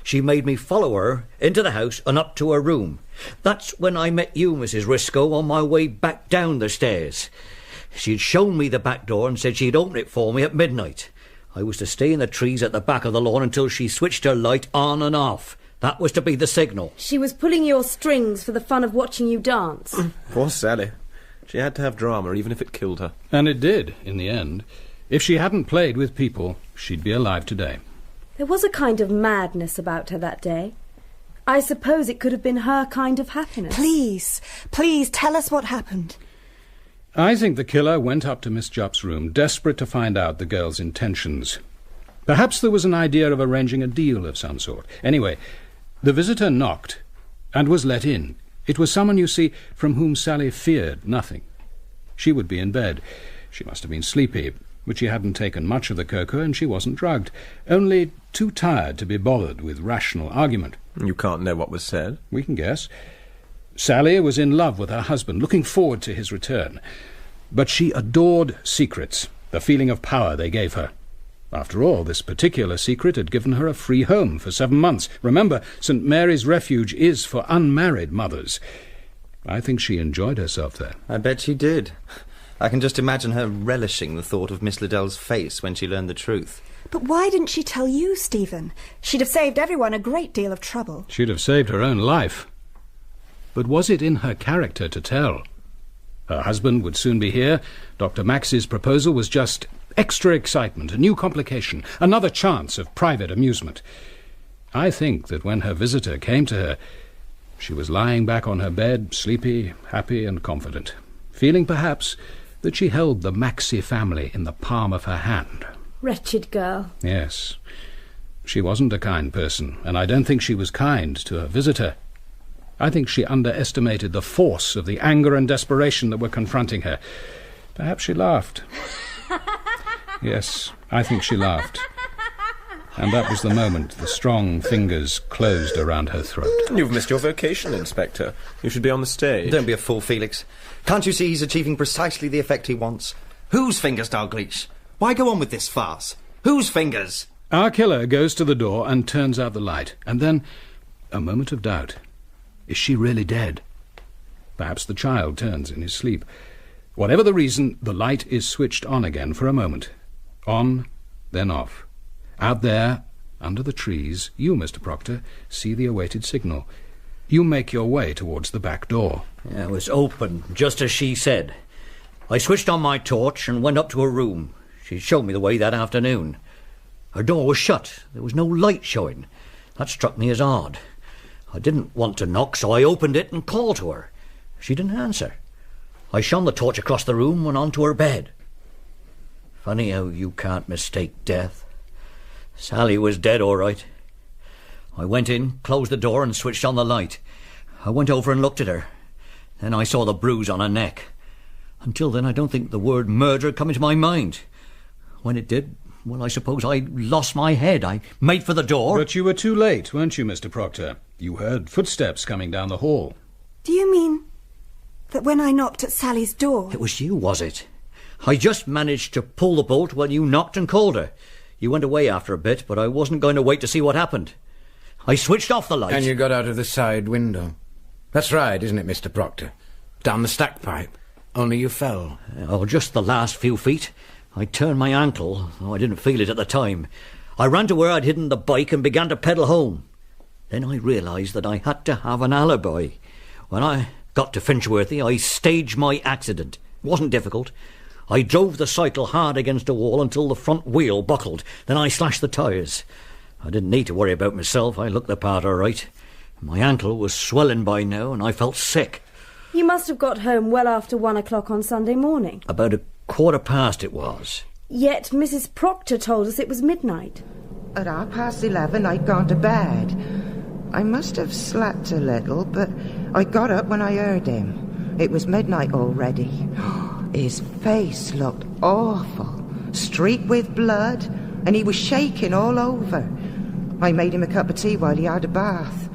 S18: She made me follow her into the house and up to her room. That's when I met you, Mrs. Risco, on my way back down the stairs. She'd shown me the back door and said she'd open it for me at midnight. I was to stay in the trees at the back of the lawn until she switched her light on and off. That was to be the signal.
S2: She was pulling your strings for the fun of watching you dance.
S17: Poor Sally. She had to have drama, even if it killed her.
S15: And it did, in the end. If she hadn't played with people, she'd be alive today.
S2: There was a kind of madness about her that day. I suppose it could have been her kind of happiness.
S10: Please tell us what happened.
S15: I think the killer went up to Miss Jupp's room, desperate to find out the girl's intentions. Perhaps there was an idea of arranging a deal of some sort. Anyway, the visitor knocked and was let in. It was someone, you see, from whom Sally feared nothing. She would be in bed. She must have been sleepy, but she hadn't taken much of the cocoa and she wasn't drugged, only too tired to be bothered with rational argument.
S17: You can't know what was said.
S15: We can guess. Sally was in love with her husband, looking forward to his return. But she adored secrets, the feeling of power they gave her. After all, this particular secret had given her a free home for 7 months. Remember, St. Mary's Refuge is for unmarried mothers. I think she enjoyed herself there.
S5: I bet she did. I can just imagine her relishing the thought of Miss Liddell's face when she learned the truth.
S10: But why didn't she tell you, Stephen? She'd have saved everyone a great deal of trouble.
S15: She'd have saved her own life. But was it in her character to tell? Her husband would soon be here. Dr. Maxey's proposal was just extra excitement, a new complication, another chance of private amusement. I think that when her visitor came to her, she was lying back on her bed, sleepy, happy and confident, feeling perhaps that she held the Maxey family in the palm of her hand.
S2: Wretched girl.
S15: Yes. She wasn't a kind person, and I don't think she was kind to her visitor. I think she underestimated the force of the anger and desperation that were confronting her. Perhaps she laughed. Yes, I think she laughed. And that was the moment the strong fingers closed around her throat.
S17: You've missed your vocation, Inspector. You should be on the stage.
S5: Don't be a fool, Felix. Can't you see he's achieving precisely the effect he wants? Whose fingers, Dalgleish? Why go on with this farce? Whose fingers?
S15: Our killer goes to the door and turns out the light. And then, a moment of doubt. Is she really dead? Perhaps the child turns in his sleep. Whatever the reason, the light is switched on again for a moment. On, then off. Out there, under the trees, you, Mr. Proctor, see the awaited signal. You make your way towards the back door.
S18: It was open, just as she said. I switched on my torch and went up to her room. She'd shown me the way that afternoon. Her door was shut. There was no light showing. That struck me as odd. I didn't want to knock, so I opened it and called to her. She didn't answer. I shone the torch across the room and onto her bed. Funny how you can't mistake death. Sally was dead, all right. I went in, closed the door and switched on the light. I went over and looked at her. Then I saw the bruise on her neck. Until then, I don't think the word murder come into my mind. When it did, well, I suppose I lost my head. I made for the door.
S15: But you were too late, weren't you, Mr. Proctor? You heard footsteps coming down the hall.
S10: Do you mean that when I knocked at Sally's door...
S18: It was you, was it? I just managed to pull the bolt when you knocked and called her. You went away after a bit, but I wasn't going to wait to see what happened. I switched off the light.
S16: And you got out of the side window. That's right, isn't it, Mr. Proctor? Down the stack pipe. Only you fell.
S18: Oh, just the last few feet. I turned my ankle, though I didn't feel it at the time. I ran to where I'd hidden the bike and began to pedal home. Then I realised that I had to have an alibi. When I got to Finchworthy, I staged my accident. It wasn't difficult. I drove the cycle hard against a wall until the front wheel buckled. Then I slashed the tyres. I didn't need to worry about myself. I looked the part all right. My ankle was swelling by now, and I felt sick.
S2: You must have got home well after 1 o'clock on Sunday morning.
S18: About 1:15 it was.
S2: Yet Mrs. Proctor told us it was midnight.
S22: At 11:30 I'd gone to bed. I must have slept a little, but I got up when I heard him. It was midnight already. His face looked awful, streaked with blood, and he was shaking all over. I made him a cup of tea while he had a bath.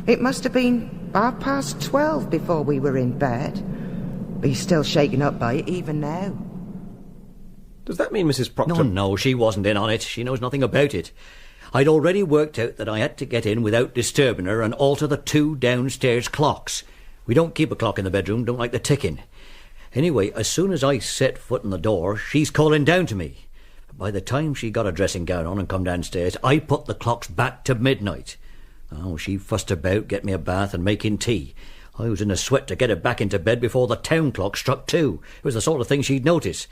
S22: It must have been 12:30 before we were in bed. He's still shaken up by it even now.
S17: Does that mean Mrs. Proctor...
S18: No, she wasn't in on it. She knows nothing about it. I'd already worked out that I had to get in without disturbing her and alter the 2 downstairs clocks. We don't keep a clock in the bedroom, don't like the ticking. Anyway, as soon as I set foot in the door, she's calling down to me. By the time she got her dressing gown on and come downstairs, I put the clocks back to midnight. Oh, she fussed about, get me a bath and making tea. I was in a sweat to get her back into bed before the town clock struck 2. It was the sort of thing she'd notice.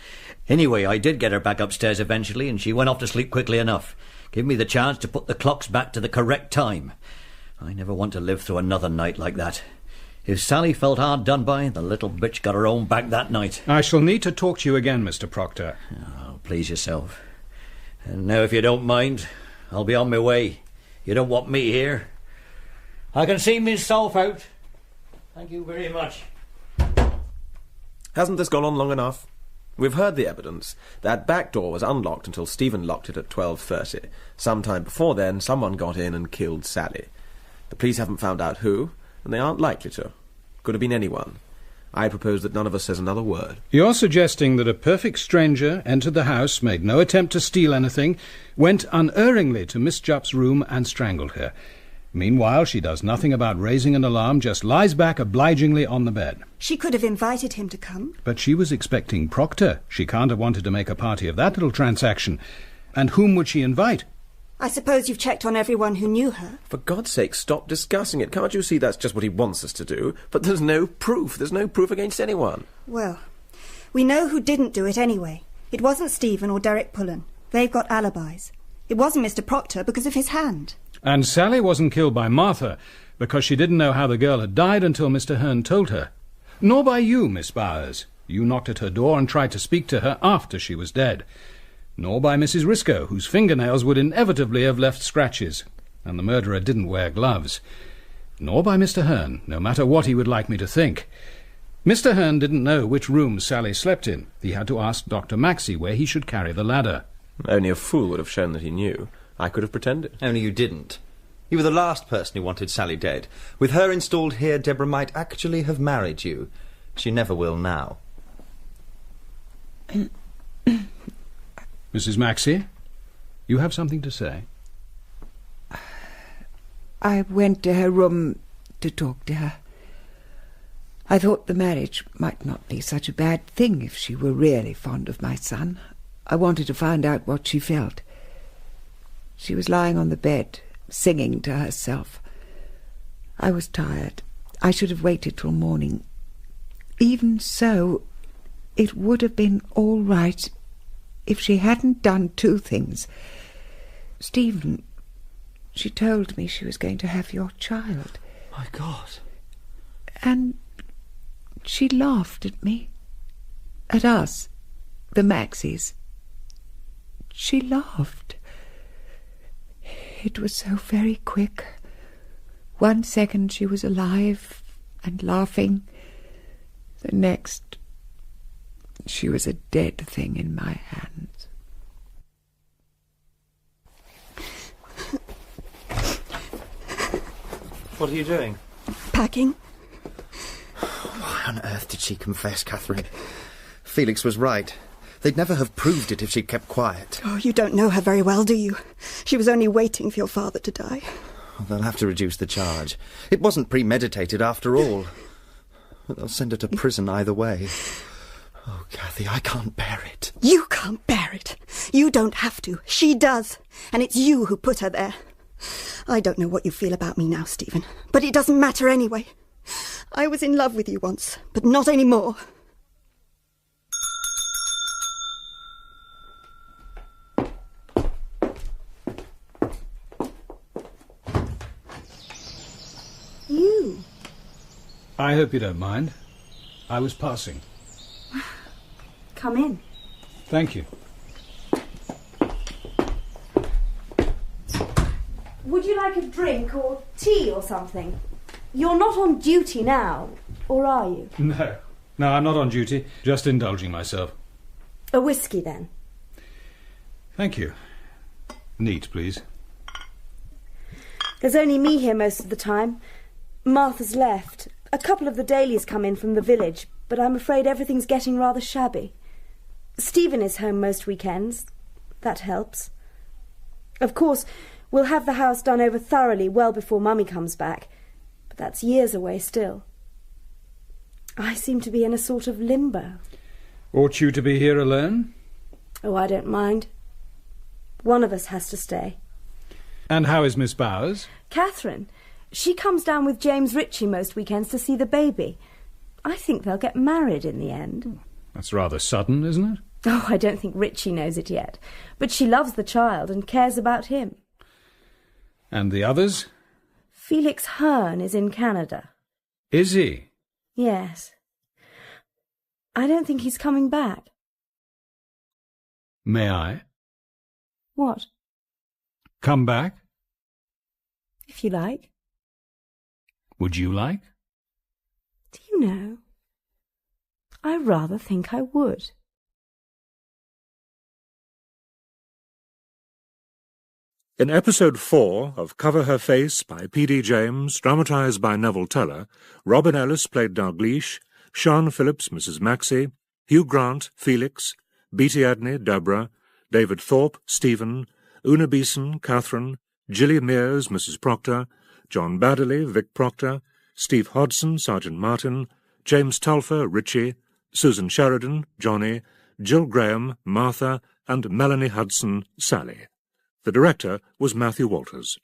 S18: Anyway, I did get her back upstairs eventually, and she went off to sleep quickly enough. Give me the chance to put the clocks back to the correct time. I never want to live through another night like that. If Sally felt hard done by, the little bitch got her own back that night.
S15: I shall need to talk to you again, Mr. Proctor.
S18: Oh, please yourself. And now, if you don't mind, I'll be on my way. You don't want me here. I can see myself out. Thank you very much.
S17: Hasn't this gone on long enough? We've heard the evidence. That back door was unlocked until Stephen locked it at 12:30. Some time before then, someone got in and killed Sally. The police haven't found out who, and they aren't likely to. Could have been anyone. I propose that none of us says another word.
S15: You're suggesting that a perfect stranger entered the house, made no attempt to steal anything, went unerringly to Miss Jupp's room and strangled her. Meanwhile, she does nothing about raising an alarm, just lies back obligingly on the bed.
S10: She could have invited him to come.
S15: But she was expecting Proctor. She can't have wanted to make a party of that little transaction. And whom would she invite?
S10: I suppose you've checked on everyone who knew her.
S17: For God's sake, stop discussing it. Can't you see that's just what he wants us to do? But there's no proof. There's no proof against anyone.
S10: Well, we know who didn't do it anyway. It wasn't Stephen or Derek Pullen. They've got alibis. It wasn't Mr. Proctor because of his hand.
S15: And Sally wasn't killed by Martha because she didn't know how the girl had died until Mr. Hearn told her. Nor by you, Miss Bowers. You knocked at her door and tried to speak to her after she was dead. Nor by Mrs. Risco, whose fingernails would inevitably have left scratches, and the murderer didn't wear gloves. Nor by Mr. Hearn, no matter what he would like me to think. Mr. Hearn didn't know which room Sally slept in. He had to ask Dr. Maxey where he should carry the ladder.
S17: Only a fool would have shown that he knew. I could have pretended.
S5: Only you didn't. You were the last person who wanted Sally dead. With her installed here, Deborah might actually have married you. She never will now.
S15: Mrs. Maxey, you have something to say?
S1: I went to her room to talk to her. I thought the marriage might not be such a bad thing if she were really fond of my son. I wanted to find out what she felt. She was lying on the bed, singing to herself. I was tired. I should have waited till morning. Even so, it would have been all right if she hadn't done 2 things. Stephen, she told me she was going to have your child.
S5: My God.
S1: And she laughed at me. At us, the Maxeys. She laughed. It was so very quick. 1 second she was alive and laughing. The next, she was a dead thing in my hands.
S5: What are you doing?
S10: Packing.
S5: Why on earth did she confess, Catherine? Felix was right. They'd never have proved it if she'd kept quiet.
S10: Oh, you don't know her very well, do you? She was only waiting for your father to die.
S5: They'll have to reduce the charge. It wasn't premeditated after all. They'll send her to prison either way. Oh, Cathy, I can't bear it.
S10: You can't bear it. You don't have to. She does. And it's you who put her there. I don't know what you feel about me now, Stephen, but it doesn't matter anyway. I was in love with you once, but not anymore.
S2: You?
S15: I hope you don't mind. I was passing.
S2: Come in.
S15: Thank you.
S2: Would you like a drink or tea or something? You're not on duty now, or are you?
S15: No, I'm not on duty. Just indulging myself.
S2: A whiskey, then.
S15: Thank you. Neat, please.
S2: There's only me here most of the time. Martha's left. A couple of the dailies come in from the village, but I'm afraid everything's getting rather shabby. Stephen is home most weekends. That helps. Of course, we'll have the house done over thoroughly well before Mummy comes back, but that's years away still. I seem to be in a sort of limbo.
S15: Ought you to be here alone?
S2: Oh, I don't mind. One of us has to stay.
S15: And how is Miss Bowers?
S2: Catherine. She comes down with James Ritchie most weekends to see the baby. I think they'll get married in the end.
S15: That's rather sudden, isn't it?
S2: Oh, I don't think Ritchie knows it yet. But she loves the child and cares about him.
S15: And the others?
S2: Felix Hearn is in Canada.
S15: Is he?
S2: Yes. I don't think he's coming back.
S15: May I?
S2: What?
S15: Come back?
S2: If you like.
S15: Would you like?
S2: Do you know? I rather think I would.
S12: In episode 4 of Cover Her Face by P.D. James, dramatised by Neville Teller, Robin Ellis played Dalgleish, Sean Phillips, Mrs. Maxey, Hugh Grant, Felix, Beatty Adney, Deborah, David Thorpe, Stephen, Una Beeson, Catherine, Gilly Mears, Mrs. Proctor, John Baddeley, Vic Proctor, Steve Hodson, Sergeant Martin, James Telfer, Ritchie, Susan Sheridan, Johnny, Jill Graham, Martha, and Melanie Hudson, Sally. The director was Matthew Walters.